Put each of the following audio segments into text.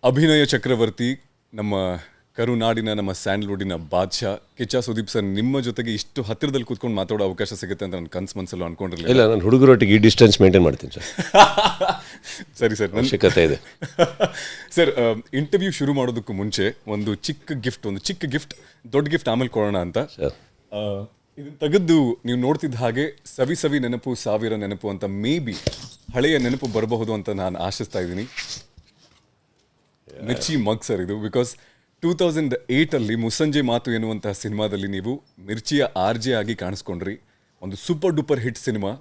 ಅಭಿನಯ ಚಕ್ರವರ್ತಿ, ನಮ್ಮ ಕರುನಾಡಿನ, ನಮ್ಮ ಸ್ಯಾಂಡಲ್ವುಡ್ಡಿನ ಬಾದ್ಶಾ ಕಿಚ್ಚ ಸುದೀಪ್ ಸರ್ ನಿಮ್ಮ ಜೊತೆಗೆ ಇಷ್ಟು ಹತ್ತಿರದಲ್ಲಿ ಕೂತ್ಕೊಂಡು ಮಾತಾಡೋ ಅವಕಾಶ ಸಿಗುತ್ತೆ ಅಂತ ನನ್ನ ಕನ್ಸು ಮನಸ್ಸಲ್ಲೂ ಅನ್ಕೊಂಡಿರಲಿಲ್ಲ. ಇಲ್ಲ, ನಾನು ಹುಡುಗರೊಟ್ಟಿಗೆ ಈ ಡಿಸ್ಟೆನ್ಸ್ ಮೇಂಟೈನ್ ಮಾಡ್ತೀನಿ ಸರ್. ಸರಿ ಸರ್, ಅವಶ್ಯಕತೆ ಇದೆ ಸರ್. ಇಂಟರ್ವ್ಯೂ ಶುರು ಮಾಡೋದಕ್ಕೂ ಮುಂಚೆ ಒಂದು ಚಿಕ್ಕ ಗಿಫ್ಟ್, ದೊಡ್ಡ ಗಿಫ್ಟ್ ಆಮೇಲೆ ಕೊಡೋಣ ಅಂತ ಸರ್. ಇದನ್ನ ತೆಗೆದು ನೀವು ನೋಡ್ತಿದ್ದ ಹಾಗೆ ಸವಿ ನೆನಪು ಸಾವಿರ ನೆನಪು ಅಂತ ಮೇ ಬಿ ಹಳೆಯ ನೆನಪು ಬರಬಹುದು ಅಂತ ನಾನು ಆಶಿಸ್ತಾ ಇದ್ದೀನಿ. ಮಿರ್ಚಿ ಮಗ್ ಸರ್ ಇದು. ಬಿಕಾಸ್ 2008 ಮುಸ್ಸಂಜೆ ಮಾತು ಎನ್ನುವಂತಹ ಸಿನಿಮಾದಲ್ಲಿ ನೀವು ಮಿರ್ಚಿಯ RJ ಆಗಿ ಕಾಣಿಸ್ಕೊಂಡ್ರಿ. ಒಂದು super duper hit cinema.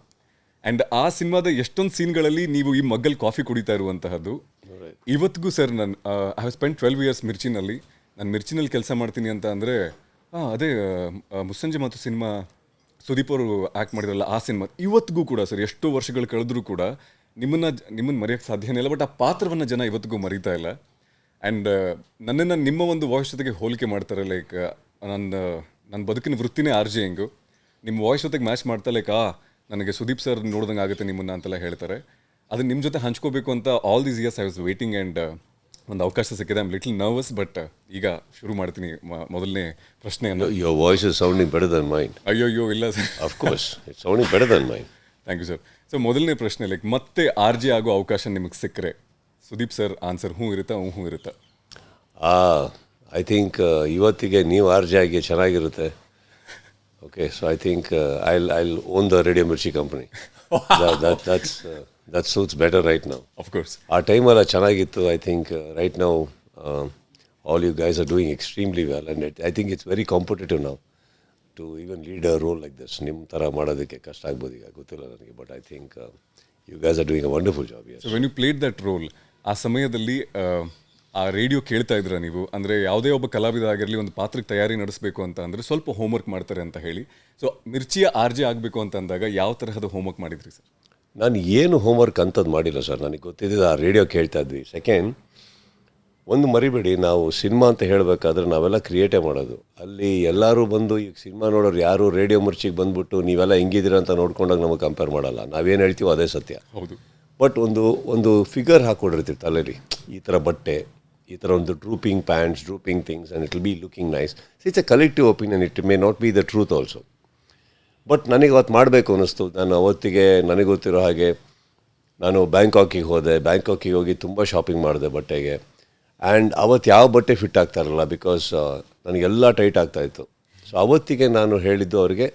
And ಆ ಸಿನಿಮಾದ ಎಷ್ಟೊಂದು ಸೀನ್ಗಳಲ್ಲಿ ನೀವು ಈ ಮಗ್ಗಲ್ಲಿ ಕಾಫಿ ಕುಡಿತಾ ಇರುವಂತಹದ್ದು. ಇವತ್ತಿಗೂ ಸರ್ ನಾನು ಐ ಹ್ಯಾವ್ ಸ್ಪೆಂಡ್ 12 years ಮಿರ್ಚಿನಲ್ಲಿ. ನಾನು ಮಿರ್ಚಿನಲ್ಲಿ ಕೆಲಸ ಮಾಡ್ತೀನಿ ಅಂತ ಅಂದರೆ ಅದೇ ಮುಸ್ಸಂಜೆ ಮಾತು ಸಿನಿಮಾ ಸುದೀಪ್ ಅವರು ಆ್ಯಕ್ಟ್ ಮಾಡಿದ್ರಲ್ಲ ಆ ಸಿನಿಮಾ. ಇವತ್ತಿಗೂ ಕೂಡ ಸರ್, ಎಷ್ಟೋ ವರ್ಷಗಳು ಕಳೆದ್ರೂ ಕೂಡ ನಿಮ್ಮನ್ನು ಮರೆಯೋಕ್ಕೆ ಸಾಧ್ಯನೇ ಇಲ್ಲ. ಬಟ್ ಆ ಪಾತ್ರವನ್ನು ಜನ ಇವತ್ತಿಗೂ ಮರೀತಾ ಇಲ್ಲ. ಆ್ಯಂಡ್ ನನ್ನನ್ನು ನಿಮ್ಮ ಒಂದು ವಾಯ್ಸ್ ಜೊತೆಗೆ ಹೋಲಿಕೆ ಮಾಡ್ತಾರೆ. ಲೈಕ್ ನನ್ನ ಬದುಕಿನ ವೃತ್ತಿನೇ RJing. ನಿಮ್ಮ ವಾಯ್ಸ್ ಜೊತೆಗೆ ಮ್ಯಾಚ್ ಮಾಡ್ತಾ ಲೈಕ್ ನನಗೆ ಸುದೀಪ್ ಸರ್ ನೋಡ್ದಂಗೆ ಆಗುತ್ತೆ ನಿಮ್ಮನ್ನು ಅಂತೆಲ್ಲ ಹೇಳ್ತಾರೆ. ಅದನ್ನು ನಿಮ್ಮ ಜೊತೆ ಹಂಚ್ಕೋಬೇಕು ಅಂತ all these years I was waiting. And ಒಂದು ಅವಕಾಶ ಸಿಕ್ಕಿದೆ. I am little nervous. But ಈಗ ಶುರು ಮಾಡ್ತೀನಿ ಮೊದಲನೇ ಪ್ರಶ್ನೆಯನ್ನು. Your voice is sounding better than mine. ಅಯ್ಯೋ ಇಲ್ಲ sir. Of course, it's sounding better than mine. Thank you sir. So ಮೊದಲನೇ ಪ್ರಶ್ನೆ, ಲೈಕ್ ಮತ್ತೆ RJ ಆಗೋ ಅವಕಾಶ ನಿಮಗೆ ಸಿಕ್ಕರೆ ಸುದೀಪ್ ಸರ್ ಆನ್ಸರ್ ಹ್ಞೂ ಇರುತ್ತಾ? ಐ ಥಿಂಕ್ ಇವತ್ತಿಗೆ ನೀವು RJ ಆಗಿ ಚೆನ್ನಾಗಿರುತ್ತೆ. Okay, so I think I'll own the radio Mirchi company. That suits better right now. Of course ಆ ಟೈಮೆಲ್ಲ ಚೆನ್ನಾಗಿತ್ತು. I think right now all you guys are doing extremely well. And I think it's very competitive now to even lead a role like this. ನಿಮ್ಮ ಥರ ಮಾಡೋದಕ್ಕೆ ಕಷ್ಟ ಆಗ್ಬೋದು ಈಗ, ಗೊತ್ತಿಲ್ಲ ನನಗೆ. But I think you guys are doing a wonderful job. So when you played that roll, ಆ ಸಮಯದಲ್ಲಿ ಆ ರೇಡಿಯೋ ಕೇಳ್ತಾ ಇದ್ರ ನೀವು? ಅಂದರೆ ಯಾವುದೇ ಒಬ್ಬ ಕಲಾವಿದ ಆಗಿರಲಿ ಒಂದು ಪಾತ್ರಕ್ಕೆ ತಯಾರಿ ನಡೆಸಬೇಕು ಅಂತ ಅಂದರೆ ಸ್ವಲ್ಪ ಹೋಮ್ವರ್ಕ್ ಮಾಡ್ತಾರೆ ಅಂತ ಹೇಳಿ. ಸೊ ಮಿರ್ಚಿಯ RJ ಆಗಬೇಕು ಅಂತ ಅಂದಾಗ ಯಾವ ತರಹದ ಹೋಮ್ವರ್ಕ್ ಮಾಡಿದ್ರಿ ಸರ್? ನಾನು ಏನು ಹೋಮ್ವರ್ಕ್ ಅಂಥದ್ದು ಮಾಡಿಲ್ಲ ಸರ್. ನನಗೆ ಗೊತ್ತಿದ್ದಿದ್ದು ಆ ರೇಡಿಯೋ ಕೇಳ್ತಾ ಇದ್ವಿ. ಸೆಕೆಂಡ್, ಒಂದು ಮರಿಬೇಡಿ, ನಾವು ಸಿನಿಮಾ ಅಂತ ಹೇಳಬೇಕಾದ್ರೆ ನಾವೆಲ್ಲ ಕ್ರಿಯೇಟೇ ಮಾಡೋದು. ಅಲ್ಲಿ ಎಲ್ಲರೂ ಬಂದು ಈಗ ಸಿನಿಮಾ ನೋಡೋರು ಯಾರು ರೇಡಿಯೋ ಮಿರ್ಚಿಗೆ ಬಂದುಬಿಟ್ಟು ನೀವೆಲ್ಲ ಹೆಂಗಿದ್ದೀರ ಅಂತ ನೋಡ್ಕೊಂಡಾಗ ನಮಗೆ ಕಂಪೇರ್ ಮಾಡಲ್ಲ. ನಾವೇನು ಹೇಳ್ತೀವೋ ಅದೇ ಸತ್ಯ. ಹೌದು. ಬಟ್ ಒಂದು ಫಿಗರ್ ಹಾಕ್ಕೊಂಡಿರ್ತೀವಿ ತಲೆಯಲ್ಲಿ, ಈ ಥರ ಬಟ್ಟೆ, ಈ ಥರ ಒಂದು drooping pants, drooping things, and it will be looking nice. It's A collective opinion. It may not be the truth also. But ನನಗೆ ಅವತ್ತು ಮಾಡಬೇಕು ಅನ್ನಿಸ್ತು. ನಾನು ಅವತ್ತಿಗೆ ನನಗೆ ಗೊತ್ತಿರೋ ಹಾಗೆ ನಾನು ಬ್ಯಾಂಕಾಕಿಗೆ ಹೋದೆ. ಬ್ಯಾಂಕಾಕಿಗೆ ಹೋಗಿ ತುಂಬ ಶಾಪಿಂಗ್ ಮಾಡಿದೆ ಬಟ್ಟೆಗೆ. ಆ್ಯಂಡ್ ಅವತ್ತು ಯಾವ ಬಟ್ಟೆ ಫಿಟ್ ಆಗ್ತಾ ಇರಲ್ಲ, ಬಿಕಾಸ್ ನನಗೆಲ್ಲ ಟೈಟ್ ಆಗ್ತಾಯಿತ್ತು. ಸೊ ಅವತ್ತಿಗೆ ನಾನು ಹೇಳಿದ್ದು ಅವರಿಗೆ,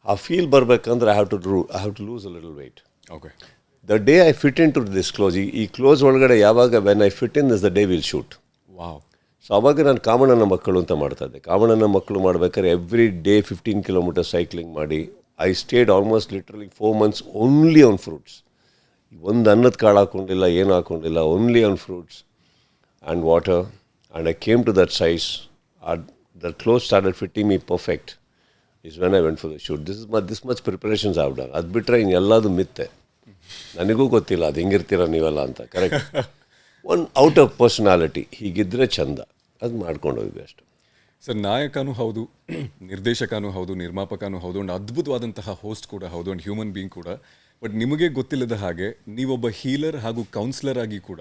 ಆ ಫೀಲ್ ಬರಬೇಕಂದ್ರೆ I have to lose a little weight. Okay. The day I fit in to this clothes, ಈ ಕ್ಲೋಸ್ ಒಳಗಡೆ ಯಾವಾಗ when I fit in this the day will shoot. Wow. So ಅವಾಗ ನಾನು ಕಾಮಣ್ಣನ ಮಕ್ಕಳು ಅಂತ ಮಾಡ್ತಾಯಿದ್ದೆ. ಕಾಮಣ್ಣನ ಮಕ್ಕಳು ಮಾಡ್ಬೇಕಾದ್ರೆ ಎವ್ರಿ ಡೇ 15 kilometers ಸೈಕ್ಲಿಂಗ್ ಮಾಡಿ I stayed almost literally 4 months only on fruits. ಒಂದು ಅನ್ನದ ಕಾಳು ಹಾಕ್ಕೊಂಡಿಲ್ಲ, ಏನು ಹಾಕ್ಕೊಂಡಿಲ್ಲ, only on fruits and water. And I came to that size. That clothes started fitting me perfect is when I went for the shoot. This much preparations have done. ಅದು ಬಿಟ್ಟರೆ ಇನ್ನೆಲ್ಲದು ಮಿತ್ತೆ. ನನಗೂ ಗೊತ್ತಿಲ್ಲ ಅದು ಹೆಂಗಿರ್ತೀರ ನೀವೆಲ್ಲ ಅಂತ. ಕರೆಕ್ಟ್. ಒಂದು ಔಟ್ ಆಫ್ ಪರ್ಸನಾಲಿಟಿ ಹೀಗಿದ್ದರೆ ಚಂದ, ಅದು ಮಾಡ್ಕೊಂಡು ಹೋಗ್ವಿ ಅಷ್ಟು. ಸರ್, ನಾಯಕನೂ ಹೌದು, ನಿರ್ದೇಶಕನೂ ಹೌದು, ನಿರ್ಮಾಪಕನೂ ಹೌದು, ಒಂದು ಅದ್ಭುತವಾದಂತಹ ಹೋಸ್ಟ್ ಕೂಡ ಹೌದು, ಒಂದು ಹ್ಯೂಮನ್ ಬೀಯಿಂಗ್ ಕೂಡ. ಬಟ್ ನಿಮಗೆ ಗೊತ್ತಿಲ್ಲದ ಹಾಗೆ ನೀವೊಬ್ಬ ಹೀಲರ್ ಹಾಗೂ ಕೌನ್ಸಿಲರ್ ಆಗಿ ಕೂಡ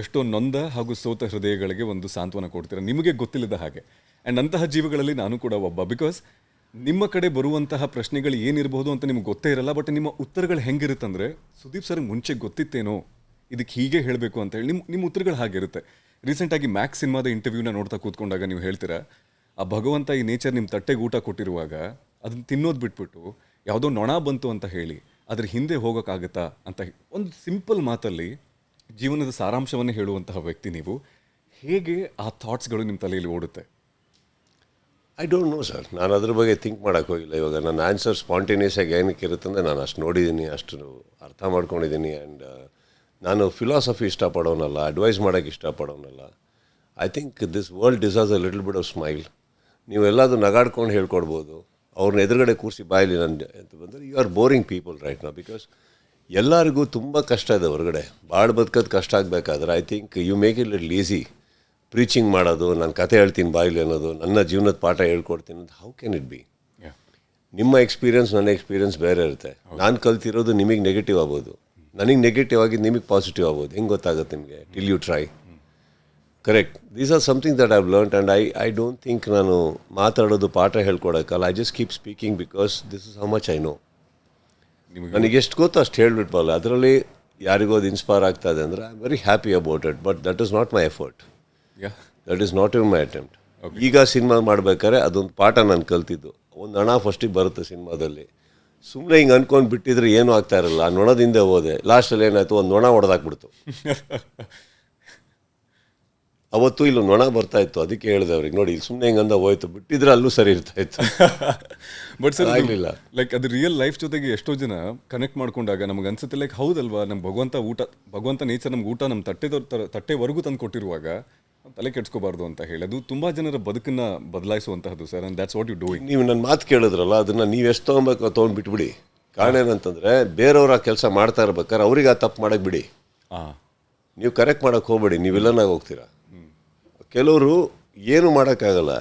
ಎಷ್ಟೋ ನೊಂದ ಹಾಗೂ ಸೋತ ಹೃದಯಗಳಿಗೆ ಒಂದು ಸಾಂತ್ವನ ಕೊಡ್ತೀರ, ನಿಮಗೆ ಗೊತ್ತಿಲ್ಲದ ಹಾಗೆ. ಆ್ಯಂಡ್ ಅಂತಹ ಜೀವಗಳಲ್ಲಿ ನಾನು ಕೂಡ ಒಬ್ಬ. ಬಿಕಾಸ್ ನಿಮ್ಮ ಕಡೆ ಬರುವಂತಹ ಪ್ರಶ್ನೆಗಳು ಏನಿರಬಹುದು ಅಂತ ನಿಮ್ಗೆ ಗೊತ್ತೇ ಇರಲ್ಲ. ಬಟ್ ನಿಮ್ಮ ಉತ್ತರಗಳು ಹೆಂಗಿರುತ್ತಂದರೆ, ಸುದೀಪ್ ಸರ್ಗೆ ಮುಂಚೆ ಗೊತ್ತಿತ್ತೇನೋ ಇದಕ್ಕೆ ಹೀಗೆ ಹೇಳಬೇಕು ಅಂತ ಹೇಳಿ ನಿಮ್ಮ ಉತ್ತರಗಳು ಹಾಗಿರುತ್ತೆ. ರೀಸೆಂಟಾಗಿ ಮ್ಯಾಕ್ಸ್ ಸಿನಿಮಾದ ಇಂಟರ್ವ್ಯೂನ ನೋಡ್ತಾ ಕೂತ್ಕೊಂಡಾಗ ನೀವು ಹೇಳ್ತೀರಾ, ಆ ಭಗವಂತ ಈ ನೇಚರ್ ನಿಮ್ಮ ತಟ್ಟೆಗೆ ಊಟ ಕೊಟ್ಟಿರುವಾಗ ಅದನ್ನು ತಿನ್ನೋದು ಬಿಟ್ಬಿಟ್ಟು ಯಾವುದೋ ನೊಣ ಬಂತು ಅಂತ ಹೇಳಿ ಅದ್ರ ಹಿಂದೆ ಹೋಗೋಕ್ಕಾಗತ್ತಾ ಅಂತ ಒಂದು ಸಿಂಪಲ್ ಮಾತಲ್ಲಿ ಜೀವನದ ಸಾರಾಂಶವನ್ನು ಹೇಳುವಂತಹ ವ್ಯಕ್ತಿ ನೀವು. ಹೇಗೆ ಆ ಥಾಟ್ಸ್ಗಳು ನಿಮ್ಮ ತಲೆಯಲ್ಲಿ ಓಡುತ್ತೆ? I don't know sir. ನಾನು ಅದ್ರ ಬಗ್ಗೆ ಥಿಂಕ್ ಮಾಡೋಕ್ಕೆ ಹೋಗಿಲ್ಲ. ಇವಾಗ ನನ್ನ ಆನ್ಸರ್ ಸ್ಪಾಂಟೇನಿಯಸ್ ಆಗಿ ಏನಕ್ಕೆ ಇರುತ್ತಂದರೆ ನಾನು ಅಷ್ಟು ನೋಡಿದ್ದೀನಿ, ಅಷ್ಟು ಅರ್ಥ ಮಾಡ್ಕೊಂಡಿದ್ದೀನಿ. ಆ್ಯಂಡ್ ನಾನು ಫಿಲಾಸಫಿ ಇಷ್ಟಪಡೋನಲ್ಲ, ಅಡ್ವೈಸ್ ಮಾಡೋಕ್ಕೆ ಇಷ್ಟಪಡೋನಲ್ಲ. I think this world deserves a little bit of smile. ನೀವು ಎಲ್ಲಾದರೂ ನಗಾಡ್ಕೊಂಡು ಹೇಳ್ಕೊಡ್ಬೋದು. ಅವ್ರನ್ನ ಎದುರುಗಡೆ ಕೂರಿಸಿ ಬಾಯಲ್ಲಿ ನನ್ನ ಅಂತ ಬಂದರೆ you are boring people right now. Because ಎಲ್ಲರಿಗೂ ತುಂಬ ಕಷ್ಟ ಇದೆ ಹೊರಗಡೆ. ಭಾಳ ಬದುಕೋದು ಕಷ್ಟ ಆಗಬೇಕಾದ್ರೆ I think you make it little easy. Preaching ಮಾಡೋದು, ನಾನು ಕತೆ ಹೇಳ್ತೀನಿ ಬಾಯಿಲಿ ಅನ್ನೋದು, ನನ್ನ ಜೀವನದ ಪಾಠ ಹೇಳ್ಕೊಡ್ತೀನಿ ಅಂತ, ಹೌ ಕ್ಯಾನ್ ಇಟ್ ಬಿ? ನಿಮ್ಮ ಎಕ್ಸ್ಪೀರಿಯನ್ಸ್ ನನ್ನ ಎಕ್ಸ್ಪೀರಿಯನ್ಸ್ ಬೇರೆ ಇರುತ್ತೆ. ನಾನು ಕಲ್ತಿರೋದು ನಿಮಗೆ ನೆಗೆಟಿವ್ ಆಗ್ಬೋದು, ನನಗೆ ನೆಗೆಟಿವ್ ಆಗಿದ್ದು ನಿಮಗೆ ಪಾಸಿಟಿವ್ ಆಗ್ಬೋದು. ಹೆಂಗೆ ಗೊತ್ತಾಗುತ್ತೆ ನಿಮಗೆ? Till you try. Correct. These are something that I've learned and I don't think ನಾನು ಮಾತಾಡೋದು ಪಾಠ ಹೇಳ್ಕೊಡೋಕ್ಕಲ್ಲ. I just keep speaking because this is how much I know. ನಿಮಗೆ ನನಗೆ ಎಷ್ಟು ಗೊತ್ತು ಅಷ್ಟು ಹೇಳ್ಬಿಟ್ಬಲ್ಲ. ಅದರಲ್ಲಿ ಯಾರಿಗೂ ಅದು ಇನ್ಸ್ಪೈರ್ ಆಗ್ತಾ ಇದೆ ಅಂದರೆ I am very happy about it. But that is not my effort, that is not in my attempt. ಈಗ ಸಿನಿಮಾ ಮಾಡ್ಬೇಕಾದ್ರೆ ಅದೊಂದು ಪಾಠ ನಾನು ಕಲ್ತಿದ್ದು. ಒಂದು ಹಣ ಫಸ್ಟಿಗೆ ಬರುತ್ತೆ ಸಿನಿಮಾದಲ್ಲಿ. ಸುಮ್ಮನೆ ಹಿಂಗೆ ಅನ್ಕೊಂಡು ಬಿಟ್ಟಿದ್ರೆ ಏನೂ ಆಗ್ತಾ ಇರಲ್ಲ. ಆ ನೊಣದಿಂದ ಹೋದೆ, ಲಾಸ್ಟಲ್ಲಿ ಏನಾಯಿತು, ಒಂದು ನೊಣ ಹೊಡೆದಾಕ್ಬಿಡ್ತು. ಅವತ್ತು ಇಲ್ಲಿ ನೊಣ ಬರ್ತಾ ಇತ್ತು, ಅದಕ್ಕೆ ಹೇಳಿದೆ ಅವ್ರಿಗೆ, ನೋಡಿ ಇಲ್ಲಿ ಸುಮ್ಮನೆ ಹಿಂಗಂದ ಹೋಯ್ತು, ಬಿಟ್ಟಿದ್ರೆ ಅಲ್ಲೂ ಸರಿ ಇರ್ತಾ ಇತ್ತು. ಬಟ್ ಸರ್ ಆಗಲಿಲ್ಲ. ಲೈಕ್ ಅದು ರಿಯಲ್ ಲೈಫ್ ಜೊತೆಗೆ ಎಷ್ಟೋ ಜನ ಕನೆಕ್ಟ್ ಮಾಡ್ಕೊಂಡಾಗ ನಮ್ಗೆ ಅನ್ಸುತ್ತೆ ಲೈಕ್ ಹೌದಲ್ವಾ, ನಮ್ಮ ಭಗವಂತ ನೇಚರ್ ನಮ್ಗೆ ಊಟ ನಮ್ಮ ತಟ್ಟೆವರೆಗೂ ತಂದು ಕೊಟ್ಟಿರುವಾಗ ತಲೆ ಕೆಡ್ಸ್ಕೋಬಾರ್ದು ಅಂತ ಹೇಳಿ ಅದು ತುಂಬ ಜನರ ಬದುಕನ್ನ ಬದಲಾಯಿಸುವಂತಹದ್ದು sir. And that's what you doing. ನೀವು ನನ್ನ ಮಾತು ಕೇಳಿದ್ರಲ್ಲ, ಅದನ್ನು ನೀವು ಎಷ್ಟು ತೊಗೊಬೇಕು ತೊಗೊಂಡು ಬಿಟ್ಬಿಡಿ. ಕಾರಣ ಏನಂತಂದರೆ ಬೇರೆಯವ್ರ ಕೆಲಸ ಮಾಡ್ತಾ ಇರ್ಬೇಕಾದ್ರೆ ಅವ್ರಿಗೆ ಆ ತಪ್ಪು ಮಾಡೋಕ್ಕೆ ಬಿಡಿ. ನೀವು ಕರೆಕ್ಟ್ ಮಾಡೋಕ್ಕೆ ಹೋಗ್ಬೇಡಿ, ನೀವು ವಿಲನ್ನಾಗಿ ಹೋಗ್ತೀರಾ. ಕೆಲವರು ಏನು ಮಾಡೋಕ್ಕಾಗಲ್ಲ,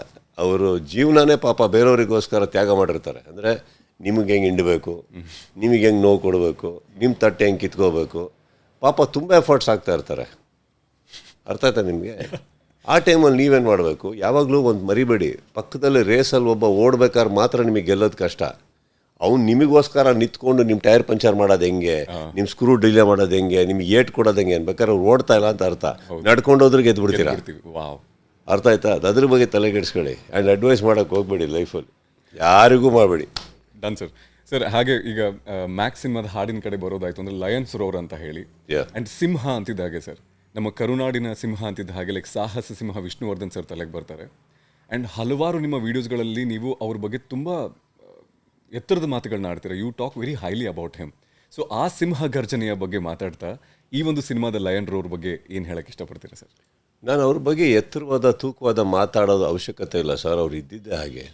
ಅವರು ಜೀವನನೇ ಪಾಪ ಬೇರೆಯವರಿಗೋಸ್ಕರ ತ್ಯಾಗ ಮಾಡಿರ್ತಾರೆ. ಅಂದರೆ ನಿಮಗೆ ಹೆಂಗೆ ಹಿಂಡಬೇಕು, ನಿಮಗೆ ಹೆಂಗೆ ನೋವು ಕೊಡಬೇಕು, ನಿಮ್ಮ ತಟ್ಟೆ ಹೆಂಗೆ ಕಿತ್ಕೋಬೇಕು, ಪಾಪ ತುಂಬ ಎಫರ್ಟ್ಸ್ ಆಗ್ತಾ ಇರ್ತಾರೆ. ಅರ್ಥ ಆಯ್ತಾ ನಿಮಗೆ? ಆ ಟೈಮಲ್ಲಿ ನೀವೇನು ಮಾಡಬೇಕು, ಯಾವಾಗಲೂ ಒಂದು ಮರಿಬೇಡಿ, ಪಕ್ಕದಲ್ಲಿ ರೇಸಲ್ಲಿ ಒಬ್ಬ ಓಡ್ಬೇಕಾದ್ರೆ ಮಾತ್ರ ನಿಮಗೆ ಗೆಲ್ಲೋದು ಕಷ್ಟ. ಅವ್ನು ನಿಮಗೋಸ್ಕರ ನಿಂತ್ಕೊಂಡು ನಿಮ್ಮ ಟೈರ್ ಪಂಚರ್ ಮಾಡೋದು ಹೆಂಗೆ, ನಿಮ್ಮ ಸ್ಕ್ರೂ ಡಿಲೇ ಮಾಡೋದು ಹೆಂಗೆ, ನಿಮ್ಗೆ ಏಟ್ ಕೊಡೋದು ಹೆಂಗೆ ಅನ್ಬೇಕಾದ್ರೆ ಅವ್ರು ಓಡ್ತಾ ಇಲ್ಲ ಅಂತ ಅರ್ಥ. ನಡ್ಕೊಂಡು ಹೋದ್ರೆ ಗೆದ್ದು ಬಿಡ್ತೀರಾ. ಅರ್ಥ ಆಯ್ತಾ? ಅದ್ರ ಬಗ್ಗೆ ತಲೆಗೆಡಿಸ್ಕೊಳ್ಳಿ. ಆ್ಯಂಡ್ ಅಡ್ವೈಸ್ ಮಾಡೋಕ್ಕೆ ಹೋಗ್ಬೇಡಿ ಲೈಫಲ್ಲಿ, ಯಾರಿಗೂ ಮಾಡಬೇಡಿ. Done sir. ಸರ್ ಹಾಗೆ ಈಗ ಮ್ಯಾಕ್ಸ್ ಸಿನಿಮಾದ ಹಾಡಿನ ಕಡೆ ಬರೋದಾಯ್ತು ಅಂದರೆ ಲಯನ್ಸ್ ರೋರ್ ಅಂತ ಹೇಳಿ ಆ್ಯಂಡ್ ಸಿಂಹ ಅಂತಿದ್ದ ಹಾಗೆ ಸರ್, ನಮ್ಮ ಕರುನಾಡಿನ ಸಿಂಹ ಅಂತಿದ್ದ ಹಾಗೆ ಲೈಕ್ ಸಾಹಸ ಸಿಂಹ ವಿಷ್ಣುವರ್ಧನ್ ಸರ್ ತಲೆಗೆ ಬರ್ತಾರೆ. ಆ್ಯಂಡ್ ಹಲವಾರು ನಿಮ್ಮ ವೀಡಿಯೋಸ್ಗಳಲ್ಲಿ ನೀವು ಅವ್ರ ಬಗ್ಗೆ ತುಂಬ ಎತ್ತರದ ಮಾತುಗಳನ್ನ ಆಡ್ತೀರಾ. You talk very highly about him. So ಆ ಸಿಂಹ ಗರ್ಜನೆಯ ಬಗ್ಗೆ ಮಾತಾಡ್ತಾ ಈ ಒಂದು ಸಿನಿಮಾದ ಲಯನ್ ರೋರ್ ಬಗ್ಗೆ ಏನು ಹೇಳಕ್ಕೆ ಇಷ್ಟಪಡ್ತೀರಾ ಸರ್? ನಾನು ಅವ್ರ ಬಗ್ಗೆ ಎತ್ತರವಾದ ತೂಕವಾದ ಮಾತಾಡೋದು ಅವಶ್ಯಕತೆ ಇಲ್ಲ ಸರ್. ಅವ್ರು ಇದ್ದಿದ್ದೇ ಹಾಗೆ.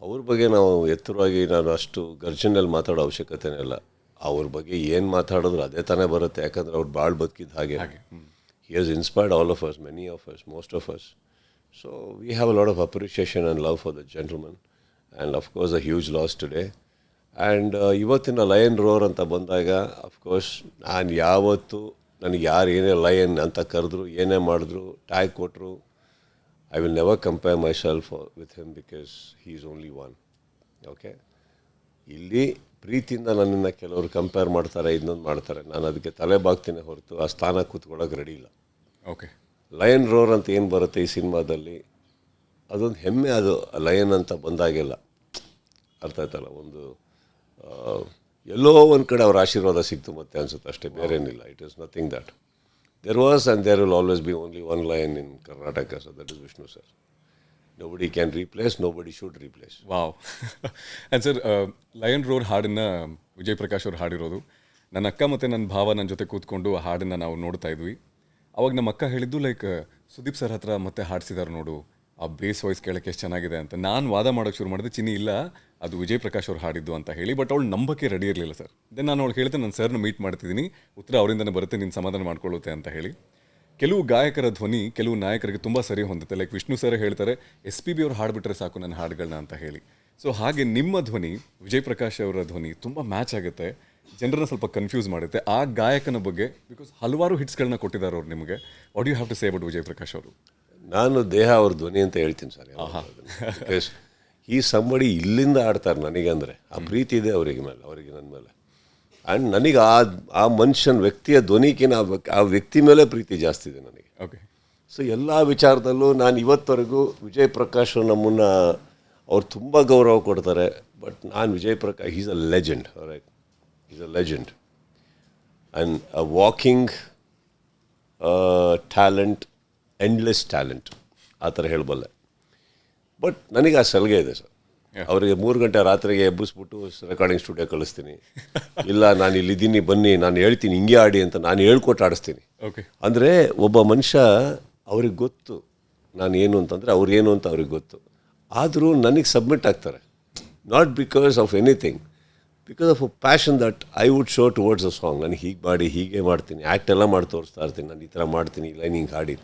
ಅವ್ರ ಬಗ್ಗೆ ನಾವು ಎತ್ತರವಾಗಿ ನಾನು ಅಷ್ಟು ಗರ್ಜನೆಯಲ್ಲಿ ಮಾತಾಡೋ ಅವಶ್ಯಕತೆನೇ ಇಲ್ಲ. ಅವ್ರ ಬಗ್ಗೆ ಏನು ಮಾತಾಡಿದ್ರು ಅದೇ ತಾನೇ ಬರುತ್ತೆ. ಯಾಕಂದರೆ ಅವ್ರು ಭಾಳ ಬದುಕಿದ್ದು ಹಾಗೆ. He has inspired all of us, many of us, most of us. So we have a lot of appreciation and love for the gentleman. And of course a huge loss today. And ಇವತ್ತಿನ lion ರೋರ್ ಅಂತ ಬಂದಾಗ of course ನಾನು ಯಾವತ್ತೂ ನನಗೆ ಯಾರು ಏನೇ lion ಅಂತ ಕರೆದ್ರು, ಏನೇ ಮಾಡಿದ್ರು, ಟ್ಯಾಗ್ ಕೊಟ್ಟರು, I will never compare my self with him because he is only one. Okay, ಇಲ್ಲಿ ಪ್ರೀತಿಯಿಂದ ನನ್ನನ್ನು ಕೆಲವರು ಕಂಪೇರ್ ಮಾಡ್ತಾರೆ, ಇನ್ನೊಂದು ಮಾಡ್ತಾರೆ. ನಾನು ಅದಕ್ಕೆ ತಲೆ ಬಾಗ್ತೀನಿ ಹೊರತು ಆ ಸ್ಥಾನ ಕೂತ್ಕೊಳ್ಳೋಕೆ ರೆಡಿ ಇಲ್ಲ. ಓಕೆ, ಲಯನ್ ರೋರ್ ಅಂತ ಏನು ಬರುತ್ತೆ ಈ ಸಿನಿಮಾದಲ್ಲಿ, ಅದೊಂದು ಹೆಮ್ಮೆ. ಅದು ಲಯನ್ ಅಂತ ಬಂದಾಗೆಲ್ಲ ಅರ್ಥ ಆಯ್ತಲ್ಲ, ಒಂದು ಎಲ್ಲೋ ಒಂದು ಕಡೆ ಅವ್ರ ಆಶೀರ್ವಾದ ಸಿಕ್ತು ಮತ್ತೆ ಅನಿಸುತ್ತೆ ಅಷ್ಟೇ, ಬೇರೇನಿಲ್ಲ. It is nothing that. There was and there will always be only one lion in Karnataka, so that is Vishnu sir. Nobody can replace, nobody should replace. Wow. And sir lion roar ಹಾಡನ್ನು ವಿಜಯ್ ಪ್ರಕಾಶ್ ಅವ್ರು ಹಾಡಿರೋದು. ನನ್ನ ಅಕ್ಕ ಮತ್ತು ನನ್ನ ಭಾವ ನನ್ನ ಜೊತೆ ಕೂತ್ಕೊಂಡು ಆ ಹಾಡನ್ನು ನಾವು ನೋಡ್ತಾ ಇದ್ವಿ. ಅವಾಗ ನಮ್ಮ ಅಕ್ಕ ಹೇಳಿದ್ದು ಲೈಕ್ ಸುದೀಪ್ ಸರ್ ಹತ್ರ ಮತ್ತೆ ಹಾಡಿಸಿದಾರೆ ನೋಡು, ಆ ಬೇಸ್ ವಾಯ್ಸ್ ಕೇಳೋಕ್ಕೆ ಎಷ್ಟು ಚೆನ್ನಾಗಿದೆ ಅಂತ. ನಾನು ವಾದ ಮಾಡೋಕ್ಕೆ ಶುರು ಮಾಡಿದೆ, ಚಿನ್ನಿ ಇಲ್ಲ ಅದು ವಿಜಯ್ ಪ್ರಕಾಶ್ ಅವ್ರು ಹಾಡಿದ್ದು ಅಂತ ಹೇಳಿ. ಬಟ್ ಅವಳು ನಂಬಕ್ಕೆ ರೆಡಿ ಇರಲಿಲ್ಲ ಸರ್. ದೆನ್ ನಾನು ಅವ್ಳು ಹೇಳಿದೆ, ನಾನು ಸರ್ನ ಮೀಟ್ ಮಾಡ್ತಿದ್ದೀನಿ, ಉತ್ತರ ಅವರಿಂದನೇ ಬರುತ್ತೆ, ನೀನು ಸಮಾಧಾನ ಮಾಡ್ಕೊಳ್ಳುತ್ತೆ ಅಂತ ಹೇಳಿ. ಕೆಲವು ಗಾಯಕರ ಧ್ವನಿ ಕೆಲವು ನಾಯಕರಿಗೆ ತುಂಬ ಸರಿ ಹೊಂದುತ್ತೆ. ಲೈಕ್ ವಿಷ್ಣು ಸರ್ ಹೇಳ್ತಾರೆ SPB ಅವ್ರು ಹಾಡ್ಬಿಟ್ರೆ ಸಾಕು ನನ್ನ ಹಾಡುಗಳನ್ನ ಅಂತ ಹೇಳಿ. ಸೊ ಹಾಗೆ ನಿಮ್ಮ ಧ್ವನಿ ವಿಜಯ್ ಪ್ರಕಾಶ್ ಅವರ ಧ್ವನಿ ತುಂಬ ಮ್ಯಾಚ್ ಆಗುತ್ತೆ, ಜನರನ್ನ ಸ್ವಲ್ಪ ಕನ್ಫ್ಯೂಸ್ ಮಾಡುತ್ತೆ. ಆ ಗಾಯಕನ ಬಗ್ಗೆ ಬಿಕಾಸ್ ಹಲವಾರು ಹಿಟ್ಸ್ಗಳನ್ನ ಕೊಟ್ಟಿದ್ದಾರೆ ಅವ್ರು ನಿಮಗೆ. What you have to say about Vijay Prakash ಅವರು? ನಾನು ದೇಹ ಅವ್ರ ಧ್ವನಿ ಅಂತ ಹೇಳ್ತೀನಿ ಸರ್. ಬಿಕಾಸ್ ಈ ಸಂಬಡಿ ಇಲ್ಲಿಂದ ಆಡ್ತಾರೆ ನನಗಂದರೆ ಆ ಪ್ರೀತಿ ಇದೆ ಅವರಿಗೆ ನನ್ನ ಮೇಲೆ. ಆ್ಯಂಡ್ ನನಗೆ ಆ ಮನುಷ್ಯನ ವ್ಯಕ್ತಿಯ ಧ್ವನಿಗಿನ ಆ ವ್ಯಕ್ತಿ ಮೇಲೆ ಪ್ರೀತಿ ಜಾಸ್ತಿ ಇದೆ ನನಗೆ. ಓಕೆ, ಸೊ ಎಲ್ಲ ವಿಚಾರದಲ್ಲೂ ನಾನು ಇವತ್ತವರೆಗೂ ವಿಜಯ್ ಪ್ರಕಾಶ್ ನಮ್ಮನ್ನು ಅವ್ರು ತುಂಬ ಗೌರವ ಕೊಡ್ತಾರೆ. ಬಟ್ ನಾನು Vijay Prakash is a legend. Right, is a legend and a walking talent, endless talent ಆ ಥರ ಹೇಳಬಲ್ಲೆ. ಬಟ್ ನನಗೆ ಆ ಸಲಿಗೆ ಇದೆ ಸರ್. ಅವರಿಗೆ 3 ಗಂಟೆ ರಾತ್ರಿಗೆ ಎಬ್ಬಿಸ್ಬಿಟ್ಟು ರೆಕಾರ್ಡಿಂಗ್ ಸ್ಟುಡಿಯೋ ಕಳಿಸ್ತೀನಿ. ಇಲ್ಲ ನಾನು ಇಲ್ಲಿದ್ದೀನಿ ಬನ್ನಿ, ನಾನು ಹೇಳ್ತೀನಿ ಹಿಂಗೆ ಆಡಿ ಅಂತ ನಾನು ಹೇಳ್ಕೊಟ್ಟು ಆಡಿಸ್ತೀನಿ. ಓಕೆ, ಅಂದರೆ ಒಬ್ಬ ಮನುಷ್ಯ ಅವ್ರಿಗೆ ಗೊತ್ತು ನಾನು ಏನು ಅಂತಂದರೆ ಅವ್ರು ಏನು ಅಂತ ಅವ್ರಿಗೆ ಗೊತ್ತು. ಆದರೂ ನನಗೆ ಸಬ್ಮಿಟ್ ಆಗ್ತಾರೆ. Not because of anything, because of a passion that I would show towards a song. ನಾನು ಹೀಗೆ ಮಾಡಿ ಹೀಗೆ ಮಾಡ್ತೀನಿ, ಆ್ಯಕ್ಟ್ ಎಲ್ಲ ಮಾಡಿ ತೋರಿಸ್ತಾ ಇರ್ತೀನಿ, ನಾನು ಈ ಥರ ಮಾಡ್ತೀನಿ, ಲೈನ್ ಹಿಂಗೆ ಹಾಡಿ.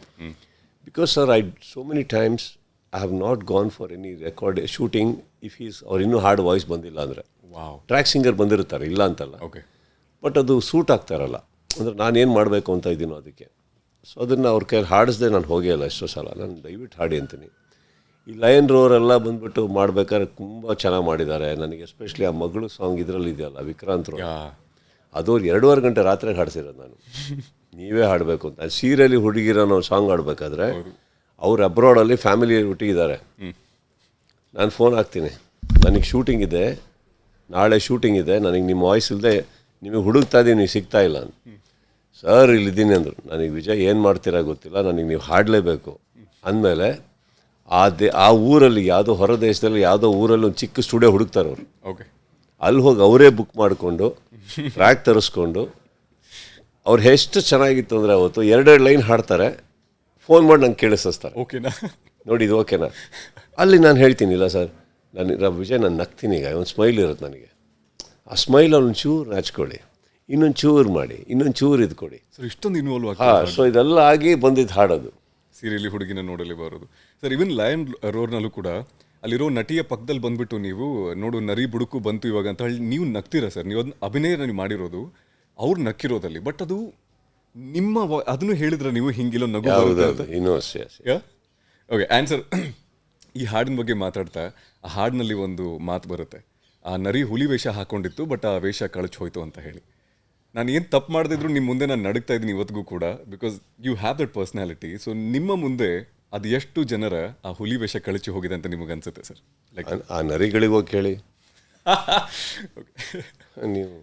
Because sir so many times I have not gone for any record shooting if ಅವ್ರು ಇನ್ನೂ ಹಾಡು ವಾಯ್ಸ್ ಬಂದಿಲ್ಲ ಅಂದರೆ. ವಾವ್. ಟ್ರ್ಯಾಕ್ ಸಿಂಗರ್ ಬಂದಿರ್ತಾರೆ, ಇಲ್ಲ ಅಂತಲ್ಲ. ಓಕೆ, ಬಟ್ ಅದು ಸೂಟ್ ಆಗ್ತಾರಲ್ಲ, ಅಂದರೆ ನಾನೇನು ಮಾಡಬೇಕು ಅಂತ ಇದ್ದೀನೋ ಅದಕ್ಕೆ. ಸೊ ಅದನ್ನು ಅವ್ರ ಕೈಯಲ್ಲಿ ಹಾಡಿಸ್ದೆ ನಾನು ಹೋಗೇ ಇಲ್ಲ ಎಷ್ಟೋ ಸಲ. ನಾನು ದಯವಿಟ್ಟು ಹಾಡಿ ಅಂತೀನಿ. ಈ ಲಯನ್ ರೋರ್ ಎಲ್ಲ ಬಂದುಬಿಟ್ಟು ಮಾಡ್ಬೇಕಾದ್ರೆ ತುಂಬ ಚೆನ್ನಾಗಿ ಮಾಡಿದ್ದಾರೆ. ನನಗೆ ಎಸ್ಪೆಷಲಿ ಆ ಮಗಳು ಸಾಂಗ್ ಇದರಲ್ಲಿ ಇದೆಯಲ್ಲ ವಿಕ್ರಾಂತ್ ರೋ, ಅದು 2.5 ಗಂಟೆ ರಾತ್ರಿಗೆ ಹಾಡಿಸಿರೋದು ನಾನು. ನೀವೇ ಹಾಡಬೇಕು ಅಂತ. ಸೀರಿಯಲಿ ಹುಡುಗಿರೋ ನಾವು ಸಾಂಗ್ ಆಡಬೇಕಾದ್ರೆ ಅವ್ರು ಅಬ್ರಾಡಲ್ಲಿ ಫ್ಯಾಮಿಲಿ ಒಟ್ಟಿಗಿದ್ದಾರೆ. ನಾನು ಫೋನ್ ಹಾಕ್ತೀನಿ, ನನಗೆ ಶೂಟಿಂಗ್ ಇದೆ, ನಾಳೆ ಶೂಟಿಂಗ್ ಇದೆ, ನನಗೆ ನಿಮ್ಮ ವಾಯ್ಸ್ ಇಲ್ಲದೆ ನಿಮಗೆ ಹುಡುಕ್ತಾ ಇದ್ದೀನಿ, ನೀವು ಸಿಗ್ತಾ ಇಲ್ಲ ಅಂತ. ಸರ್ ಇಲ್ಲಿದ್ದೀನಿ ಅಂದರು. ನನಗೆ ವಿಜಯ್ ಏನು ಮಾಡ್ತೀರಾ ಗೊತ್ತಿಲ್ಲ, ನನಗೆ ನೀವು ಹಾಡಲೇಬೇಕು ಅಂದಮೇಲೆ ಆ ಊರಲ್ಲಿ ಯಾವುದೋ ಹೊರ ದೇಶದಲ್ಲಿ ಯಾವುದೋ ಊರಲ್ಲಿ ಒಂದು ಚಿಕ್ಕ ಸ್ಟುಡಿಯೋ ಹುಡುಕ್ತಾರೆ ಅವರು. ಓಕೆ, ಅಲ್ಲಿ ಹೋಗಿ ಅವರೇ ಬುಕ್ ಮಾಡಿಕೊಂಡು ಟ್ರ್ಯಾಕ್ ತರಿಸ್ಕೊಂಡು ಅವ್ರು ಎಷ್ಟು ಚೆನ್ನಾಗಿತ್ತು ಅಂದರೆ ಅವತ್ತು 2 ಲೈನ್ ಹಾಡ್ತಾರೆ, ಫೋನ್ ಮಾಡಿ ನಂಗೆ ಕೇಳಿಸ್ತಾರೆ. ಓಕೆನಾ ನೋಡಿ ಇದು ಓಕೆನಾ. ಅಲ್ಲಿ ನಾನು ಹೇಳ್ತೀನಿ, ಇಲ್ಲ ಸರ್ ನಾನು ವಿಜಯ್ ನಾನು ನಗ್ತೀನಿ, ಈಗ ಒಂದು ಸ್ಮೈಲ್ ಇರುತ್ತೆ ನನಗೆ, ಆ ಸ್ಮೈಲ್ ಅವ್ನು ಚೂರು ನಾಚ್ಕೊಳ್ಳಿ, ಇನ್ನೊಂದು ಚೂರು ಮಾಡಿ, ಇನ್ನೊಂದು ಚೂರು ಇದು ಕೊಡಿ. ಸರ್ ಇಷ್ಟೊಂದು ಇನ್ವಾಲ್ವ್ ಹಾಂ, ಸೊ ಇದೆಲ್ಲ ಆಗಿ ಬಂದಿದ್ದು ಹಾಡೋದು. ಸೀರಿಯಲಿ ಹುಡುಗಿನ ನೋಡಲೇ ಬರೋದು ಸರ್. ಇವನ್ ಲಯನ್ ರೋರ್ನಲ್ಲೂ ಕೂಡ ಅಲ್ಲಿರೋ ನಟಿಯ ಪಕ್ಕದಲ್ಲಿ ಬಂದ್ಬಿಟ್ಟು ನೀವು ನೋಡು ನರಿ ಬುಡುಕು ಬಂತು ಇವಾಗ ಅಂತ ಹೇಳಿ ನೀವು ನಗ್ತೀರಾ ಸರ್. ನೀವು ಅದನ್ನ ಅಭಿನಯ ನೀವು ಮಾಡಿರೋದು, ಅವ್ರು ನಕ್ಕಿರೋದಲ್ಲಿ, ಬಟ್ ಅದು ನಿಮ್ಮ ಅದನ್ನು ಹೇಳಿದ್ರೆ ನೀವು ಹಿಂಗಿಲ್ಲ ನಗು ಓಕೆ ಆನ್ಸರ್. ಈ ಹಾಡಿನ ಬಗ್ಗೆ ಮಾತಾಡ್ತಾ ಆ ಹಾಡಿನಲ್ಲಿ ಒಂದು ಮಾತು ಬರುತ್ತೆ, ಆ ನರಿ ಹುಲಿ ವೇಷ ಹಾಕೊಂಡಿತ್ತು ಬಟ್ ಆ ವೇಷ ಕಳಚ್ ಹೋಯ್ತು ಅಂತ ಹೇಳಿ. ನಾನು ಏನು ತಪ್ಪು ಮಾಡದಿದ್ರು ನಿಮ್ಮ ಮುಂದೆ ನಾನು ನಡುಗ್ತಾ ಇದ್ದೀನಿ ಇವತ್ತಿಗೂ ಕೂಡ, because you have that personality. So ನಿಮ್ಮ ಮುಂದೆ ಅದು ಎಷ್ಟು ಜನರ ಆ ಹುಲಿ ವೇಷ ಕಳಚಿ ಹೋಗಿದೆ ಅಂತ ನಿಮಗೆ ಅನ್ಸುತ್ತೆ ಸರ್? ಲೈಕ್ ಆ ನರಿಗಳಿಗೆ ಹೋಗಿ ಕೇಳಿ ನೀವು.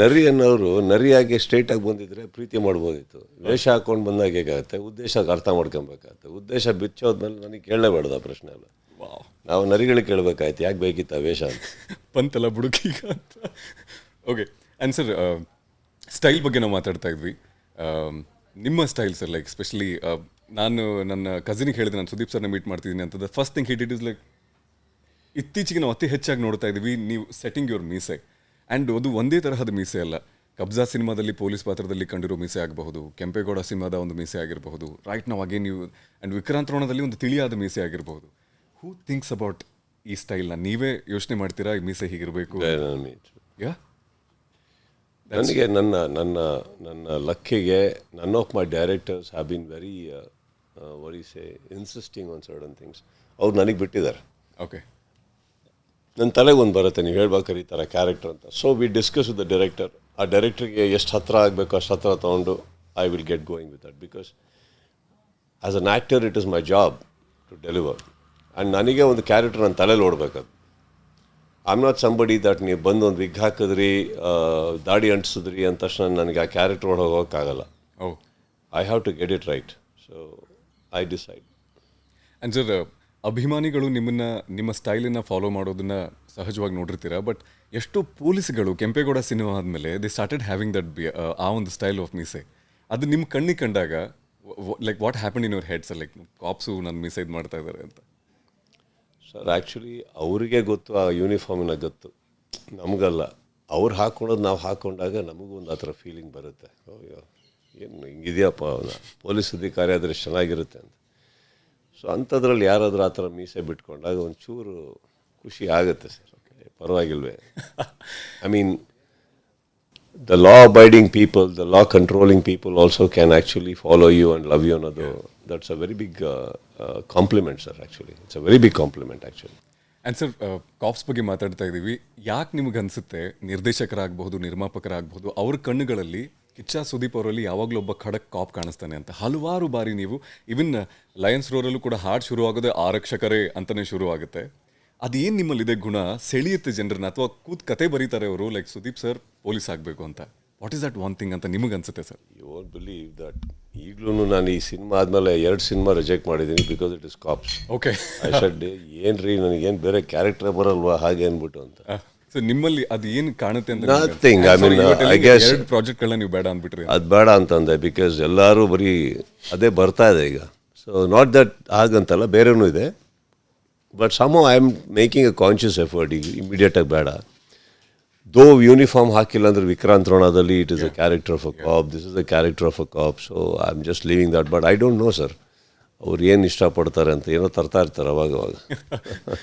ನರಿ ಅನ್ನೋರು ನರಿಯಾಗಿ ಸ್ಟ್ರೇಟಾಗಿ ಬಂದಿದ್ರೆ ಪ್ರೀತಿ ಮಾಡ್ಬೋದಿತ್ತು. ವೇಷ ಹಾಕೊಂಡು ಬಂದಾಗ ಹೇಗಾಗುತ್ತೆ, ಉದ್ದೇಶ ಅರ್ಥ ಮಾಡ್ಕೊಬೇಕಾಗತ್ತೆ. ಉದ್ದೇಶ ಬಿಚ್ಚೋದ್ಮೇಲೆ ನನಗೆ ಕೇಳಲೇಬೇಡ್ದು ಆ ಪ್ರಶ್ನೆ ಎಲ್ಲ. ನಾವು ನರಿಗಳಿಗೆ ಕೇಳಬೇಕಾಯ್ತು, ಯಾಕೆ ಬೇಕಿತ್ತು ಆ ವೇಷ ಅಂತ. ಪಂತಲ್ಲ ಬುಡುಕೀಗ ಅಂತ. ಓಕೆ ಆ್ಯಂಡ್ ಸರ್, ಸ್ಟೈಲ್ ಬಗ್ಗೆ ನಾವು ಮಾತಾಡ್ತಾ ಇದ್ವಿ. ನಿಮ್ಮ ಸ್ಟೈಲ್ ಸರ್, ಲೈಕ್ ಸ್ಪೆಷಲಿ ನಾನು ನನ್ನ ಕಸಿನಿಗೆ ಹೇಳಿದೆ, ನಾನು ಸುದೀಪ್ ಸರ್ನ ಮೀಟ್ ಮಾಡ್ತಿದ್ದೀನಿ ಅಂತ. First thing hit it is like, ಇತ್ತೀಚೆಗೆ ನಾವು ಅತಿ ಹೆಚ್ಚಾಗಿ ನೋಡ್ತಾ ಇದ್ದೀವಿ ನೀವು ಸೆಟ್ಟಿಂಗ್ ಯುವರ್ ಮೀಸೆ. ಆ್ಯಂಡ್ ಅದು ಒಂದೇ ತರಹದ ಮೀಸೆ ಅಲ್ಲ. ಕಬ್ಜಾ ಸಿನಿಮಾದಲ್ಲಿ ಪೊಲೀಸ್ ಪಾತ್ರದಲ್ಲಿ ಕಂಡಿರೋ ಮೀಸೆ ಆಗಬಹುದು, ಕೆಂಪೇಗೌಡ ಸಿನಿಮಾದ ಒಂದು ಮೀಸೆ ಆಗಿರಬಹುದು, ರೈಟ್ ನಾವು ಅಗೇನ್ ನೀವು ಆ್ಯಂಡ್ ವಿಕ್ರಾಂತ್ ರೋಣದಲ್ಲಿ ಒಂದು ತಿಳಿಯಾದ ಮೀಸೆ ಆಗಿರಬಹುದು. ಹೂ ಥಿಂಕ್ಸ್ ಅಬೌಟ್ ಈ ಸ್ಟೈಲ್ನ? ನೀವೇ ಯೋಚನೆ ಮಾಡ್ತೀರಾ ಈ ಮೀಸೆ ಹೀಗಿರಬೇಕು? ಯಾ ನನಗೆ ನನ್ನ ನನ್ನ ನನ್ನ ಲಕ್ಕಿಗೆ none of my directors have been very insisting on certain things. ಅವ್ರು ನನಗೆ ಬಿಟ್ಟಿದ್ದಾರೆ. ಓಕೆ, ನನ್ನ ತಲೆಗೆ ಒಂದು ಬರುತ್ತೆ, ನೀವು ಹೇಳ್ಬೇಕಾರೆ ಈ ಥರ ಕ್ಯಾರೆಕ್ಟರ್ ಅಂತ. So we discuss with the director. ಆ ಡೈರೆಕ್ಟ್ರಿಗೆ ಎಷ್ಟು ಹತ್ತಿರ ಆಗಬೇಕು ಅಷ್ಟು ಹತ್ತಿರ ತೊಗೊಂಡು I will get going with that. Because as an actor it is my job to deliver. And ನನಗೆ ಒಂದು ಕ್ಯಾರೆಕ್ಟರ್ ನನ್ನ ತಲೆಯಲ್ಲಿ ಓಡಬೇಕದು. I am not somebody that ನೀವು ಬಂದು ಒಂದು ವಿಗ್ ಹಾಕಿದ್ರಿ, ದಾಡಿ ಅಂಟಿಸಿದ್ರಿ ಅಂದ ತಕ್ಷಣ ನನಗೆ ಆ ಕ್ಯಾರೆಕ್ಟರ್ ಒಳಗೆ ಹೋಗೋಕ್ಕಾಗಲ್ಲ. I have to get it right. So I decide. And sir, ಅಭಿಮಾನಿಗಳು ನಿಮ್ಮ ಸ್ಟೈಲನ್ನು ಫಾಲೋ ಮಾಡೋದನ್ನ ಸಹಜವಾಗಿ ನೋಡಿರ್ತೀರ. ಬಟ್ ಎಷ್ಟು ಪೊಲೀಸ್ಗಳು ಕೆಂಪೇಗೌಡ ಸಿನಿಮಾ ಆದಮೇಲೆ ದೇ ಸ್ಟಾರ್ಟೆಡ್ ಹ್ಯಾವಿಂಗ್ ದಟ್ ಆ ಒಂದು ಸ್ಟೈಲ್ ಆಫ್ ಮೀಸೆ. ಅದು ನಿಮ್ಮ ಕಣ್ಣಿಗೆ ಕಂಡಾಗ like what happen in your head sir? Like cops ನನ್ನ ಮೀಸೆ ಇದು ಮಾಡ್ತಾ ಇದ್ದಾರೆ ಅಂತ. ಸರ್ ಆ್ಯಕ್ಚುಲಿ ಅವರಿಗೆ ಗೊತ್ತು, ಆ ಯೂನಿಫಾರ್ಮಿನ ಗೊತ್ತು, ನಮಗಲ್ಲ. ಅವ್ರು ಹಾಕ್ಕೊಳ್ಳೋದು ನಾವು ಹಾಕ್ಕೊಂಡಾಗ ನಮಗೂ ಒಂದು ಆ ಥರ ಫೀಲಿಂಗ್ ಬರುತ್ತೆ, ಏನು ಹಿಂಗಿದೆಯಪ್ಪ ಪೊಲೀಸ್ ಅಧಿಕಾರಿ ಆದರೆ ಎಷ್ಟು ಚೆನ್ನಾಗಿರುತ್ತೆ ಅಂತ. ಸೊ ಅಂಥದ್ರಲ್ಲಿ ಯಾರಾದರೂ ಆ ಥರ ಮೀಸೆ ಬಿಟ್ಕೊಂಡಾಗ ಒಂಚೂರು ಖುಷಿ ಆಗುತ್ತೆ ಸರ್. ಓಕೆ, ಪರವಾಗಿಲ್ವೇ. I mean the law abiding people, the law controlling people also can actually follow you and love you ಅನ್ನೋದು that's a very big compliment sir. Actually it's a very big compliment actually. And sir, cops ಬಗ್ಗೆ ಮಾತಾಡ್ತಾ ಇದ್ದೀವಿ. ಯಾಕೆ ನಿಮಗೆ ಅನಿಸುತ್ತೆ ನಿರ್ದೇಶಕರಾಗಬಹುದು, ನಿರ್ಮಾಪಕರಾಗಬಹುದು, ಅವ್ರ ಕಣ್ಣುಗಳಲ್ಲಿ ಕಿಚ್ಚ ಸುದೀಪ್ ಅವರಲ್ಲಿ ಯಾವಾಗಲೂ ಒಬ್ಬ ಖಡಕ್ ಕಾಪ್ ಕಾಣಿಸ್ತಾನೆ ಅಂತ? ಹಲವಾರು ಬಾರಿ ನೀವು ಇವನ್ ಲಯನ್ಸ್ ರೋರಲ್ಲೂ ಕೂಡ ಹಾಡು ಶುರುವಾಗೋದೇ ಆರಕ್ಷಕರೇ ಅಂತಲೇ ಶುರುವಾಗುತ್ತೆ. ಅದೇನು ನಿಮ್ಮಲ್ಲಿದೆ ಗುಣ ಸೆಳೆಯುತ್ತೆ ಜನರನ್ನ? ಅಥವಾ ಕೂತ್ ಕತೆ ಬರೀತಾರೆ ಅವರು, ಲೈಕ್ ಸುದೀಪ್ ಸರ್ ಪೊಲೀಸ್ ಆಗಬೇಕು ಅಂತ? What is that one thing ಅಂತ ನಿಮಗೆ ಅನ್ಸುತ್ತೆ sir? You won't believe that ಈಗಲೂ ನಾನು ಈ ಸಿನಿಮಾ ಆದಮೇಲೆ 2 ಸಿನಿಮಾ ರಿಜೆಕ್ಟ್ ಮಾಡಿದ್ದೀನಿ because it is cops. Okay, I said ಏನ್ರಿ ನನಗೇನು ಬೇರೆ ಕ್ಯಾರೆಕ್ಟರ್ ಬರಲ್ವಾ ಹಾಗೆ ಅಂದ್ಬಿಟ್ಟು ಅಂತ. ಸೊ ನಿಮ್ಮಲ್ಲಿ ಅದು ಏನು ಕಾಣುತ್ತೆ ಅಂತ? Nothing. I mean I guess 2 ಪ್ರಾಜೆಕ್ಟ್ಗಳನ್ನ ನೀವು ಬೇಡ ಅಂದ್ಬಿಟ್ರಿ. ಅದು ಬೇಡ ಅಂತಂದೆ ಬಿಕಾಸ್ ಎಲ್ಲರೂ ಬರೀ ಅದೇ ಬರ್ತಾ ಇದೆ ಈಗ. ಸೊ ನಾಟ್ ದಟ್ ಹಾಗಂತಲ್ಲ, ಬೇರೆನೂ ಇದೆ. But somehow I am making a conscious effort. ಈಗ ಇಮಿಡಿಯೇಟಾಗಿ ಬೇಡ. ದೋ ಯೂನಿಫಾರ್ಮ್ ಹಾಕಿಲ್ಲ ಅಂದರೆ ವಿಕ್ರಾಂತ್ ರೋಣದಲ್ಲಿ it is a character of a cop, this is a character of a cop. So I am just leaving that. But I don't know sir, ಅವ್ರು ಏನು ಇಷ್ಟಪಡ್ತಾರೆ ಅಂತ ಏನೋ ತರ್ತಾ ಇರ್ತಾರೆ ಅವಾಗ.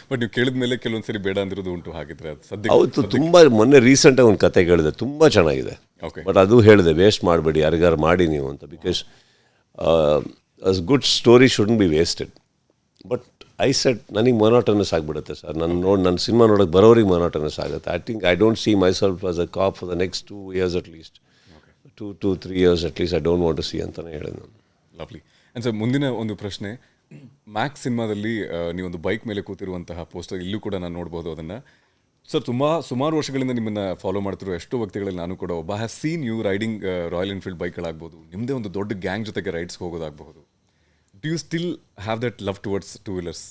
ಬಟ್ ನೀವು ಕೇಳಿದ ಮೇಲೆ ಕೆಲವೊಂದ್ಸರಿ ಬೇಡ ಅಂದಿರೋದು ಉಂಟು. ಹಾಗಿದ್ರೆ ಅದು ಸದ್ಯ ಅವತ್ತು ತುಂಬ ಮೊನ್ನೆ ರೀಸೆಂಟಾಗಿ ಒಂದು ಕತೆ ಕೇಳಿದೆ, ತುಂಬ ಚೆನ್ನಾಗಿದೆ. Okay. ಬಟ್ ಅದು ಹೇಳಿದೆ, ವೇಸ್ಟ್ ಮಾಡಬೇಡಿ, ಯಾರಿಗಾರು ಮಾಡಿ ನೀವು ಅಂತ. Because as good story shouldn't be wasted. But I said ನನಗೆ ಮೊನೋಟನಸ್ ಆಗಿಬಿಡುತ್ತೆ ಸರ್. ನನ್ನ ಸಿನಿಮಾ ನೋಡೋಕೆ ಬರೋರಿಗೆ ಮೊನೋಟನಸ್ ಆಗುತ್ತೆ. I don't see myself as a cop for the next 2 years at least. 2-3 years at least I don't want to see ಅಂತಲೇ ಹೇಳಿದೆ ನಾನು. Lovely. And sir, ಮುಂದಿನ ಒಂದು ಪ್ರಶ್ನೆ, ಮ್ಯಾಕ್ಸ್ ಸಿನಿಮಾದಲ್ಲಿ ನೀವೊಂದು ಬೈಕ್ ಮೇಲೆ ಕೂತಿರುವಂತಹ ಪೋಸ್ಟರ್ ಇಲ್ಲೂ ಕೂಡ ನಾನು ನೋಡ್ಬೋದು ಅದನ್ನು. ಸರ್, ಸುಮಾರು ವರ್ಷಗಳಿಂದ ನಿಮ್ಮನ್ನು ಫಾಲೋ ಮಾಡ್ತಿರೋ ಎಷ್ಟೋ ವ್ಯಕ್ತಿಗಳಲ್ಲಿ ನಾನು ಕೂಡ ಒಬ್ಬ. Have seen you riding Royal Enfield ಬೈಕ್ಗಳಾಗ್ಬೋದು, ನಿಮ್ಮದೇ ಒಂದು ದೊಡ್ಡ ಗ್ಯಾಂಗ್ ಜೊತೆಗೆ ರೈಡ್ಸ್ಗೆ ಹೋಗೋದಾಗಬಹುದು. Do you still have that love towards two wheelers?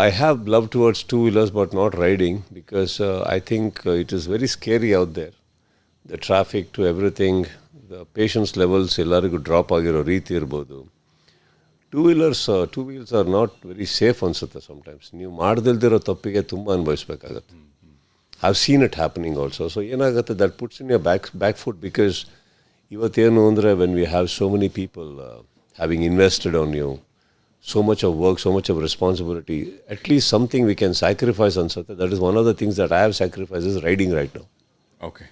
I have love towards two-wheelers but not riding because I think it is very scary out there. The traffic to everything, the patience levels ಎಲ್ಲರಿಗೂ drop ಆಗಿರೋ ರೀತಿ ಇರ್ಬೋದು. two wheels are not very safe ಅನಿಸುತ್ತೆ sometimes. ನೀವು ಮಾಡ್ದಿಲ್ದಿರೋ ತಪ್ಪಿಗೆ ತುಂಬ ಅನುಭವಿಸ್ಬೇಕಾಗತ್ತೆ. I've seen it happening also. So ಏನಾಗುತ್ತೆ, that puts in your back foot because ಇವತ್ತೇನು ಅಂದರೆ when we have so many people having invested on you, so much of work, so much of responsibility, at least something we can sacrifice ಅನ್ಸುತ್ತೆ. That is one of the things that I have sacrificed is riding right now. Okay.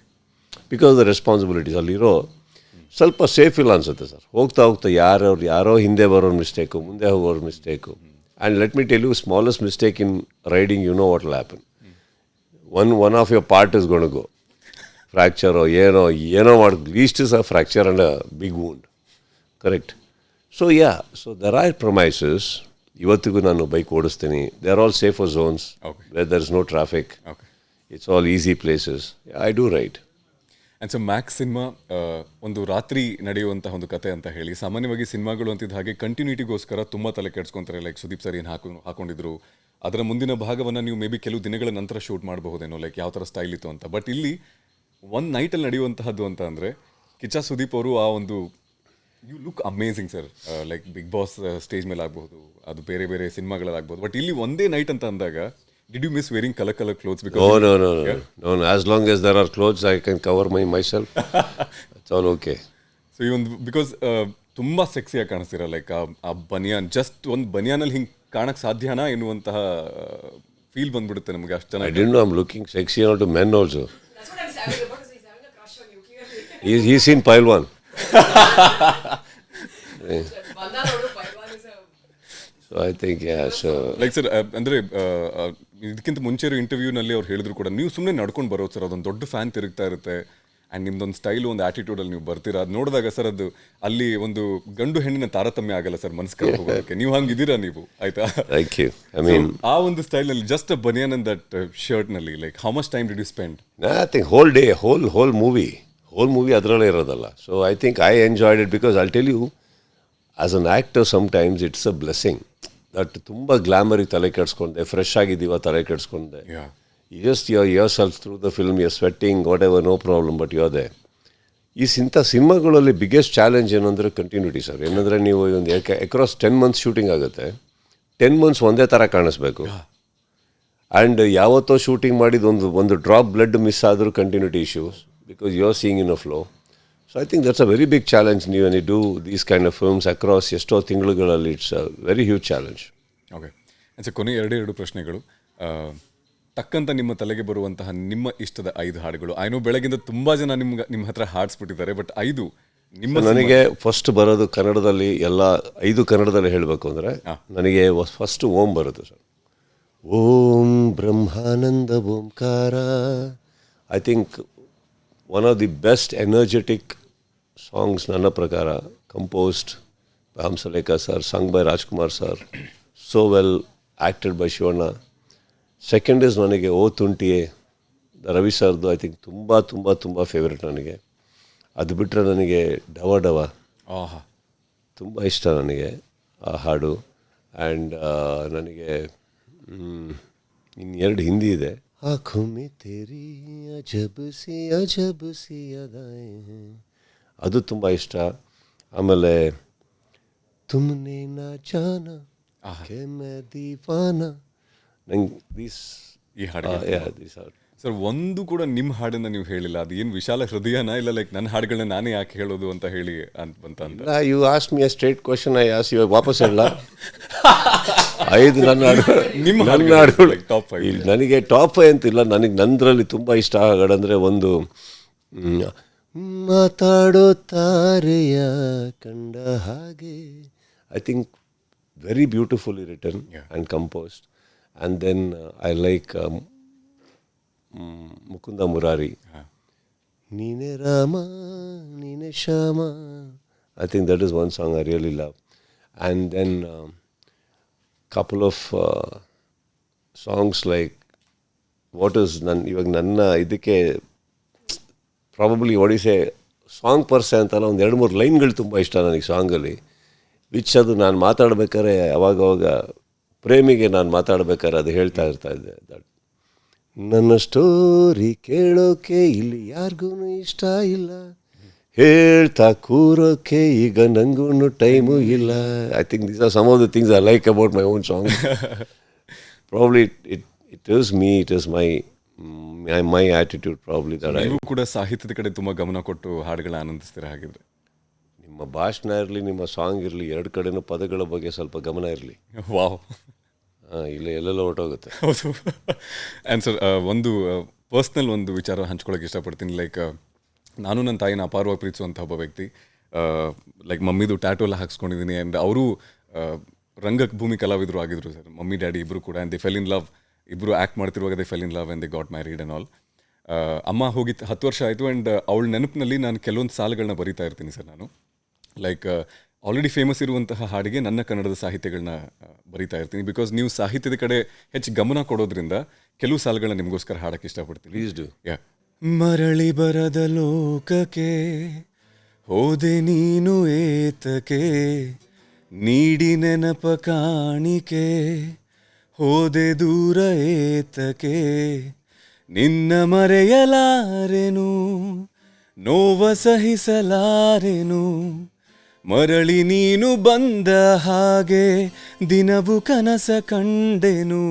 Because the responsibilities ಅಲ್ಲಿರೋ ಸ್ವಲ್ಪ safe ಇಲ್ಲ ಅನಿಸುತ್ತೆ sir. ಹೋಗ್ತಾ ಯಾರೋ ಹಿಂದೆ ಬರೋರು mistake, ಮುಂದೆ ಹೋಗೋರು mistake. And let me tell you, smallest mistake in riding, you know what will happen. One of your part is gonna go ಫ್ರ್ಯಾಕ್ಚರೋ ಏನೋ ಮಾಡಿ, least is a fracture and a big wound. Correct. So there are promises. ಇವತ್ತಿಗೂ ನಾನು bike ಓಡಿಸ್ತೀನಿ. They are all safer zones where there is no traffic. It's all easy places. I do ride. And so Max cinema ಒಂದು ರಾತ್ರಿ ನಡೆಯುವಂತಹ ಒಂದು ಕತೆ ಅಂತ ಹೇಳಿ, ಸಾಮಾನ್ಯವಾಗಿ ಸಿನಿಮಾಗಳು ಅಂತಿದ್ದ ಹಾಗೆ ಕಂಟಿನ್ಯೂಟಿಗೋಸ್ಕರ ತುಂಬ ತಲೆ ಕೆಡ್ಸ್ಕೊತಾರೆ. ಲೈಕ್ ಸುದೀಪ್ ಸರ್ ಏನು ಹಾಕೊಂಡಿದ್ರು, ಅದರ ಮುಂದಿನ ಭಾಗವನ್ನು ನೀವು ಮೇ ಬಿ ಕೆಲವು ದಿನಗಳ ನಂತರ ಶೂಟ್ ಮಾಡಬಹುದೇನೋ, ಲೈಕ್ ಯಾವ ಥರ ಸ್ಟೈಲ್ ಇತ್ತು ಅಂತ. ಬಟ್ ಇಲ್ಲಿ ಒಂದು ನೈಟಲ್ಲಿ ನಡೆಯುವಂತಹದ್ದು ಅಂತ ಅಂದರೆ, ಕಿಚ್ಚ ಸುದೀಪ್ ಅವರು ಆ ಒಂದು you look amazing sir. Like Bigg Boss stage ಮೇಲೆ ಆಗಬಹುದು, ಅದು ಬೇರೆ ಬೇರೆ ಸಿನಿಮಾಗಳಾಗ್ಬೋದು. ಬಟ್ ಇಲ್ಲಿ ಒಂದೇ ನೈಟ್ ಅಂತ ಅಂದಾಗ, did you miss wearing color clothes? Because No. As long as there are clothes, I can cover myself. It's all okay. So even because ತುಂಬಾ ಸೆಕ್ಸಿಯಾಗಿ ಕಾಣಿಸ್ತೀರಾ, ಲೈಕ್ ಆ ಬನಿಯಾನ್, ಜಸ್ಟ್ ಒಂದು ಬನಿಯಾನಲ್ಲಿ ಹಿಂಗೆ ಕಾಣಕ್ಕೆ ಸಾಧ್ಯನಾ ಎನ್ನುವಂತಹ ಫೀಲ್ ಬಂದ್ಬಿಡುತ್ತೆ ನಮಗೆ. ಅಷ್ಟು ಚೆನ್ನಾಗಿ. I didn't know I'm looking sexy to men also. That's what I'm saying. Because he's having a crush on you, clearly. He's seen Pailwan. Bandanodu Pailwan is a... So I think, yeah, so... like sir, ಅಂದರೆ ಇದಕ್ಕಿಂತ ಮುಂಚೆ ಇಂಟರ್ವ್ಯೂನಲ್ಲಿ ಅವ್ರು ಹೇಳಿದ್ರು ಕೂಡ, ನೀವು ಸುಮ್ಮನೆ ನಡ್ಕೊಂಡು ಬರೋದು ಸರ್, ಅದೊಂದು ದೊಡ್ಡ ಫ್ಯಾನ್ ತಿರುಗ್ತಾ ಇರುತ್ತೆ. ಆ್ಯಂಡ್ ನಿಮ್ದೊಂದು ಸ್ಟೈಲು, ಒಂದು ಆ್ಯಟಿಟ್ಯೂಡಲ್ಲಿ ನೀವು ಬರ್ತೀರಾ. ಅದು ನೋಡಿದಾಗ ಸರ್, ಅದು ಅಲ್ಲಿ ಒಂದು ಗಂಡು ಹೆಣ್ಣಿನ ತಾರತಮ್ಯ ಆಗಲ್ಲ ಸರ್ ಮನಸ್ಸು ಕರ್ಕೊಂಡು ಹೋಗೋದಕ್ಕೆ. ನೀವು ಹಂಗಿದ್ದೀರಾ ನೀವು, ಆಯ್ತಾ? Thank you. I mean... ಆ ಒಂದು ಸ್ಟೈಲ್ನಲ್ಲಿ, just a banian and that ಶರ್ಟ್ನಲ್ಲಿ, like how much time did you spend? I think whole day, whole movie ಅದರಲ್ಲೇ ಇರೋದಲ್ಲ. So I think I enjoyed it because I'll tell you, as an actor sometimes it's a blessing. That ತುಂಬ ಗ್ಲಾಮರಿಗೆ ತಲೆ ಕೆಡಿಸ್ಕೊಂಡೆ, fresh ಆಗಿದ್ದೀವ ತಲೆ ಕೆಡಿಸ್ಕೊಂಡೆ. Just yourself through the film, your sweating, whatever, no problem, but your they. ಇಂಥ ಸಿನಿಮಾಗಳಲ್ಲಿ biggest challenge ಏನಂದರೆ ಕಂಟಿನ್ಯೂಟಿ ಸರ್. ಏನಂದರೆ ನೀವು ಒಂದು ಅಕ್ರಾಸ್ 10 months ಶೂಟಿಂಗ್ ಆಗುತ್ತೆ. 10 months ಒಂದೇ ಥರ ಕಾಣಿಸ್ಬೇಕು. ಆ್ಯಂಡ್ ಯಾವತ್ತೋ ಶೂಟಿಂಗ್ ಮಾಡಿದ ಒಂದು ಡ್ರಾಪ್ ಬ್ಲಡ್ ಮಿಸ್ ಆದರೂ continuity issues, because you are seeing in a flow. So I think that's a very big challenge when you do these kind of films across ಎಷ್ಟೋ ತಿಂಗಳುಗಳಲ್ಲಿ. It's a very huge challenge. Okay. And ಕೊನೆ ಎರಡು ಪ್ರಶ್ನೆಗಳು. ತಕ್ಕಂತ ನಿಮ್ಮ ತಲೆಗೆ ಬರುವಂತಹ ನಿಮ್ಮ ಇಷ್ಟದ 5 ಹಾಡುಗಳು. ಐನೋ ಬೆಳಗಿಂದ ತುಂಬ ಜನ ನಿಮ್ಮ ಹತ್ರ ಹಾಡ್ಸ್ಬಿಟ್ಟಿದ್ದಾರೆ, ಬಟ್ 5 ನಿಮ್ಮ... ನನಗೆ ಫಸ್ಟ್ ಬರೋದು ಕನ್ನಡದಲ್ಲಿ, ಎಲ್ಲ 5 ಕನ್ನಡದಲ್ಲಿ ಹೇಳಬೇಕು ಅಂದರೆ ನನಗೆ ಫಸ್ಟ್ ಓಂ ಬರುತ್ತೆ ಸರ್. ಓಂ ಬ್ರಹ್ಮಾನಂದ ಓಂಕಾರ. I think one of the best energetic songs ನನ್ನ ಪ್ರಕಾರ, composed by Hamsalekha sir, sung by Rajkumar sir, so well acted by Shivanna. Second is ನನಗೆ ಓ ತುಂಟಿಯೇ ರವಿ ಸರ್ದು. ಐ ಥಿಂಕ್ ತುಂಬ ಫೇವ್ರೆಟ್ ನನಗೆ. ಅದು ಬಿಟ್ಟರೆ ನನಗೆ ಡವ ತುಂಬ ಇಷ್ಟ ನನಗೆ ಆ ಹಾಡು. ಆ್ಯಂಡ್ ನನಗೆ ಇನ್ನೆರಡು ಹಿಂದಿ ಇದೆ. ಆಂಖೋं में तेरी ಅಜಬ್ ಸಿ ಅದಾಯೇ ಹೈ, ಅದು ತುಂಬ ಇಷ್ಟ. ಆಮೇಲೆ ತುಮ್ನೆ ನಾ ಜಾನಾ ಕೆ ಮೈ ದೀವಾನಾ. ನಂಗೆ ಈ ಹಾಡು ಸರ್, ಒಂದು ಕೂಡ ನಿಮ್ಮ ಹಾಡನ್ನು ನೀವು ಹೇಳಿಲ್ಲ. ಅದು ಏನು ವಿಶಾಲ ಹೃದಯನಾ, ಇಲ್ಲ ಲೈಕ್ ನನ್ನ ಹಾಡುಗಳನ್ನ ನಾನೇ ಯಾಕೆ ಹೇಳೋದು ಅಂತ ಹೇಳಿ ಅಂತ? You ask me a straight question, I ask you ವಾಪಸ್ ಹೇಳ. 5 ನನ್ನ ಹಾಡುಗಳು ಟಾಪ್ 5. ನನಗೆ ಟಾಪ್ 5 ಅಂತಿಲ್ಲ. ನನಗೆ ನಂದರಲ್ಲಿ ತುಂಬ ಇಷ್ಟ ಹಾಡಂದರೆ ಒಂದು ಮಾತಾಡೋ ತಾರೆಯ ಕಂಡ ಹಾಗೆ. I think very beautifully written and composed. And then I like Mukunda Murari, ನೀನೆ ರಾಮ ನೀನೆ Shyama. I think that is one song I really love. And then couple of songs like what is ಇವಾಗ ನನ್ನ ಇದಕ್ಕೆ ಪ್ರಾಬಬ್ಲಿ ಒಡಿಸೆ ಸಾಂಗ್ ಪರ್ಸೆ ಅಂತಲ್ಲ, ಒಂದು 2-3 ಲೈನ್ಗಳು ತುಂಬ ಇಷ್ಟ ನನಗೆ ಸಾಂಗಲ್ಲಿ, ವಿಚ್ ಅದು ನಾನು ಮಾತಾಡ್ಬೇಕಾದ್ರೆ ಅವಾಗವಾಗ ಪ್ರೇಮಿಗೆ ನಾನು ಮಾತಾಡ್ಬೇಕಾದ್ರೆ ಅದು ಹೇಳ್ತಾ ಇದ್ದೆ. ದಟ್ ನನ್ನ ಸ್ಟೋರಿ ಕೇಳೋಕೆ ಇಲ್ಲಿ ಯಾರಿಗೂ ಇಷ್ಟ ಇಲ್ಲ, ಹೇಳ್ತಾ ಕೂರೋಕೆ ಈಗ ನನಗೂ ಟೈಮು ಇಲ್ಲ. I think these are some of the things I like about my own song. Probably it is me, it is my attitude probably that I. ನೀವು ಕೂಡ ಸಾಹಿತ್ಯದ ಕಡೆ ತುಂಬ ಗಮನ ಕೊಟ್ಟು ಹಾಡುಗಳನ್ನ ಆನಂದಿಸ್ತೀರ ಹಾಗಿದ್ರೆ? ನಿಮ್ಮ ಭಾಷಣ ಇರಲಿ, ನಿಮ್ಮ ಸಾಂಗ್ ಇರಲಿ, ಎರಡು ಕಡೆನೂ ಪದಗಳ ಬಗ್ಗೆ ಸ್ವಲ್ಪ ಗಮನ ಇರಲಿ. ವಾವ್, ಇಲ್ಲ ಎಲ್ಲೆಲ್ಲ ಹೊರಟೋಗುತ್ತೆ. ಹೌದು. ಆ್ಯಂಡ್ ಸರ್, ಒಂದು ಪರ್ಸ್ನಲ್ ಒಂದು ವಿಚಾರ ಹಂಚ್ಕೊಳ್ಳೋಕೆ ಇಷ್ಟಪಡ್ತೀನಿ. ಲೈಕ್ ನಾನು ನನ್ನ ತಾಯಿನ ಅಪಾರವಾಗಿ ಪ್ರೀತಿಸುವಂಥ ಒಬ್ಬ ವ್ಯಕ್ತಿ. ಲೈಕ್ ಮಮ್ಮಿದು ಟ್ಯಾಟೋ ಎಲ್ಲ ಹಾಕ್ಸ್ಕೊಂಡಿದ್ದೀನಿ. ಆ್ಯಂಡ್ ಅವರು ರಂಗಭೂಮಿ ಕಲಾವಿದರು ಆಗಿದ್ರು ಸರ್, ಮಮ್ಮಿ ಡ್ಯಾಡಿ ಇಬ್ಬರು ಕೂಡ. And they fell in love, ಇಬ್ಬರು ಆ್ಯಕ್ಟ್ ಮಾಡ್ತಿರುವಾಗ they fell in love and they got married and all. ಅಮ್ಮ ಹೋಗಿ 10 ವರ್ಷ ಆಯಿತು. ಆ್ಯಂಡ್ ಅವಳ ನೆನಪಿನಲ್ಲಿ ನಾನು ಕೆಲವೊಂದು ಸಾಲುಗಳನ್ನ ಬರಿತಾ ಇರ್ತೀನಿ ಸರ್. ನಾನು ಲೈಕ್ ಆಲ್ರೆಡಿ ಫೇಮಸ್ ಇರುವಂತಹ ಹಾಡಿಗೆ ನನ್ನ ಕನ್ನಡದ ಸಾಹಿತ್ಯಗಳನ್ನ ಬರಿತಾ ಇರ್ತೀನಿ. ಬಿಕಾಸ್ ನೀವು ಸಾಹಿತ್ಯದ ಕಡೆ ಹೆಚ್ಚು ಗಮನ ಕೊಡೋದ್ರಿಂದ ಕೆಲವು ಸಾಲುಗಳನ್ನ ನಿಮಗೋಸ್ಕರ ಹಾಡಕ್ಕೆ ಇಷ್ಟಪಡ್ತೀನಿ. Please do. ಮರಳಿ ಬರದ ಲೋಕಕ್ಕೆ ಹೋದೆ ನೀನು ಏತಕ್ಕೆ, ನೀಡಿ ನೆನಪ ಕಾಣಿಕೆ ಹೋದೆ ದೂರ ಏತಕ್ಕೆ, ನಿನ್ನ ಮರೆಯಲಾರೆನು ನೋವ ಸಹಿಸಲಾರೆನು, ಮರಳಿ ನೀನು ಬಂದ ಹಾಗೆ ದಿನವು ಕನಸ ಕಂಡೆನು,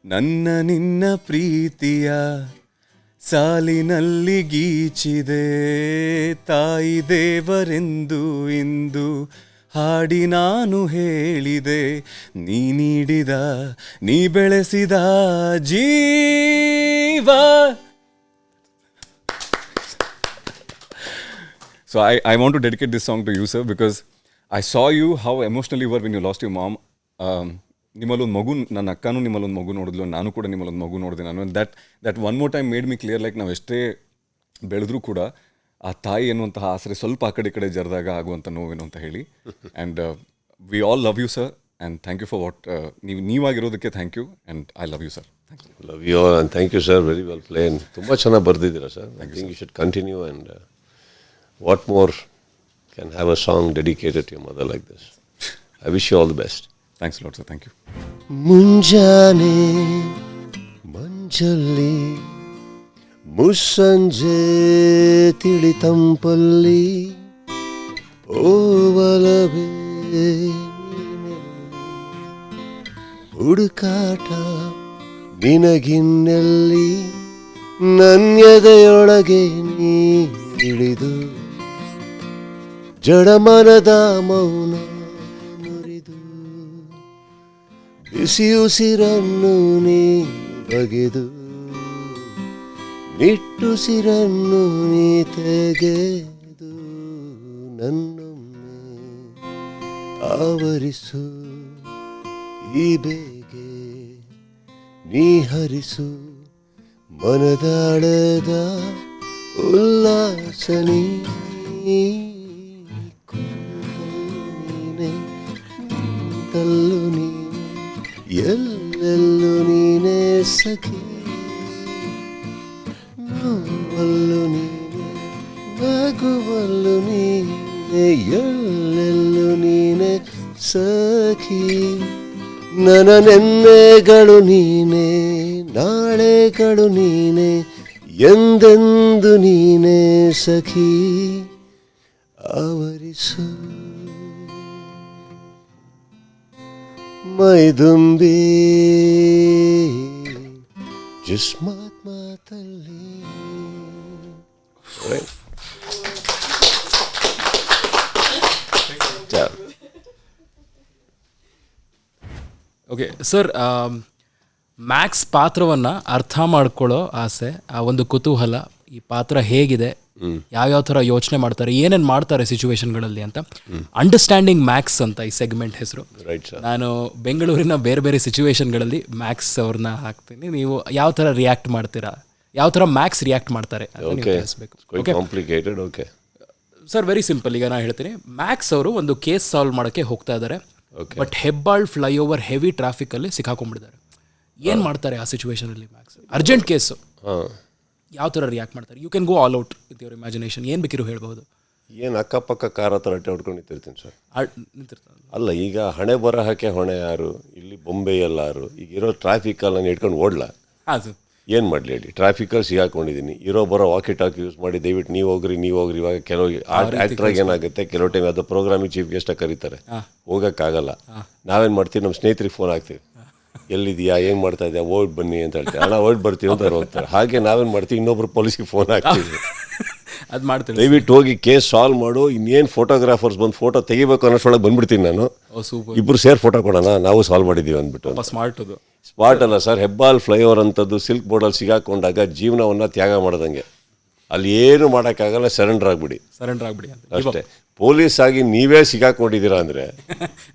ನನ್ನ ನಿನ್ನ ಪ್ರೀತಿಯ ಸಾಲಿನಲ್ಲಿ ಗೀಚಿದೆ ತಾಯಿ ದೇವರೆಂದು ಇಂದು ಹಾಡಿ ನಾನು ಹೇಳಿದೆ, ನೀ ನೀಡಿದ ನೀ ಬೆಳೆಸಿದ ಜೀವ. So I want to dedicate this song to you, sir, because I saw you how emotional you were when you lost your mom. ನಿಮ್ಮಲ್ಲೊಂದು ಮಗು, ನನ್ನ ಅಕ್ಕನೂ ನಿಮ್ಮಲ್ಲೊಂದು ಮಗು ನೋಡಿದ್ಲು, ನಾನು ಕೂಡ ನಿಮ್ಮಲ್ಲೊಂದು ಮಗು ನೋಡಿದೆ. ನಾನು that one more time made me clear, like ನಾವು ಎಷ್ಟೇ ಬೆಳೆದ್ರೂ ಕೂಡ ಆ ತಾಯಿ ಎನ್ನುವಂತಹ ಆಸರೆ ಸ್ವಲ್ಪ ಆ ಕಡೆ ಈ ಕಡೆ ಜರಿದಾಗ ಆಗುವಂಥ ನೋವೇನು ಅಂತ ಹೇಳಿ. And we all love you sir, and thank you for what ನೀವಾಗಿರೋದಕ್ಕೆ thank you, and I love you sir. Love you all and thank you sir, very well plain. ತುಂಬ ಚೆನ್ನಾಗಿ ಬರೆದಿದ್ದೀರಾ sir. I think you should continue. And what more can have a song dedicated to your mother like this? I wish you all the best. Thanks a lot, sir. Thank you. ಮುಂಜಾನೆ ಮಂಜಲ್ಲಿ ಮುಸ್ಸಂಜೆ ತಿಳಿ ತಂಪಲ್ಲಿ ಓವಲವೇ ಹುಡುಕಾಟ ನಿನಗಿನ್ನೆಲ್ಲಿ ನನ್ಯದೆಯೊಳಗೆ ನೀ ಇಳಿದು ಜಡಮನದ ಮೌನ ಮುರಿದು ಬಿಸಿ ಉಸಿರನ್ನು ನೀ ಬಗೆದು ನಿಟ್ಟುಸಿರನ್ನು ನೀ ತೆಗೆದು ನನ್ನೊಮ್ಮೆ ಆವರಿಸು ಈ ಬೇಗೆ ನೀ ಹರಿಸು ಮನದಾಳದ ಉಲ್ಲಾಸ ನೀನೆ ತಲ್ಲು ನೀನೆ ಎಲ್ಲೆಲ್ಲೂ ನೀನೆ ಸಖಿ ನೋವಲ್ಲು ನೀನೆ ನಗುವಲ್ಲು ನೀನೆ ಎಲ್ಲೆಲ್ಲೂ ನೀನೆ ಸಖಿ ನನ್ನ ನೆನ್ನೆಗಳು ನೀನೆ ನಾಳೆಗಳು ನೀನೆ ಎಂದೆಂದು ನೀನೆ ಸಖಿ ಆವರಿಸು ಮೈದುಂಬಿ ಜಿಸ್ಮಾತ್ ಮಾತಲ್ಲಿ. ಓಕೆ ಸರ್, ಮ್ಯಾಕ್ಸ್ ಪಾತ್ರವನ್ನು ಅರ್ಥ ಮಾಡ್ಕೊಳ್ಳೋ ಆಸೆ, ಆ ಒಂದು ಕುತೂಹಲ ಈ ಪಾತ್ರ ಹೇಗಿದೆ, ಯಾವ್ಯಾವ ಥರ ಯೋಚನೆ ಮಾಡ್ತಾರೆ, ಏನೇನು ಮಾಡ್ತಾರೆ ಸಿಚುವೇಶನ್ಗಳಲ್ಲಿ ಅಂತ. ಅಂಡರ್ಸ್ಟ್ಯಾಂಡಿಂಗ್ ಮ್ಯಾಕ್ಸ್ ಅಂತ ಈ ಸೆಗ್ಮೆಂಟ್ ಹೆಸರು. Right sir. ನಾನು ಬೆಂಗಳೂರಿನ ಬೇರೆ ಬೇರೆ ಸಿಚುವೇಶನ್ಗಳಲ್ಲಿ ಮ್ಯಾಕ್ಸ್ ಅವ್ರನ್ನ ಹಾಕ್ತೀನಿ. ನೀವು ಯಾವ ಥರ ರಿಯಾಕ್ಟ್ ಮಾಡ್ತೀರಾ, ಯಾವ ಥರ ಮ್ಯಾಕ್ಸ್ ರಿಯಾಕ್ಟ್ ಮಾಡ್ತಾರೆ ಅಂತ ನೀವು ತಿಳಿಸ್ಬೇಕು. Complicated. Okay sir, very simple. ಈಗ ನಾನು ಹೇಳ್ತೀನಿ, ಮ್ಯಾಕ್ಸ್ ಅವರು ಒಂದು ಕೇಸ್ ಸಾಲ್ವ್ ಮಾಡೋಕ್ಕೆ ಹೋಗ್ತಾ ಇದ್ದಾರೆ. ಬಟ್ ಹೆಬ್ಬಾಳ್ ಫ್ಲೈಓವರ್ ಹೆವಿ ಟ್ರಾಫಿಕಲ್ಲಿ ಸಿಕ್ಕಾಕೊಂಡ್ಬಿಟ್ಟಿದ್ದಾರೆ. ಏನು ಮಾಡ್ತಾರೆ ಆ ಸಿಚುವೇಶನಲ್ಲಿ ಮ್ಯಾಕ್ಸ್? ಅರ್ಜೆಂಟ್ ಕೇಸು, ಯಾವ ಥರ ರಿಯಾಕ್ಟ್ ಮಾಡ್ತಾರೆ? You can go all out with your imagination. ಏನು ಬೇಕಿರೋ ಹೇಳ್ಬೋದು. ಏನು ಅಕ್ಕಪಕ್ಕ ಕಾರ್ ಹತ್ರ ಅಟ್ಟೆ ಹೊಡ್ಕೊಂಡು ನಿಂತಿರ್ತೀನಿ ಸರ್. ನಿಂತಿರ್ತಾರೆ. ಅಲ್ಲ, ಈಗ ಹಣೆ ಬರಹಕ್ಕೆ ಹೊಣೆ ಯಾರು? ಇಲ್ಲಿ ಬೊಂಬೆ ಎಲ್ಲಾರು ಈಗ ಇರೋ ಟ್ರಾಫಿಕಲ್ಲಿ ನಾನು ಇಟ್ಕೊಂಡು ಓಡ್ಲಾ? ಹಾಂ ಸರ್. ಏನು ಮಾಡಲಿ ಹೇಳಿ? ಟ್ರಾಫಿಕಲ್ಲಿ ಸಿಗಾಕೊಂಡಿದ್ದೀನಿ. ಇರೋ ಬರೋ ವಾಕಿ ಟಾಕ್ ಯೂಸ್ ಮಾಡಿ ದಯವಿಟ್ಟು ನೀವು ಹೋಗ್ರಿ. ಇವಾಗ ಕೆಲವು ಆ್ಯಕ್ಟ್ರಾಗಿ ಏನಾಗುತ್ತೆ, ಕೆಲವು ಟೈಮ್ ಅದು ಪ್ರೋಗ್ರಾಮಿಗೆ ಚೀಫ್ ಗೆಸ್ಟಾಗಿ ಕರೀತಾರೆ, ಹೋಗೋಕ್ಕಾಗಲ್ಲ. ನಾವೇನು ಮಾಡ್ತೀವಿ, ನಮ್ಮ ಸ್ನೇಹಿತರಿಗೆ ಫೋನ್ ಹಾಕ್ತೀವಿ, ಎಲ್ಲಿದೆಯಾ, ಏನು ಮಾಡ್ತಾ ಇದೆಯಾ, ಓಡ್ ಬನ್ನಿ ಅಂತ ಹೇಳ್ತೀವಿ. ಹಣ ಓಡ್ ಬರ್ತೀವಿ ಅಂತ ಹೋಗ್ತಾರೆ. ಹಾಗೆ ನಾವೇನು ಮಾಡ್ತೀವಿ, ಇನ್ನೊಬ್ರು ಪೊಲೀಸಿಗೆ ಫೋನ್ ಹಾಕ್ತೀವಿ, ಅದು ಮಾಡ್ತೀನಿ, ದಯವಿಟ್ಟು ಹೋಗಿ ಕೇಸ್ ಸಾಲ್ವ್ ಮಾಡು. ಇನ್ನೇನು ಫೋಟೋಗ್ರಾಫರ್ಸ್ ಬಂದು ಫೋಟೋ ತೆಗಿಬೇಕು ಅನ್ನೋಷ್ಟೊಳಗೆ ಬಂದ್ಬಿಡ್ತೀನಿ ನಾನು. ಸೂಪರ್. ಇಬ್ಬರು ಸೇರಿ ಫೋಟೋ ಕೊಡೋಣ, ನಾವು ಸಾಲ್ವ್ ಮಾಡಿದ್ದೀವಿ ಅಂದ್ಬಿಟ್ಟು. ಸ್ಮಾರ್ಟ್ ಅದು. ಸ್ಪಾಟ್ ಅಲ್ಲ ಸರ್, ಹೆಬ್ಬಾಲ್ ಫ್ಲೈಓವರ್ ಅಂಥದ್ದು ಸಿಲ್ಕ್ ಬೋರ್ಡಲ್ಲಿ ಸಿಗಾಕೊಂಡಾಗ ಜೀವನವನ್ನು ತ್ಯಾಗ ಮಾಡೋದಂಗೆ. ಅಲ್ಲಿ ಏನು ಮಾಡೋಕ್ಕಾಗಲ್ಲ, ಸರೆಂಡರ್ ಆಗಿಬಿಡಿ ಅಂತ ಅಷ್ಟೇ. ಪೊಲೀಸ್ ಆಗಿ ನೀವೇ ಸಿಗಾಕೊಂಡಿದ್ದೀರಾ ಅಂದರೆ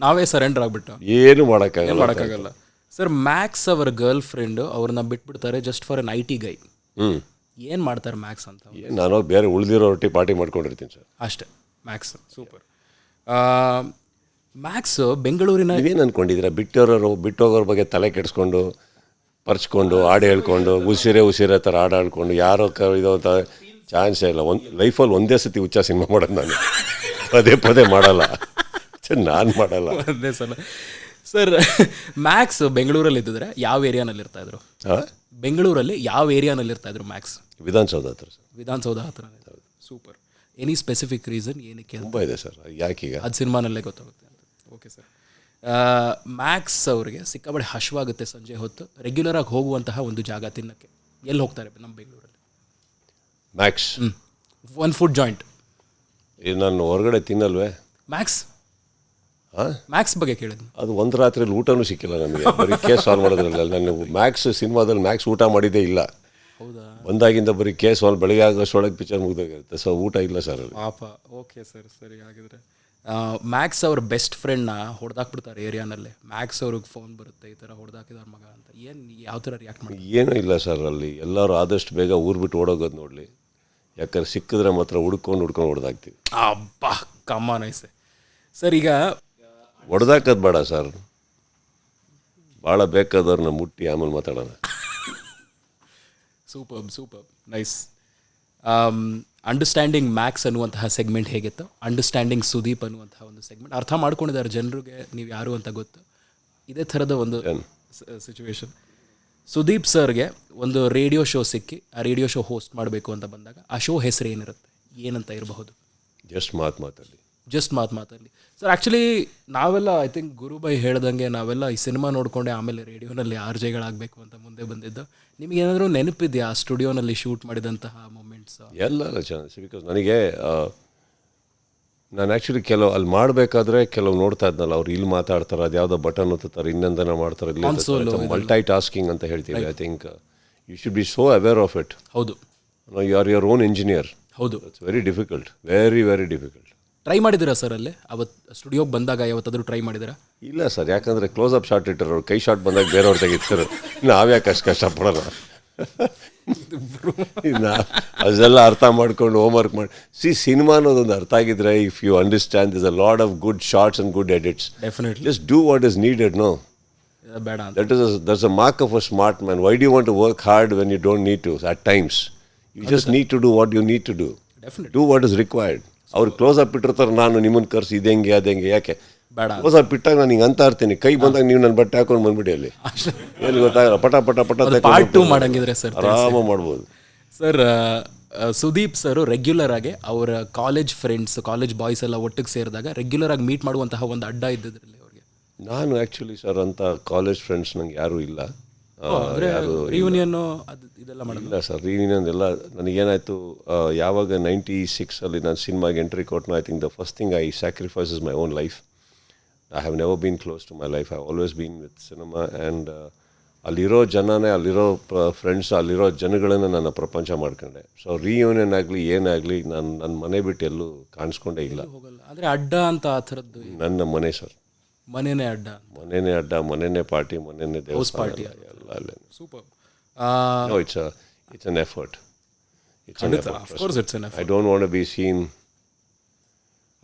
ನಾವೇ ಸರೆಂಡರ್ ಆಗಿಬಿಟ್ಟು ಏನು ಮಾಡೋಕ್ಕಾಗಲ್ಲ. ಸರ್, ಮ್ಯಾಕ್ಸ್ ಅವರ ಗರ್ಲ್ ಫ್ರೆಂಡು ಅವ್ರನ್ನ ಬಿಟ್ಬಿಡ್ತಾರೆ ಜಸ್ಟ್ ಫಾರ್ ಎನ್ IT ಗೈ. ಏನು ಮಾಡ್ತಾರೆ ಮ್ಯಾಕ್ಸ್ ಅಂತ? ನಾನು ಬೇರೆ ಉಳಿದಿರೋ ರೊಟ್ಟಿ ಪಾರ್ಟಿ ಮಾಡ್ಕೊಂಡಿರ್ತೀನಿ ಸರ್, ಅಷ್ಟೇ. Max super. ಮ್ಯಾಕ್ಸ್ ಬೆಂಗಳೂರಿನ ನೀವೇನು ಅಂದ್ಕೊಂಡಿದ್ದೀರಾ? ಬಿಟ್ಟೋಗೋರ ಬಗ್ಗೆ ತಲೆ ಕೆಡಿಸ್ಕೊಂಡು ಪರ್ಚ್ಕೊಂಡು ಹಾಡು ಹೇಳ್ಕೊಂಡು ಉಸಿರೇ ಥರ ಹಾಡು ಆಡ್ಕೊಂಡು ಯಾರೋ ಇದೋ ಅಂತ ಚಾನ್ಸೇ ಇಲ್ಲ. ಲೈಫಲ್ಲಿ ಒಂದೇ ಸತಿ ಹುಚ್ಚ ಸಿನಿಮಾ ಮಾಡೋದು ನಾನು, ಪದೇ ಮಾಡಲ್ಲ. ನಾನು ಮಾಡಲ್ಲ ಅದೇ ಸಲ. ಸರ್, ಮ್ಯಾಕ್ಸ್ ಬೆಂಗಳೂರಲ್ಲಿ ಇದ್ದಿದ್ರೆ ಯಾವ ಏರಿಯಾನಲ್ಲಿ ಇರ್ತಾ ಇದ್ರು? ಬೆಂಗಳೂರಲ್ಲಿ ಯಾವ ಏರಿಯಾನಲ್ಲಿ ಇರ್ತಾ ಇದ್ರು ಮ್ಯಾಕ್ಸ್? ವಿಧಾನಸೌಧ ಹತ್ರ ಸರ್. ವಿಧಾನಸೌಧ ಹತ್ರ. ಸೂಪರ್. ಎನಿ ಸ್ಪೆಸಿಫಿಕ್ ರೀಸನ್ ಏನಕ್ಕೆ? ತುಂಬ ಇದೆ ಸರ್, ಯಾಕೀಗ ಅದು ಸಿನಿಮಾನಲ್ಲೇ ಗೊತ್ತಾಗುತ್ತೆ ಅಂತ. Okay sir. ಮ್ಯಾಕ್ಸ್ ಅವ್ರಿಗೆ ಸಿಕ್ಕಾಬಡೆ ಹಶ್ವಾಗುತ್ತೆ ಸಂಜೆ ಹೊತ್ತು, ರೆಗ್ಯುಲರಾಗಿ ಹೋಗುವಂತಹ ಒಂದು ಜಾಗ ತಿನ್ನಕ್ಕೆ ಎಲ್ಲಿ ಹೋಗ್ತಾರೆ ನಮ್ಮ ಬೆಂಗಳೂರಲ್ಲಿ? Max one food joint. ನಾನು ಹೊರಗಡೆ ತಿನ್ನಲ್ವೇ ಮ್ಯಾಕ್ಸ್? ಮ್ಯಾಕ್ಸ್ ಬಗ್ಗೆ ಕೇಳಿದ್ನು. ಅದು ಒಂದು ರಾತ್ರಿಯಲ್ಲಿ ಊಟನೂ ಸಿಕ್ಕಿಲ್ಲ ನನಗೆ, ಬರೀ ಕೇಸ್ ಸಾಲ್ವ್ ಮಾಡೋದ್ರಲ್ಲ. ನಾನು ಮ್ಯಾಕ್ಸ್ ಸಿನಿಮಾದಲ್ಲಿ ಮ್ಯಾಕ್ಸ್ ಊಟ ಮಾಡಿದ್ದೇ ಇಲ್ಲ. ಹೌದಾ? ಬಂದಾಗಿಂದ ಬರೀ ಕೇಸ್ ಸಾಲ್ವ್, ಬೆಳಗ್ಗೆ ಆಗೋಷ್ಟೊಳಗೆ ಪಿಕ್ಚರ್ ಮುಗ್ದೋಗಿರುತ್ತೆ. ಸೊ ಊಟ ಇಲ್ಲ ಸರ್ ಅಲ್ಲಿ. ಪಾಪ. ಓಕೆ ಸರ್, ಸರಿ. ಆಗಿದ್ರೆ ಮ್ಯಾಕ್ಸ್ ಅವ್ರ ಬೆಸ್ಟ್ ಫ್ರೆಂಡ್ನ ಹೊಡೆದಾಕ್ಬಿಡ್ತಾರೆ ಏರಿಯಾನಲ್ಲೇ. ಮ್ಯಾಕ್ಸ್ ಅವ್ರಿಗೆ ಫೋನ್ ಬರುತ್ತೆ, ಈ ಥರ ಹೊಡೆದಾಕಿದಾರ ಮಗ ಅಂತ. ಏನು, ಯಾವ ಥರ ರಿಯಾಕ್ಟ್ ಮಾಡಿ? ಏನೂ ಇಲ್ಲ ಸರ್ ಅಲ್ಲಿ. ಎಲ್ಲರೂ ಆದಷ್ಟು ಬೇಗ ಊರು ಬಿಟ್ಟು ಓಡೋಗೋದು ನೋಡಲಿ. ಯಾಕಂದ್ರೆ ಸಿಕ್ಕಿದ್ರೆ ಮಾತ್ರ ಹುಡ್ಕೊಂಡು ಹೊಡೆದಾಕ್ತೀವಿ. ಅಬ್ಬಾ, ಕಮ್ಮನೈಸೆ. ಸರ್, ಈಗ ಹೊಡೆದಾಕೋದು ಬೇಡ ಸರ್, ಭಾಳ ಬೇಕಾದವ್ರನ್ನ ಮುಟ್ಟಿ ಆಮೇಲೆ ಮಾತಾಡೋಣ. Super nice. ಅಂಡರ್ಸ್ಟ್ಯಾಂಡಿಂಗ್ ಮ್ಯಾಕ್ಸ್ ಅನ್ನುವಂತಹ ಸೆಗ್ಮೆಂಟ್ ಹೇಗಿತ್ತು, ಅಂಡರ್ಸ್ಟ್ಯಾಂಡಿಂಗ್ ಸುದೀಪ್ ಅನ್ನುವಂತಹ ಒಂದು ಸೆಗ್ಮೆಂಟ್ ಅರ್ಥ ಮಾಡ್ಕೊಂಡಿದ್ದಾರೆ ಜನರಿಗೆ ನೀವು ಯಾರು ಅಂತ ಗೊತ್ತು. ಇದೇ ಥರದ ಒಂದು ಸಿಚುವೇಶನ್. ಸುದೀಪ್ ಸರ್ಗೆ ಒಂದು ರೇಡಿಯೋ ಶೋ ಸಿಕ್ಕಿ ಆ ರೇಡಿಯೋ ಶೋ ಹೋಸ್ಟ್ ಮಾಡಬೇಕು ಅಂತ ಬಂದಾಗ ಆ ಶೋ ಹೆಸರು ಏನಿರುತ್ತೆ, ಏನಂತ ಇರಬಹುದು? ಜಸ್ಟ್ ಮಾತಲ್ಲಿ. ಸರ್, ಆ್ಯಕ್ಚುಲಿ ನಾವೆಲ್ಲ ಐ ಥಿಂಕ್ ಗುರುಬಾಯಿ ಹೇಳ್ದಂಗೆ ನಾವೆಲ್ಲ ಈ ಸಿನಿಮಾ ನೋಡಿಕೊಂಡೆ ಆಮೇಲೆ ರೇಡಿಯೋನಲ್ಲಿ RJಗಳಾಗಬೇಕು ಅಂತ ಮುಂದೆ ಬಂದಿದ್ದು. ನಿಮಗೇನಾದರೂ ನೆನಪಿದೆಯಾ ಆ ಸ್ಟುಡಿಯೋನಲ್ಲಿ ಶೂಟ್ ಮಾಡಿದಂತಹ ಮೂಮೆಂಟ್ಸ್? ಎಲ್ಲ ಚೆನ್ನಾಗಿ. ಬಿಕಾಸ್ ನನಗೆ ನಾನು ಆ್ಯಕ್ಚುಲಿ ಕೆಲವು ಅಲ್ಲಿ ಮಾಡಬೇಕಾದ್ರೆ ಕೆಲವು ನೋಡ್ತಾ ಇದ್ನಲ್ಲ, ಅವ್ರು ಇಲ್ಲಿ ಮಾತಾಡ್ತಾರೆ, ಅದು ಯಾವುದೋ ಬಟನ್ ಒತ್ತುತ್ತಾರೆ, ಇನ್ನೊಂದನ ಮಾಡ್ತಾರೆ, ಇಲ್ಲಿ ಮಲ್ಟಿ ಟಾಸ್ಕಿಂಗ್ ಅಂತ ಹೇಳ್ತೀವಿ. I think you should be so aware of it. ಹೌದು. You are your own engineer. ಹೌದು. It's very difficult, very difficult. Try ಮಾಡಿದ್ದೀರಾ ಸರ್ ಅಲ್ಲಿ? ಅವತ್ತು ಸ್ಟುಡಿಯೋಗೆ ಬಂದಾಗ ಯಾವತ್ತಾದರೂ ಟ್ರೈ ಮಾಡಿದ್ದೀರಾ? ಇಲ್ಲ ಸರ್, ಯಾಕಂದರೆ ಕ್ಲೋಸಪ್ ಶಾಟ್ ಇಟ್ಟರು, ಕೈ ಶಾಟ್ ಬಂದಾಗ ಬೇರೆಯವ್ರು ತೆಗಿತಾರೆ, ನಾವ್ಯಾಕೆ ಅಷ್ಟು ಕಷ್ಟಪಡೋಣ. ಅದೆಲ್ಲ ಅರ್ಥ ಮಾಡ್ಕೊಂಡು ಹೋಮ್ವರ್ಕ್ ಮಾಡಿ ಸಿನಿಮಾ ಅನ್ನೋದೊಂದು ಅರ್ಥ ಆಗಿದ್ರೆ, if you understand this a lot of good shots and good edits, definitely just do what is needed. No, ಬೇಡ. That's a mark of a smart man. Why do you want to work hard when you don't need to? At times you just need to do what you need to do. Do what is required. ಅವ್ರು close up ಇಟ್ಟಿರ್ತಾರೆ, ನಾನು ನಿಮ್ಮನ್ನು ಕರ್ಸಿ ಇದೆಂಗೆ ಅದಂಗೆ, ಯಾಕೆ ಬೇಡ. Close up ಇಟ್ಟಾಗ ನಾನು ಹಿಂಗೆ ಅಂತ ಇರ್ತೀನಿ, ಕೈ ಬಂದಾಗ ನೀವು ನನ್ನ ಬಟ್ಟೆ ಹಾಕೊಂಡು ಬಂದ್ಬಿಡಿ, ಅಲ್ಲಿ ಏನು ಗೊತ್ತಾಗಲ್ಲ, ಪಟ ಪಾರ್ಟ್ 2 ಮಾಡಂಗಿದ್ರೆ ಸರ್ ಆರಾಮ ಮಾಡ್ಬೋದು. ಸರ್, ಸುದೀಪ್ ಸರ್ ರೆಗ್ಯುಲರ್ ಆಗಿ ಅವರ ಕಾಲೇಜ್ ಫ್ರೆಂಡ್ಸ್, ಕಾಲೇಜ್ ಬಾಯ್ಸ್ ಎಲ್ಲ ಒಟ್ಟಿಗೆ ಸೇರಿದಾಗ ರೆಗ್ಯುಲರ್ ಆಗಿ ಮೀಟ್ ಮಾಡುವಂತಹ ಒಂದು ಅಡ್ಡ ಇದ್ದಿದ್ರಲ್ಲಿ ಅವ್ರಿಗೆ? ನಾನು ಆ್ಯಕ್ಚುಲಿ ಸರ್ ಅಂತ ಕಾಲೇಜ್ ಫ್ರೆಂಡ್ಸ್ ನಂಗೆ ಯಾರೂ ಇಲ್ಲ. ರಿಯೂನಿಯನ್ನು ಇದೆಲ್ಲ ಇಲ್ಲ ಸರ್, ರಿಯೂನಿಯನ್ ಎಲ್ಲ ನನಗೇನಾಯಿತು, ಯಾವಾಗ 96 ನಾನು ಸಿನಿಮಾಗೆ ಎಂಟ್ರಿ ಕೊಟ್ಟನು, I think the first thing I sacrifice is my own life. I have never been close to my life. I have always been with cinema, and ಅಲ್ಲಿರೋ ಜನನೇ, ಅಲ್ಲಿರೋ ಫ್ರೆಂಡ್ಸ್, ಅಲ್ಲಿರೋ ಜನಗಳನ್ನ ನನ್ನ ಪ್ರಪಂಚ ಮಾಡ್ಕೊಂಡೆ. ಸೊ ರಿಯೂನಿಯನ್ ಆಗಲಿ ಏನಾಗಲಿ ನನ್ನ ಮನೆ ಬಿಟ್ಟು ಎಲ್ಲೂ ಕಾಣಿಸ್ಕೊಂಡೇ ಇಲ್ಲ. ಹೋಗಲ್ಲ ಅಂದರೆ ಅಡ್ಡ ಅಂತ ಆ ಥರದ್ದು ನನ್ನ ಮನೆ ಸರ್, ಮನೆಯೇ ಅಡ್ಡ. ಮನೆಯೇ ಅಡ್ಡ, ಮನೆಯೇ ಪಾರ್ಟಿ, ಮನೆಯೇ ದೇವಸ್ಥಾನ ಎಲ್ಲ ಅಲ್ಲೇ. Super. No, it's an effort. It's an effort. Of course it's an effort. I don't want to be seen.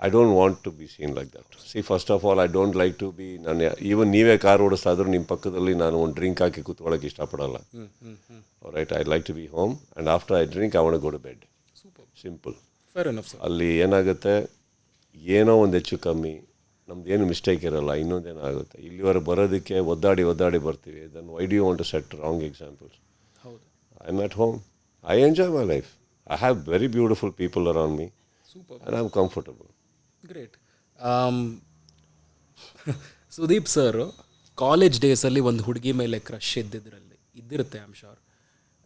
I don't want to be seen like that. See, first of all, I don't like to be. Even ನೀವೇ car ಓಡಿಸ್ತಾ ಇದ್ರು ನಿಮ್ಮ ಪಕ್ಕದಲ್ಲಿ ನಾನು ಒಂದು drink ಹಾಕಿ ಕೂತ್ಕೊಳ್ಳೋಕೆ ಇಷ್ಟಪಡಲ್ಲ. Right, I like to be home and after I drink I want to go to bed. Simple. Fair enough sir. ಅಲ್ಲಿ ಏನಾಗುತ್ತೆ, ಏನೋ ಒಂದು ಹೆಚ್ಚು ಕಮ್ಮಿ, ನಮ್ದು ಏನು ಮಿಸ್ಟೇಕ್ ಇರಲ್ಲ, ಇನ್ನೊಂದೇನಾಗುತ್ತೆ. ಇಲ್ಲಿವರೆಗೆ ಬರೋದಕ್ಕೆ ಒದ್ದಾಡಿ ಬರ್ತೀವಿ. Then why do you want to set wrong examples? ಹೌದು. I am at home. I enjoy my life. I have very beautiful people around me. Super. And I'm comfortable. Great. Sudeep sir college ಡೇಸಲ್ಲಿ ಒಂದು ಹುಡುಗಿ ಮೇಲೆ crush ಇದ್ದಿರುತ್ತೆ I am sure.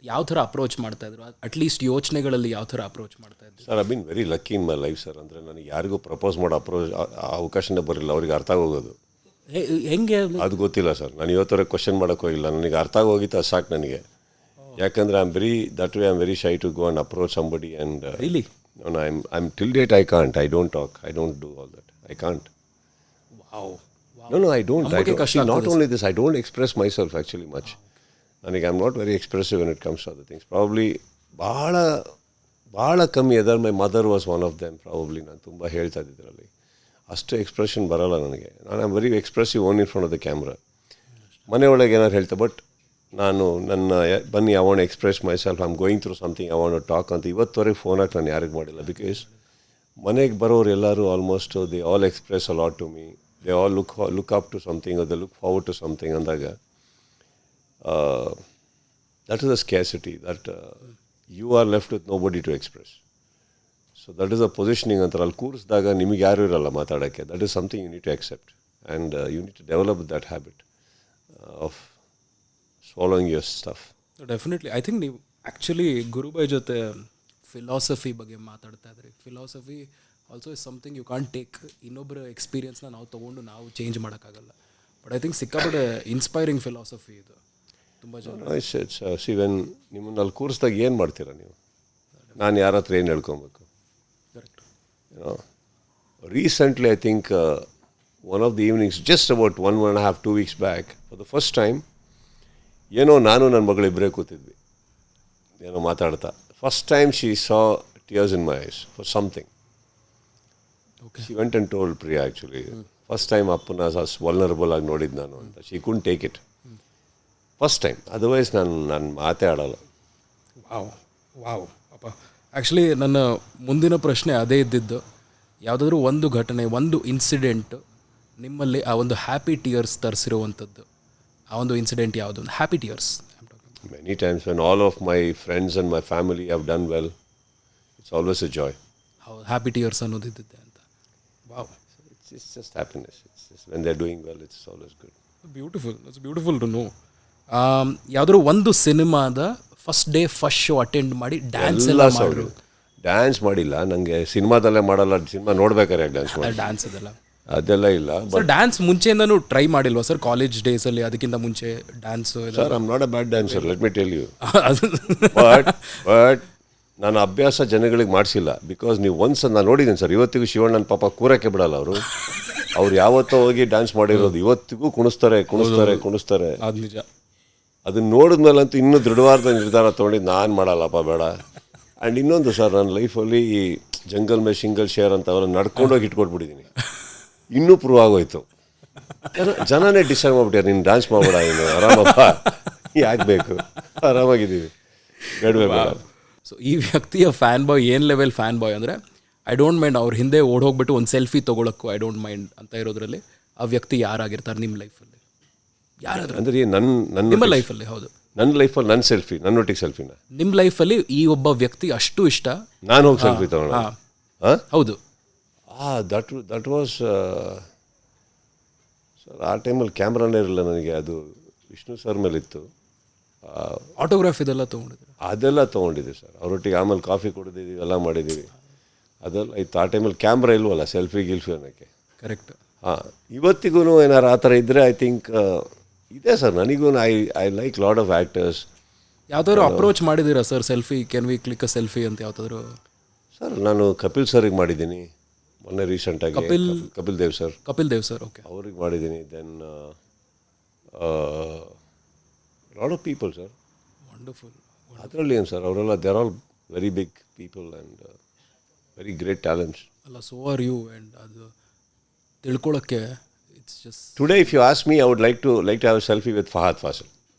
ಯಾವ ಥರ approach ಮಾಡ್ತಾಯಿದ್ರು? At least ಯೋಚನೆಗಳಲ್ಲಿ ಯಾವ ಥರ ಅಪ್ರೋಚ್ ಮಾಡ್ತಾಯಿದ್ರು? Sir, I been very lucky in my life sir. ಅಂದರೆ ನನಗೆ ಯಾರಿಗೂ ಪ್ರಪೋಸ್ ಮಾಡೋ ಅವಕಾಶನೇ ಬರಲಿಲ್ಲ. ಅವ್ರಿಗೆ ಅರ್ಥ ಆಗೋಗೋದು ಹೆಂಗೆ ಅದು ಗೊತ್ತಿಲ್ಲ ಸರ್. ನಾನು ಇವತ್ತವರೆಗೆ ಕ್ವಶನ್ ಮಾಡೋಕ್ಕೆ ಹೋಗಿಲ್ಲ. ನನಗೆ ಅರ್ಥ ಆಗೋಗಿತ್ತು, ಅದು ಸಾಕು ನನಗೆ. ಯಾಕಂದರೆ I am very shy to go and approach somebody and really I'm till date I can't. I don't talk. I don't do all that. I can't. Wow. No, I don't. See, not only this, I don't express myself actually much. I'm not very expressive when it comes to other things. Probably ಭಾಳ ಕಮ್ಮಿ. Other my mother was one of them. Probably ನಾನು ತುಂಬ ಹೇಳ್ತಾ ಇದ್ದಿದ್ರಲ್ಲಿ ಅಷ್ಟು expression ಬರೋಲ್ಲ ನನಗೆ. ನಾನು am very expressive own in front of the camera. ಮನೆಯೊಳಗೆ ಏನಾದ್ರು ಹೇಳ್ತಾ, ಬಟ್ ನಾನು ಬನ್ನಿ I want express myself, I am going through something, I want to talk ಅಂತ ಇವತ್ತುವರೆಗೆ ಫೋನ್ ಹಾಕಿ ನಾನು ಯಾರಿಗೆ ಮಾಡಿಲ್ಲ. ಬಿಕಾಸ್ ಮನೆಗೆ ಬರೋರು ಎಲ್ಲರೂ almost they all express a lot to me. They all look up to something, they look forward to something ಅಂದಾಗ that is a scarcity that you are left with nobody to express. So that is a positioning ಅಂತಾರೆ. ಅಲ್ಲಿ ಕೂರಿಸಿದಾಗ ನಿಮಗೆ ಯಾರೂ ಇರಲ್ಲ ಮಾತಾಡೋಕ್ಕೆ. That is something you need to accept and you need to develop that habit of swallowing your stuff. Definitely. I think ನೀವು actually Gurubhai ಜೊತೆ philosophy ಬಗ್ಗೆ ಮಾತಾಡ್ತಾ ಇದ್ರಿ. Philosophy also is something you can't take. ಇನ್ನೊಬ್ಬರ ಎಕ್ಸ್ಪೀರಿಯನ್ಸ್ನ ನಾವು ತೊಗೊಂಡು ನಾವು ಚೇಂಜ್ ಮಾಡೋಕ್ಕಾಗಲ್ಲ. ಬಟ್ ಐ ಥಿಂಕ್ ಸಿಕ್ಕಾಪಟ್ಟೆ ಇನ್ಸ್ಪೈರಿಂಗ್ ಫಿಲಾಸಫಿ ಇದು ತುಂಬ ಜನ. ಸಿ ವೆನ್ ನಿಮ್ಮನ್ನು ಅಲ್ಲಿ ಕೂರಿಸಿದಾಗ ಏನು ಮಾಡ್ತೀರಾ ನೀವು? ನಾನು ಯಾರ ಹತ್ರ ಏನು ಹೇಳ್ಕೊಬೇಕು? Correct. Recently I think one of the evenings just about 1.5 2 weeks back, for the first time ಏನೋ ನಾನು ನನ್ನ ಮಗಳಿಬ್ಬರೇ ಕೂತಿದ್ವಿ, ಏನೋ ಮಾತಾಡ್ತಾ. First time she saw tears in my eyes for something. She went and told Priya actually. First time ಅಪ್ಪನ vulnerable ಆಗಿ ನೋಡಿದ್ದು ನಾನು ಅಂತ. She couldn't take it. First time. Otherwise ನಾನು ಮಾತೇ ಆಡಲ್ಲ. ವಾವ್ ಅಪ್ಪ. ಆ್ಯಕ್ಚುಲಿ ನನ್ನ ಮುಂದಿನ ಪ್ರಶ್ನೆ ಅದೇ ಇದ್ದಿದ್ದು. ಯಾವುದಾದ್ರೂ ಒಂದು ಘಟನೆ, ಒಂದು ಇನ್ಸಿಡೆಂಟ್ ನಿಮ್ಮಲ್ಲಿ ಆ ಒಂದು ಹ್ಯಾಪಿ ಟಿಯರ್ಸ್ ತರಿಸಿರುವಂಥದ್ದು, ಆ ಒಂದು ಇನ್ಸಿಡೆಂಟ್ ಯಾವುದು? ಒಂದು happy tears. Many times when all of my friends and my family have done well, it's always a joy. ಹೌದು, ಹ್ಯಾಪಿ ಟಿಯರ್ಸ್ ಅನ್ನೋದಿದ್ದಿದೆ ಅಂತ. Wow. It's just happiness. It's just when they're doing well, it's always good. Beautiful. It's beautiful to know. ಯಾವುದಾದ್ರು ಒಂದು ಸಿನಿಮಾದ first day first show attend ಮಾಡಿ dance ಎಲ್ಲ ಮಾಡಿದ್ರು? Dance ಮಾಡಿಲ್ಲ. ನನಗೆ ಸಿನಿಮಾದಲ್ಲೇ ಮಾಡಲ್ಲ. ಸಿನಿಮಾ ನೋಡ್ಬೇಕಾರೆ ಡ್ಯಾನ್ಸ್ ಮಾಡಿ. ಡ್ಯಾನ್ಸ್ ಅದೆಲ್ಲ ಇಲ್ಲ. ಬಟ್ ಡ್ಯಾನ್ಸ್ ಮುಂಚೆಯಿಂದನೂ ಟ್ರೈ ಮಾಡಿಲ್ವಾ ಸರ್? ಕಾಲೇಜ್ ಡೇಸಲ್ಲಿ ಅದಕ್ಕಿಂತ ಮುಂಚೆ dance? Sir, I am not a bad dancer, let me tell you. But ನಾನು ಅಭ್ಯಾಸ ಜನಗಳಿಗೆ ಮಾಡಿಸಿಲ್ಲ. ಬಿಕಾಸ್ ನೀವು ಒಂದ್ಸಲ ನಾನು ನೋಡಿದ್ದೀನಿ ಸರ್, ಇವತ್ತಿಗೂ ಶಿವಣ್ಣನ ಪಾಪ ಕೂರಕ್ಕೆ ಬಿಡಲ್ಲ ಅವ್ರು ಯಾವತ್ತೋ ಹೋಗಿ ಡ್ಯಾನ್ಸ್ ಮಾಡಿರೋದು ಇವತ್ತಿಗೂ ಕುಣಿಸ್ತಾರೆ. ಅದು ನಿಜ. ಅದನ್ನ ನೋಡಿದ್ಮೇಲಂತೂ ಇನ್ನೂ ದೃಢವಾದ ನಿರ್ಧಾರ ತೊಗೊಂಡಿದ್ದು, ನಾನು ಮಾಡಲ್ಲಪ್ಪ ಬೇಡ. ಆ್ಯಂಡ್ ಇನ್ನೊಂದು ಸರ್, ನನ್ನ ಲೈಫಲ್ಲಿ ಈ ಜಂಗಲ್ ಮೇ ಸಿಂಗಲ್ ಶೇರ್ ಅಂತ ಅವ್ರನ್ನ ನಡ್ಕೊಂಡೋಗಿ ಇಟ್ಕೊಟ್ಬಿಟ್ಟಿದ್ದೀನಿ. ಇನ್ನೂ ಪ್ರೂವ್ ಆಗೋಯ್ತು. ಜನನೇ ಡಿಸೈಡ್ ಮಾಡ್ಬಿಟ್ಟಾರೆ, ನೀನು ಡ್ಯಾನ್ಸ್ ಮಾಡಬೇಡ, ನೀನು ಆರಾಮಪ್ಪ, ಯಾಕೆ ಬೇಕು, ಆರಾಮಾಗಿದ್ದೀವಿ, ಬೇಡ. ಸೊ ಈ ವ್ಯಕ್ತಿಯ ಫ್ಯಾನ್ ಬಾಯ್ ಏನು ಲೆವೆಲ್ ಫ್ಯಾನ್ ಬಾಯ್ ಅಂದರೆ, ಐ ಡೋಂಟ್ ಮೈಂಡ್ ಅವ್ರ ಹಿಂದೆ ಓಡೋಗ್ಬಿಟ್ಟು ಒಂದು ಸೆಲ್ಫಿ ತೊಗೊಳಕ್ಕೂ ಐ ಡೋಂಟ್ ಮೈಂಡ್ ಅಂತ ಇರೋದ್ರಲ್ಲಿ ಆ ವ್ಯಕ್ತಿ ಯಾರಾಗಿರ್ತಾರೆ ನಿಮ್ಮ ಲೈಫಲ್ಲಿ? ಯಾರಾದ್ರೂ ಅಂದರೆ ನಿಮ್ಮ ಲೈಫಲ್ಲಿ? ಹೌದು, ನನ್ನ ಲೈಫಲ್ಲಿ ನನ್ನ ಸೆಲ್ಫಿ, ನನ್ನೊಟ್ಟಿಗೆ ಸೆಲ್ಫಿನ ನಿಮ್ಮ ಲೈಫಲ್ಲಿ ಈ ಒಬ್ಬ ವ್ಯಕ್ತಿ ಅಷ್ಟು ಇಷ್ಟ ನಾನು ಹೋಗಿ ಸೆಲ್ಫಿ ತಗೊಳ್ಳೋಣ? ಹೌದು. ದಟ್ ವಾಸ್ ಸರ್, ಆ ಟೈಮಲ್ಲಿ ಕ್ಯಾಮ್ರಾನೇ ಇರಲಿಲ್ಲ ನನಗೆ. ಅದು ವಿಷ್ಣು ಸರ್ ಮೇಲಿತ್ತು. ಆಟೋಗ್ರಾಫ್ ಇದೆಲ್ಲ ತೊಗೊಂಡಿದ್ರು? ಅದೆಲ್ಲ ತೊಗೊಂಡಿದ್ದೀವಿ ಸರ್ ಅವರೊಟ್ಟಿಗೆ. ಆಮೇಲೆ ಕಾಫಿ ಕುಡಿದಿದ್ದೀವಿ, ಎಲ್ಲ ಮಾಡಿದ್ದೀವಿ. ಅದೆಲ್ಲ ಇತ್ತು. ಆ ಟೈಮಲ್ಲಿ ಕ್ಯಾಮ್ರಾ ಇಲ್ವಲ್ಲ ಸೆಲ್ಫಿ ಗಿಲ್ಫಿ ಅನ್ನೋಕ್ಕೆ. ಕರೆಕ್ಟ್. ಇವತ್ತಿಗೂ ಏನಾರು ಆ ಥರ ಇದ್ದರೆ ಐ ಥಿಂಕ್ ಇದೆ ಸರ್, ನನಗೂ I like lot of actors. ಯಾವ್ದಾದ್ರು ಅಪ್ರೋಚ್ ಮಾಡಿದ್ದೀರಾ sir? Selfie, can we click a selfie ಅಂತ ಯಾವ್ದಾದ್ರು? ಸರ್ ನಾನು ಕಪಿಲ್ ಸರ್ಗೆ ಮಾಡಿದ್ದೀನಿ ಮೊನ್ನೆ ರೀಸೆಂಟಾಗಿ. Kapil Dev sir. Kapil Dev sir, okay. ಅವ್ರಿಗೆ ಮಾಡಿದ್ದೀನಿ. Then lot of people sir. Wonderful. ಅದರಲ್ಲಿ ಏನು ಸರ್, ಅವರೆಲ್ಲ they are all very big people and very great talents. ಅಲ್ಲ, ಸೋ ಆರ್ ಯು. ಆ್ಯಂಡ್ ಅದು ತಿಳ್ಕೊಳ್ಳೋಕ್ಕೆ it's just. Today if you ask me, I would like to have selfie with Fahadh Faasil.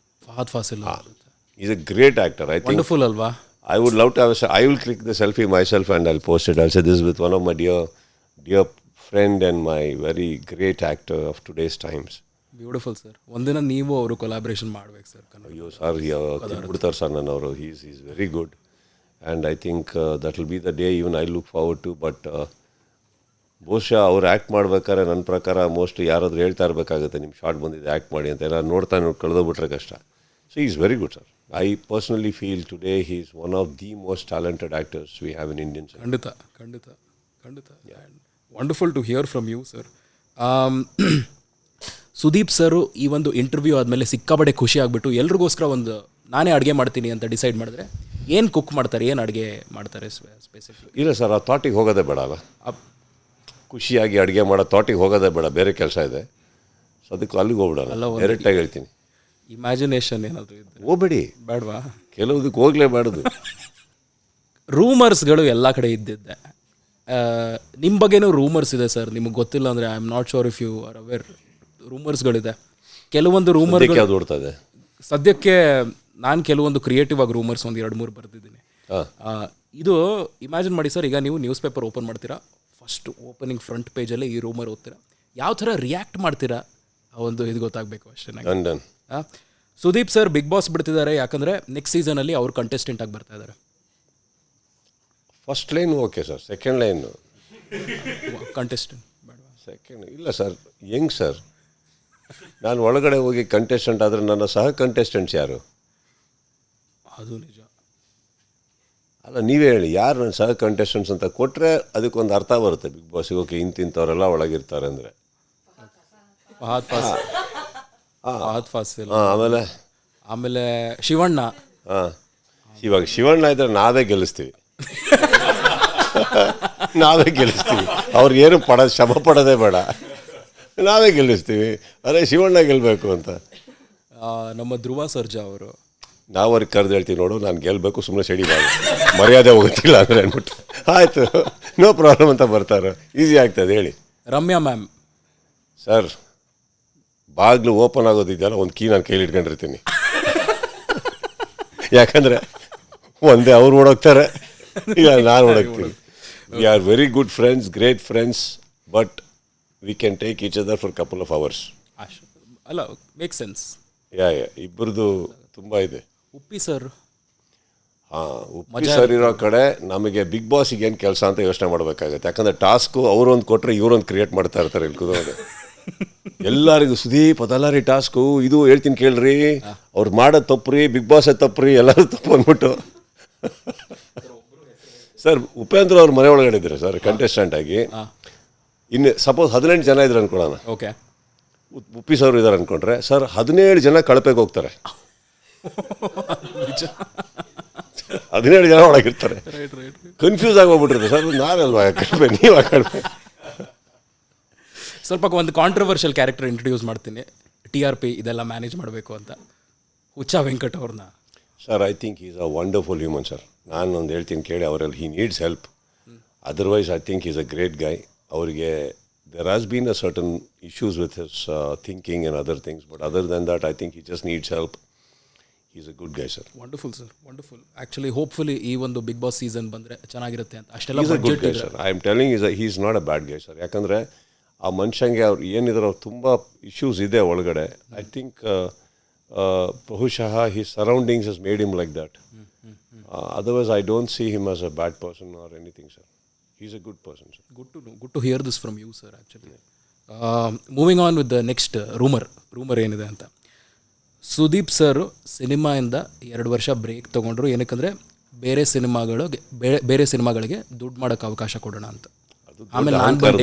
Fahadh Faasil is a great actor. I think wonderful ಅಲ್ವಾ? I would love to have I will click the selfie myself and I'll post it. I'll say this is with one of my dear friend and my very great actor of today's times. Beautiful sir. ಒಂದಿನ ನೀವು ಅವರು collaboration ಮಾಡ್ಬೇಕು sir. ಅಯ್ಯೋ sir, ಬಿಡ್ತಾರೆ sir ನನ್ನವರು. Is very good and I think that will be the day even I look forward to. But ಬಹುಶಃ ಅವ್ರು act ಮಾಡ್ಬೇಕಾದ್ರೆ ನನ್ನ ಪ್ರಕಾರ ಮೋಸ್ಟ್ಲಿ ಯಾರಾದರೂ ಹೇಳ್ತಾ ಇರಬೇಕಾಗುತ್ತೆ, ನಿಮ್ಮ ಶಾರ್ಟ್ ಬಂದಿದೆ ಆ್ಯಕ್ಟ್ ಮಾಡಿ ಅಂತ. ಎಲ್ಲ ನೋಡ್ತಾ ಕಳೆದೋಗ್ಬಿಟ್ರೆ ಕಷ್ಟ. So is very good sir. I personally feel today he is one of the most talented actors we have in Indian cinema. ಖಂಡಿತ. Wonderful to hear from you sir. Sudeep sir ಈ ಒಂದು interview ಆದಮೇಲೆ ಸಿಕ್ಕಾಬಡೆ ಖುಷಿ ಆಗಿಬಿಟ್ಟು ಎಲ್ರಿಗೋಸ್ಕರ ಒಂದು ನಾನೇ ಅಡುಗೆ ಮಾಡ್ತೀನಿ ಅಂತ ಡಿಸೈಡ್ ಮಾಡಿದ್ರೆ ಏನು ಕುಕ್ ಮಾಡ್ತಾರೆ, ಏನು ಅಡುಗೆ ಮಾಡ್ತಾರೆ ಸ್ಪೆಸಿಫಿಕ್? ಇಲ್ಲ ಸರ್, ಆ ಥಾಟಿಗೆ ಹೋಗೋದೇ ಬೇಡ ಅಲ್ಲ. ಖುಷಿಯಾಗಿ ಅಡುಗೆ ಮಾಡೋ ಥಾಟಿಗೆ ಹೋಗೋದೇ ಬೇಡ, ಬೇರೆ ಕೆಲಸ ಇದೆ. ಸೊ ಅದಕ್ಕೆ ಅಲ್ಲಿಗೆ ಹೋಗ್ಬಿಡಲ್ಲ, ಡೈರೆಕ್ಟಾಗಿ ಹೇಳ್ತೀನಿ. ಇಮ್ಯಾಜಿನೇಷನ್ ಏನಾದರೂ ಇದ್ದರೆ ಹೋಗ್ಬೇಡಿ, ಬೇಡವಾ? ಕೆಲವುದಕ್ಕೆ ಹೋಗಲೇಬಾರ್ದು. ರೂಮರ್ಸ್ಗಳು ಎಲ್ಲ ಕಡೆ ಇದ್ದಿದ್ದೆ. ನಿಮ್ಮ ಬಗ್ಗೆನೂ ರೂಮರ್ಸ್ ಇದೆ ಸರ್, ನಿಮಗೆ ಗೊತ್ತಿಲ್ಲ ಅಂದರೆ I am not sure if you are aware. ರೂಮರ್ಸ್ಗಳಿದೆ, ಕೆಲವೊಂದು ರೂಮರ್ಗಳು ಯಾವ್ದು ಓಡ್ತದೆ ಸದ್ಯಕ್ಕೆ. ನಾನು ಕೆಲವೊಂದು ಕ್ರಿಯೇಟಿವ್ ಆಗಿ ರೂಮರ್ಸ್ ಒಂದು 2-3 ಬರೆದಿದ್ದೀನಿ. ಇದು ಇಮ್ಯಾಜಿನ್ ಮಾಡಿ ಸರ್, ಈಗ ನೀವು ನ್ಯೂಸ್ ಪೇಪರ್ ಓಪನ್ ಮಾಡ್ತೀರಾ, ಫಸ್ಟ್ ಓಪನಿಂಗ್ ಫ್ರಂಟ್ ಪೇಜಲ್ಲೇ ಈ ರೂಮರ್ ಓದ್ತೀರಾ, ಯಾವ ಥರ ರಿಯಾಕ್ಟ್ ಮಾಡ್ತೀರಾ ಆ ಒಂದು ಇದು ಗೊತ್ತಾಗಬೇಕು ಅಷ್ಟೇ. ಸುದೀಪ್ ಸರ್ ಬಿಗ್ ಬಾಸ್ ಬಿಡ್ತಿದ್ದಾರೆ, ಯಾಕಂದರೆ ನೆಕ್ಸ್ಟ್ ಸೀಸನಲ್ಲಿ ಅವ್ರು ಕಂಟೆಸ್ಟೆಂಟ್ ಆಗಿ ಬರ್ತಾ ಇದ್ದಾರೆ. First line okay sir, second line contestant second ಇಲ್ಲ ಸರ್. ಹೆಂಗ್ ಸರ್, ನಾನು ಒಳಗಡೆ ಹೋಗಿ ಕಂಟೆಸ್ಟೆಂಟ್ ಆದರೆ ನನ್ನ ಸಹ ಕಂಟೆಸ್ಟೆಂಟ್ಸ್ ಯಾರು? ಅದು ನಿಜ ಅಲ್ಲ, ನೀವೇ ಹೇಳಿ, ಯಾರು ನನ್ನ ಸಹ ಕಂಟೆಸ್ಟೆಂಟ್ಸ್ ಅಂತ ಕೊಟ್ಟರೆ ಅದಕ್ಕೊಂದು ಅರ್ಥ ಬರುತ್ತೆ ಬಿಗ್ ಬಾಸಿಗೆ. ಓಕೆ, ಇಂತಿಂಥವರೆಲ್ಲ ಒಳಗಿರ್ತಾರೆ ಅಂದರೆ. ಫಹದ್ ಫಾಸಿಲ್, ಆಮೇಲೆ ಶಿವಣ್ಣ. ಇವಾಗ ಶಿವಣ್ಣ ಇದ್ರೆ ನಾವೇ ಗೆಲ್ಲಿಸ್ತೀವಿ. ಅವ್ರು ಏನು ಶ್ರಮ ಪಡೋದೇ ಬೇಡ, ನಾವೇ ಗೆಲ್ಲಿಸ್ತೀವಿ. ಅದೇ ಶಿವಣ್ಣ ಗೆಲ್ಲಬೇಕು ಅಂತ. ನಮ್ಮ ಧ್ರುವ ಸರ್ಜಾ ಅವರು, ನಾವು ಅವ್ರಿಗೆ ಕರೆದು ಹೇಳ್ತೀವಿ, ನೋಡು ನಾನು ಗೆಲ್ಲಬೇಕು, ಸುಮ್ಮನೆ ಸೆಡಿ ಮಾಡಿ ಮರ್ಯಾದೆ ಹೋಗುತ್ತಿಲ್ಲ ಅಂದರೆ ಅಂದ್ಬಿಟ್ಟು ಆಯಿತು, ನೋ ಪ್ರಾಬ್ಲಮ್ ಅಂತ ಬರ್ತಾರೆ. ಈಸಿ ಆಗ್ತದೆ ಹೇಳಿ. ರಮ್ಯಾ ಮ್ಯಾಮ್ ಸರ್, ಬಾಗಿಲು ಓಪನ್ ಆಗೋದಿದೆಯಲ್ಲ, ಒಂದು ಕೀ ನಾನು ಕೈಲಿ ಇಟ್ಕೊಂಡಿರ್ತೀನಿ. ಯಾಕಂದರೆ ಒಂದೇ ಅವ್ರು ಓಡೋಗ್ತಾರೆ, ಇಲ್ಲ ನಾನು ಓಡೋಗ್ತೀನಿ. We are very good friends, great friends, but we can take each other for couple of hours. ಅಲ್ಲ, ಮೇಕ್ ಸೆನ್ಸ್. ಇಬ್ಬರದು ತುಂಬ ಇದೆ. ಉಪ್ಪಿ ಸರ್, ಉಪ್ಪಿ ಸರ್ ಇರೋ ಕಡೆ ನಮಗೆ ಬಿಗ್ ಬಾಸಿಗೆ ಏನು ಕೆಲಸ ಅಂತ ಯೋಚನೆ ಮಾಡಬೇಕಾಗತ್ತೆ. ಯಾಕಂದರೆ ಟಾಸ್ಕು ಅವರೊಂದು ಕೊಟ್ಟರೆ ಇವರೊಂದು ಕ್ರಿಯೇಟ್ ಮಾಡ್ತಾ ಇರ್ತಾರೆ ಇಲ್ಲಿ ಕೂದೋದು. ಎಲ್ಲರಿಗೂ ಸುದೀಪ್ ಅದಲ್ಲ ರೀ ಟಾಸ್ಕು, ಇದು ಹೇಳ್ತೀನಿ ಕೇಳ್ರಿ, ಅವ್ರು ಮಾಡೋದು ತಪ್ಪು, ಬಿಗ್ ಬಾಸೇ ತಪ್ಪು, ಎಲ್ಲರೂ ತಪ್ಪು ಅಂದ್ಬಿಟ್ಟು. ಸರ್, ಉಪೇಂದ್ರ ಅವ್ರ ಮನೆ ಒಳಗಡೆ ಇದ್ದಾರೆ ಸರ್ ಕಂಟೆಸ್ಟೆಂಟ್ ಆಗಿ. ಇನ್ನು ಸಪೋಸ್ 18 ಜನ ಇದ್ರು ಅನ್ಕೊಳ್ಳೋಣ, ಓಕೆ, ಉಪ್ಪಿ ಸರ್ ಇದ್ದಾರೆ ಅನ್ಕೊಂಡ್ರೆ ಸರ್ 17 ಜನ ಕಳಪೆಗೆ ಹೋಗ್ತಾರೆ. 17 ಜನ ಒಳಗಿರ್ತಾರೆ, ಕನ್ಫ್ಯೂಸ್ ಆಗಿ ಹೋಗ್ಬಿಟ್ಟಿರ್ತಾರೆ. ಸರ್ ನಾನಲ್ವಾ ಕಳಪೆ, ನೀವ ಕಳಪೆ. ಸ್ವಲ್ಪ ಒಂದು ಕಾಂಟ್ರವರ್ಷಿಯಲ್ ಕ್ಯಾರೆಕ್ಟರ್ ಇಂಟ್ರೊಡ್ಯೂಸ್ ಮಾಡ್ತೀನಿ, TRP ಇದೆಲ್ಲ ಮ್ಯಾನೇಜ್ ಮಾಡಬೇಕು ಅಂತ, ಹುಚ್ಚ ವೆಂಕಟ್ ಅವ್ರನ್ನ. Sir, I think is a wonderful human sir. ನಾನು ಒಂದು ಹೇಳ್ತೀನಿ ಕೇಳಿ, ಅವರಲ್ಲಿ he needs help. Otherwise I think is a great guy. ಅವರಿಗೆ there has been a certain issues with his thinking and other things, but other than that I think he just needs help. He's a good guy sir. Wonderful sir, wonderful. Actually hopefully ಈ ಒಂದು big boss season ಬಂದರೆ ಚೆನ್ನಾಗಿರುತ್ತೆ ಅಂತ ಅಷ್ಟೆಲ್ಲ he's a good guy sir. I am telling you, he's not a bad guy sir. ಯಾಕಂದರೆ ಆ ಮನುಷ್ಯಂಗೆ ಅವ್ರು ಏನಿದ್ರು ಅವ್ರು ತುಂಬ ಇಶ್ಯೂಸ್ ಇದೆ ಒಳಗಡೆ. ಐ ಥಿಂಕ್ ಬಹುಶಃ his surroundings has made him like that. Otherwise I don't see him as a bad person or anything sir. He's a good person sir. Good to hear this from you sir actually. Moving on with the next rumor ಏನಿದೆ ಅಂತ. Sudeep sir ಸಿನಿಮಾಯಿಂದ 2 ವರ್ಷ break ತೊಗೊಂಡ್ರು, ಏನಕ್ಕಂದರೆ ಬೇರೆ ಸಿನಿಮಾಗಳಿಗೆ ದುಡ್ಡು ಮಾಡೋಕ್ಕೆ ಅವಕಾಶ ಕೊಡೋಣ ಅಂತ. ಆಮೇಲೆ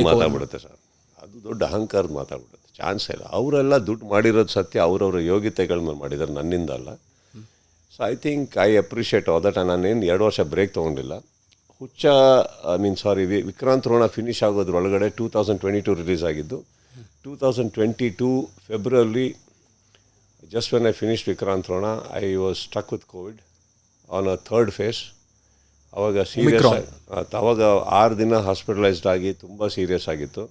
ಮಾತಾಡ್ಬಿಡುತ್ತೆ ಸರ್, ಅದು ದೊಡ್ಡ ಅಹಂಕಾರದ ಮಾತಾಡ್ಬಿಡುತ್ತೆ. ಚಾನ್ಸೇ ಇಲ್ಲ. ಅವರೆಲ್ಲ ದುಡ್ಡು ಮಾಡಿರೋದು ಸತ್ಯ, ಅವರವರ ಯೋಗ್ಯತೆಗಳ ಮೇಲೆ ಮಾಡಿದ್ದಾರೆ, ನನ್ನಿಂದ ಅಲ್ಲ. So I think I appreciate all that. ನಾನೇನು 2 ವರ್ಷ ಬ್ರೇಕ್ ತೊಗೊಂಡಿಲ್ಲ. ಹುಚ್ಚ ವಿಕ್ರಾಂತ್ ರೋಣ ಫಿನಿಷ್ ಆಗೋದ್ರೊಳಗಡೆ 2022 ರಿಲೀಸ್ ಆಗಿದ್ದು. 2022 February, just when I finish Vikrant Rona, I was stuck with covid on a third phase. ಅವಾಗ ಸೀರಿಯಸ್, ಅವಾಗ 6 ದಿನ ಹಾಸ್ಪಿಟಲೈಸ್ಡ್ ಆಗಿ ತುಂಬ ಸೀರಿಯಸ್ ಆಗಿತ್ತು.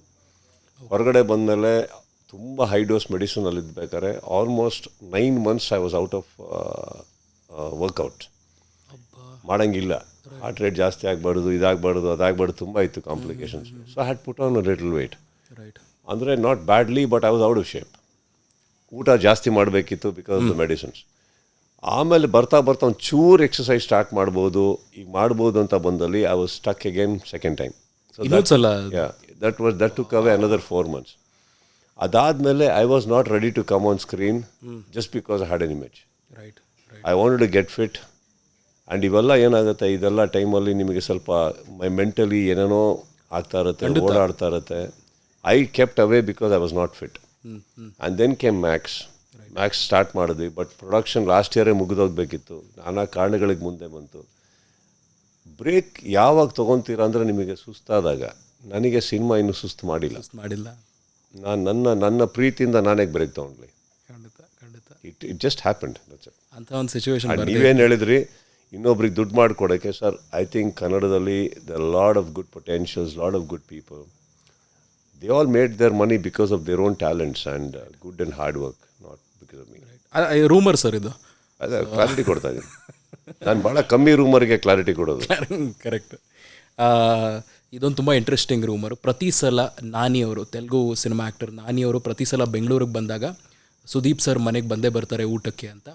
ಹೊರಗಡೆ ಬಂದಮೇಲೆ ತುಂಬ ಹೈ ಡೋಸ್ ಮೆಡಿಸಿನಲ್ಲಿ ಇದ್ಬೇಕಾದ್ರೆ almost 9 months I was out of workout. ಮಾಡೋಂಗಿಲ್ಲ, ಹಾರ್ಟ್ ರೇಟ್ ಜಾಸ್ತಿ ಆಗಬಾರ್ದು, ಇದಾಗಬಾರ್ದು, ಅದಾಗಬಾರ್ದು, ತುಂಬ ಇತ್ತು complications. So I had put on a little weight. Right. ಅಂದರೆ not badly, but I was out of shape. ಊಟ ಜಾಸ್ತಿ ಮಾಡಬೇಕಿತ್ತು ಬಿಕಾಸ್ ಆಫ್ ದ ಮೆಡಿಸಿನ್ಸ್. ಆಮೇಲೆ ಬರ್ತಾ ಬರ್ತಾ ಒಂದು ಚೂರು ಎಕ್ಸಸೈಸ್ ಸ್ಟಾರ್ಟ್ ಮಾಡ್ಬೋದು, ಈಗ ಮಾಡ್ಬೋದು ಅಂತ ಬಂದಲ್ಲಿ I was stuck again second time. ಇನ್ನೊಂದ್ಸಲ that took away another 4 months. ಅದಾದಮೇಲೆ I was not ready to come on screen just because I had an image. Right. I wanted to get fit. And ಇವೆಲ್ಲ ಏನಾಗುತ್ತೆ, ಇದೆಲ್ಲ ಟೈಮಲ್ಲಿ ನಿಮಗೆ ಸ್ವಲ್ಪ mentally ಏನೇನೋ ಆಗ್ತಾ ಇರುತ್ತೆ, ಓಡಾಡ್ತಾ ಇರುತ್ತೆ. I kept away because I was not fit. And then came Max start ಮಾಡಿದ್ವಿ. ಬಟ್ ಪ್ರೊಡಕ್ಷನ್ ಲಾಸ್ಟ್ ಇಯರೇ ಮುಗಿದೋಗ್ಬೇಕಿತ್ತು, ನಾನಾ ಕಾರಣಗಳಿಗೆ ಮುಂದೆ ಬಂತು. ಬ್ರೇಕ್ ಯಾವಾಗ ತೊಗೊತೀರಾ ಅಂದರೆ ನಿಮಗೆ ಸುಸ್ತಾದಾಗ. ನನಗೆ ಸಿನಿಮಾ ಇನ್ನೂ ಸುಸ್ತು ಮಾಡಿಲ್ಲ. ನಾನು ನನ್ನ ಪ್ರೀತಿಯಿಂದ ನಾನೇ ಬ್ರೇಕ್ ತೊಗೊಂಡ್ಲಿ. It just happened. ಅಂತ ಒಂದು ಸಿಚುವೇಶನ್. ನೀವೇನು ಹೇಳಿದ್ರಿ, ಇನ್ನೊಬ್ರಿಗೆ ದುಡ್ಡು ಮಾಡಿಕೊಡೋಕ್ಕೆ. ಸರ್, ಐ ಥಿಂಕ್ ಕನ್ನಡದಲ್ಲಿ the lot of good potentials, lot of good people. They all made their money because of their own talents and good and hard work, not because of me. Rumour sir ಇದು. ಅದೇ clarity ಕೊಡ್ತಾ ಇದ್ದೀನಿ. ನಾನು ಭಾಳ ಕಮ್ಮಿ ರೂಮರ್ಗೆ clarity ಕೊಡೋದು. Correct. ಇದೊಂದು ತುಂಬ ಇಂಟ್ರೆಸ್ಟಿಂಗ್ ರೂಮರು. ಪ್ರತಿ ಸಲ ನಾನಿಯವರು, ತೆಲುಗು ಸಿನಿಮಾ ಆ್ಯಕ್ಟರ್ ನಾನಿಯವರು ಪ್ರತಿ ಸಲ ಬೆಂಗಳೂರಿಗೆ ಬಂದಾಗ ಸುದೀಪ್ ಸರ್ ಮನೆಗೆ ಬಂದೇ ಬರ್ತಾರೆ ಊಟಕ್ಕೆ ಅಂತ.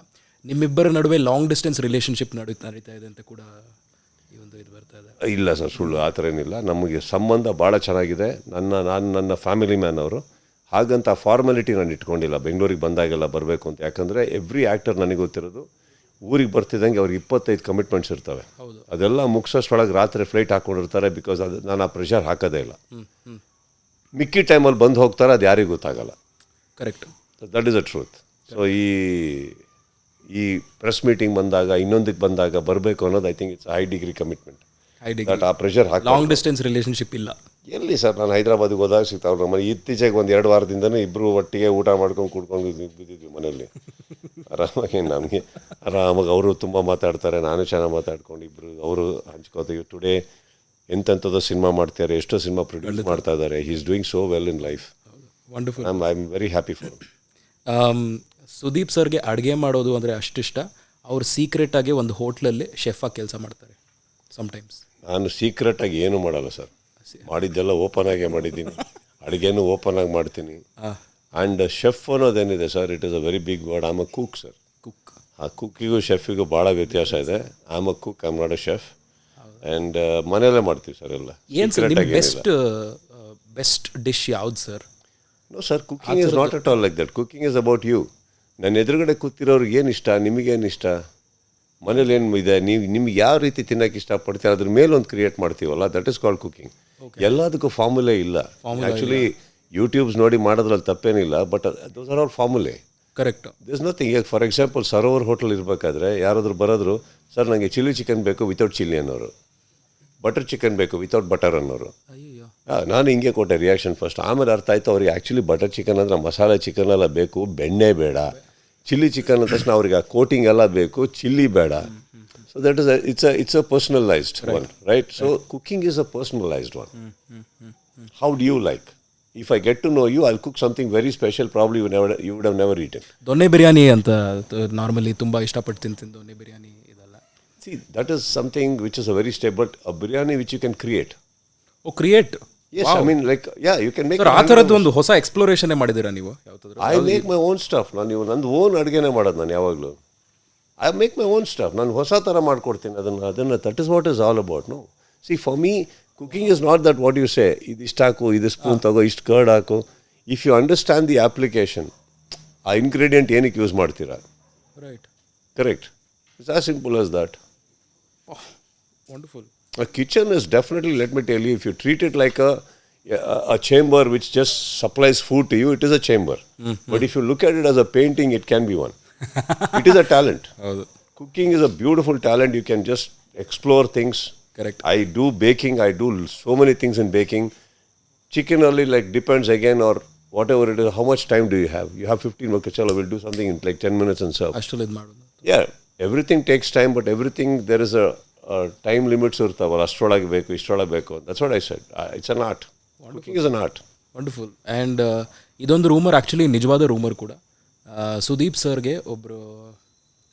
ನಿಮ್ಮಿಬ್ಬರ ನಡುವೆ ಲಾಂಗ್ ಡಿಸ್ಟೆನ್ಸ್ ರಿಲೇಷನ್ಶಿಪ್ ನಡೀತಾ ಇದೆ ಅಂತ ಕೂಡ ಈ ಒಂದು ಇದು ಬರ್ತಾ ಇದೆ. ಇಲ್ಲ ಸರ್, ಸುಳ್ಳು, ಆ ಥರ ಏನಿಲ್ಲ. ನಮಗೆ ಸಂಬಂಧ ಭಾಳ ಚೆನ್ನಾಗಿದೆ. ನನ್ನ ಫ್ಯಾಮಿಲಿ ಮ್ಯಾನ್ ಅವರು. ಹಾಗಂತ ಫಾರ್ಮಾಲಿಟಿ ನಾನು ಇಟ್ಕೊಂಡಿಲ್ಲ ಬೆಂಗಳೂರಿಗೆ ಬಂದಾಗೆಲ್ಲ ಬರಬೇಕು ಅಂತ. ಯಾಕಂದರೆ ಎವ್ರಿ ಆ್ಯಕ್ಟರ್ ನನಗೆ ಗೊತ್ತಿರೋದು, ಊರಿಗೆ ಬರ್ತಿದ್ದಂಗೆ ಅವ್ರಿಗೆ 25 ಕಮಿಟ್ಮೆಂಟ್ಸ್ ಇರ್ತವೆ. ಅದೆಲ್ಲ ಮುಗಿಸೋಷ್ಟೊಳಗೆ ರಾತ್ರಿ ಫ್ಲೈಟ್ ಹಾಕ್ಕೊಂಡಿರ್ತಾರೆ. ಬಿಕಾಸ್ ಅದು ನಾನು ಆ ಪ್ರೆಷರ್ ಹಾಕೋದೇ ಇಲ್ಲ. ಮಿಕ್ಕಿ ಟೈಮಲ್ಲಿ ಬಂದು ಹೋಗ್ತಾರೆ, ಅದು ಯಾರಿಗೂ ಗೊತ್ತಾಗಲ್ಲ. Correct. That is a truth. So ಈ ಪ್ರೆಸ್ ಮೀಟಿಂಗ್ ಬಂದಾಗ, ಇನ್ನೊಂದಕ್ಕೆ ಬಂದಾಗ ಬರಬೇಕು ಅನ್ನೋದು I think it's high degree commitment. That ಆ ಪ್ರೆಷರ್ ಹಾಕಿ. ಲಾಂಗ್ ಡಿಸ್ಟೆನ್ಸ್ ರಿಲೇಷನ್ಶಿಪ್ ಇಲ್ಲ. ಎಲ್ಲಿ ಸರ್, ನಾನು ಹೈದರಾಬಾದಿಗೆ ಹೋದಾಗ ಸಿಗ್ತಾವ್ರು ನಮ್ಮ ಮನೆ. ಇತ್ತೀಚೆಗೆ ಒಂದು 2 ವಾರದಿಂದನೇ ಇಬ್ಬರು ಒಟ್ಟಿಗೆ ಊಟ ಮಾಡ್ಕೊಂಡು ಕೂಡ್ಕೊಂಡು ಬಿದ್ದಿದ್ವಿ ಮನೇಲಿ ಆರಾಮಾಗಿ. ನಮಗೆ ಆರಾಮಾಗಿ ಅವರು ತುಂಬ ಮಾತಾಡ್ತಾರೆ, ನಾನು ಚೆನ್ನಾಗಿ ಮಾತಾಡ್ಕೊಂಡು ಇಬ್ಬರು ಅವರು ಹಂಚ್ಕೋತೀವಿ. ಟುಡೇ ಎಂತೆಂಥದ್ದು ಸಿನಿಮಾ ಮಾಡ್ತಾರೆ, ಎಷ್ಟೋ ಸಿನಿಮಾ ಪ್ರೊಡ್ಯೂಸ್ ಮಾಡ್ತಾ ಇದ್ದಾರೆ. He is doing so well in life. Wonderful. I am very happy for. Sudeep ಸರ್ಗೆ ಅಡುಗೆ ಮಾಡೋದು ಅಂದರೆ ಅಷ್ಟಿಷ್ಟ. ಅವ್ರು ಸೀಕ್ರೆಟಾಗಿ ಒಂದು ಹೋಟ್ಲಲ್ಲಿ ಶೆಫಾಗಿ ಕೆಲಸ ಮಾಡ್ತಾರೆ ಸಮ್ಟೈಮ್ಸ್. ನಾನು ಸೀಕ್ರೆಟಾಗಿ ಏನೂ ಮಾಡಲ್ಲ ಸರ್. ಮಾಡಿದ್ದೆಲ್ಲ ಓಪನ್ ಆಗೇ ಮಾಡಿದ್ದೀನಿ. ಅಡುಗೆನೂ ಓಪನ್ ಆಗಿ ಮಾಡ್ತೀನಿ. ಆ್ಯಂಡ್ ಶೆಫ್ ಅನ್ನೋದೇನಿದೆ sir, it is a very big word. I am a cook sir. ಆ ಕುಕ್ಕಿಗೂ ಶೆಫಿಗೂ ಭಾಳ ವ್ಯತ್ಯಾಸ ಇದೆ. I am a cook, I am not a chef. And ಮನೆಯಲ್ಲೇ ಮಾಡ್ತೀವಿ ಸರ್ ಎಲ್ಲ. ಏನು ಸರ್ ಬೆಸ್ಟ್ ಡಿಶ್ ಯಾವ್ದು sir? No sir, cooking is not at all like that. Cooking is about you. ನನ್ನ ಎದುರುಗಡೆ ಕೂತಿರೋರಿಗೆ ಏನು ಇಷ್ಟ, ನಿಮಗೇನು ಇಷ್ಟ, ಮನೇಲಿ ಏನು ಇದೆ, ನಿಮ್ಗೆ ಯಾವ ರೀತಿ ತಿನ್ನೋಕೆ ಇಷ್ಟಪಡ್ತೀರ, ಅದ್ರ ಮೇಲೊಂದು ಕ್ರಿಯೇಟ್ ಮಾಡ್ತೀವಲ್ಲ, ದಟ್ ಇಸ್ ಕಾಲ್ಡ್ ಕುಕಿಂಗ್. ಎಲ್ಲದಕ್ಕೂ ಫಾರ್ಮುಲೇ ಇಲ್ಲ. ಆ್ಯಕ್ಚುಲಿ ಯೂಟ್ಯೂಬ್ಸ್ ನೋಡಿ ಮಾಡೋದ್ರಲ್ಲಿ ತಪ್ಪೇನಿಲ್ಲ, but those are all formulae. Correct. This nothing. ಈಗ ಫಾರ್ ಎಕ್ಸಾಂಪಲ್ ಸರೋವರ್ ಹೋಟೆಲ್ ಇರಬೇಕಾದ್ರೆ ಯಾರಾದರೂ ಬರೋದ್ರು, ಸರ್ ನನಗೆ ಚಿಲ್ಲಿ ಚಿಕನ್ ಬೇಕು ವಿತೌಟ್ ಚಿಲ್ಲಿ ಅನ್ನೋರು, ಬಟರ್ ಚಿಕನ್ ಬೇಕು ವಿತೌಟ್ ಬಟರ್ ಅನ್ನೋರು. ನಾನು ಹಿಂಗೆ ಕೊಟ್ಟೆ ರಿಯಾಕ್ಷನ್ ಫಸ್ಟ್. ಆಮೇಲೆ ಅರ್ಥ ಆಯಿತು ಅವ್ರಿಗೆ ಆ್ಯಕ್ಚುಲಿ ಬಟರ್ ಚಿಕನ್ ಅಂದರೆ ಮಸಾಲೆ ಚಿಕನ್ ಎಲ್ಲ ಬೇಕು, ಬೆಣ್ಣೆ ಬೇಡ. ಚಿಲ್ಲಿ ಚಿಕನ್ ಅಂದ ತಕ್ಷಣ ಅವ್ರಿಗೆ ಆ ಕೋಟಿಂಗ್ ಎಲ್ಲ ಬೇಕು, ಚಿಲ್ಲಿ ಬೇಡ. So that is it's a personalised one, right? So cooking is a personalised one. How do you like? If I get to know you, I'll cook something very special, probably you would have never eaten. ದೊನ್ನೆ ಬಿರಿಯಾನಿ ಅಂತ normally ತುಂಬ ಇಷ್ಟಪಟ್ಟು ತಿಂತೀನಿ. ದೊನ್ನೆ ಬಿರಿಯಾನಿ ಇದೆಲ್ಲ. See, that is something which is a very step, but a biryani which you can create. ಓ, create? Yes, wow. I mean, like, yeah, you can make. ಸರ್, ಆ ಥರದ್ದು ಒಂದು ಹೊಸ ಎಕ್ಸ್ಪ್ಲೋರೇಷನ್ ಮಾಡಿದ್ದೀರಾ ನೀವು ಯಾವತ್ತಾದ್ರೂ? I make my own stuff. ನಾನು ನಂದು ಓನ್ ಅಡುಗೆನೇ ಮಾಡೋದು ನಾನು ಯಾವಾಗಲೂ. I make my own stuff. ನಾನು ಹೊಸ ಥರ ಮಾಡ್ಕೊಡ್ತೀನಿ ಅದನ್ನು. That is what is all about, no? See, for me, cooking is not that what you say, idistu haku, idu spoon tago, istu curd haku. If you understand the application, ಆ ingredient ಏನಕ್ಕೆ use ಮಾಡ್ತೀರಾ? Right. Correct. It's as simple as that. Oh, wonderful. A kitchen is definitely, let me tell you, if you treat it like a a chamber which just supplies food to you, it is a chamber. But if you look at it as a painting, it can be one. It is a talent. ಹೌದು Cooking is a beautiful talent. You can just explore things. Correct. I do baking. I do so many things in baking. Chicken only like depends again or whatever it is. How much time do you have? You have 15 minutes. Chala, we'll do something in like 10 minutes and serve. ಅಷ್ಟರಲ್ಲಿ ಇದು ಮಾಡೋದು. Yeah, everything takes time, but everything there is a time limits ಇರ್ತಾವಲ್ಲ ಅಷ್ಟರೊಳಗೆ ಬೇಕು ಇಷ್ಟರೊಳಗೆ ಬೇಕು. That's what I said. It's an art. Cooking is an art. Wonderful. And ಇದೊಂದು rumour actually ನಿಜವಾದ rumour ಕೂಡ. ಸುದೀಪ್ ಸರ್ಗೆ ಒಬ್ಬರು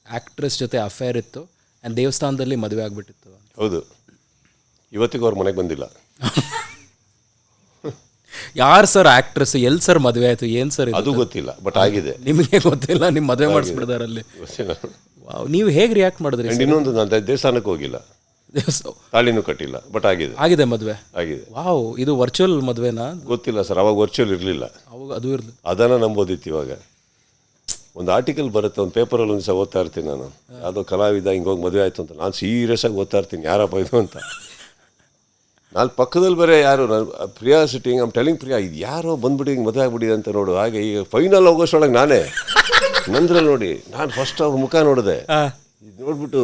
ಆ್ಯಕ್ಟ್ರೆಸ್ ಜೊತೆ ಅಫೇರ್ ಇತ್ತು ಆ್ಯಂಡ್ ದೇವಸ್ಥಾನದಲ್ಲಿ ಮದುವೆ ಆಗಿಬಿಟ್ಟಿತ್ತು. ಹೌದು, ಇವತ್ತಿಗೂ ಅವ್ರ ಮನೆಗೆ ಬಂದಿಲ್ಲ. ಯಾರು ಸರ್ ಆ್ಯಕ್ಟ್ರೆಸ್? ಎಲ್ಲಿ ಸರ್ ಮದುವೆ ಆಯಿತು? ಏನು ಸರ್ ಅದು ಗೊತ್ತಿಲ್ಲ, ಬಟ್ ಆಗಿದೆ. ನಿಮಗೆ ಗೊತ್ತಿಲ್ಲ, ನಿಮ್ಮ ಮದುವೆ ಮಾಡಿಸ್ಬಿಡ್ತಾರೆ ಅಲ್ಲಿ. ಗೊತ್ತಿಲ್ಲ. ವಾವ್, ನೀವು ಹೇಗೆ ರಿಯಾಕ್ಟ್ ಮಾಡಿದ್ರಿ? And ಇನ್ನೊಂದು ನಾನು ದೇವಸ್ಥಾನಕ್ಕೆ ಹೋಗಿಲ್ಲ, ತಾಳಿನೂ ಕಟ್ಟಿಲ್ಲ, ಬಟ್ ಆಗಿದೆ. ಆಗಿದೆ ಮದುವೆ? ಆಗಿದೆ. ವಾವ್, ಇದು ವರ್ಚುವಲ್ ಮದುವೆನಾ? ಗೊತ್ತಿಲ್ಲ ಸರ್, ಅವಾಗ ವರ್ಚುವಲ್ ಇರಲಿಲ್ಲ. ಅವಾಗ ಅದು ಇರಲಿ. ಅದನ್ನು ನಂಬೋದಿತ್ತು. ಇವಾಗ ಒಂದು ಆರ್ಟಿಕಲ್ ಬರುತ್ತೆ, ಒಂದು ಪೇಪರಲ್ಲಿ ಒಂದು ದಿವಸ ಓದ್ತಾ ಇರ್ತೀನಿ ನಾನು, ಯಾವುದೋ ಕಲಾವಿದ ಹಿಂಗೋಗಿ ಮದುವೆ ಆಯಿತು ಅಂತ. ನಾನು ಸೀರಿಯಸ್ ಆಗಿ ಓದ್ತಾ ಇರ್ತೀನಿ, ಯಾರಪ್ಪ ಇದು ಅಂತ. ನಾನು ಪಕ್ಕದಲ್ಲಿ ಬೇರೆ ಯಾರು ನಾನು Priya sitting, I'm telling Priya, ಇದು ಯಾರೋ ಬಂದ್ಬಿಡಿ ಹಿಂಗೆ ಮದುವೆ ಆಗ್ಬಿಡಿ ಅಂತ ನೋಡು. ಹಾಗೆ ಈಗ ಫೈನಲ್ ಹೋಗೋಷ್ಟೊಳಗೆ ನಾನೇ ನಂದ್ರಲ್ಲಿ ನೋಡಿ ನಾನು ಫಸ್ಟ್ ಅವ್ರ ಮುಖ ನೋಡಿದೆ. ಇದು ನೋಡ್ಬಿಟ್ಟು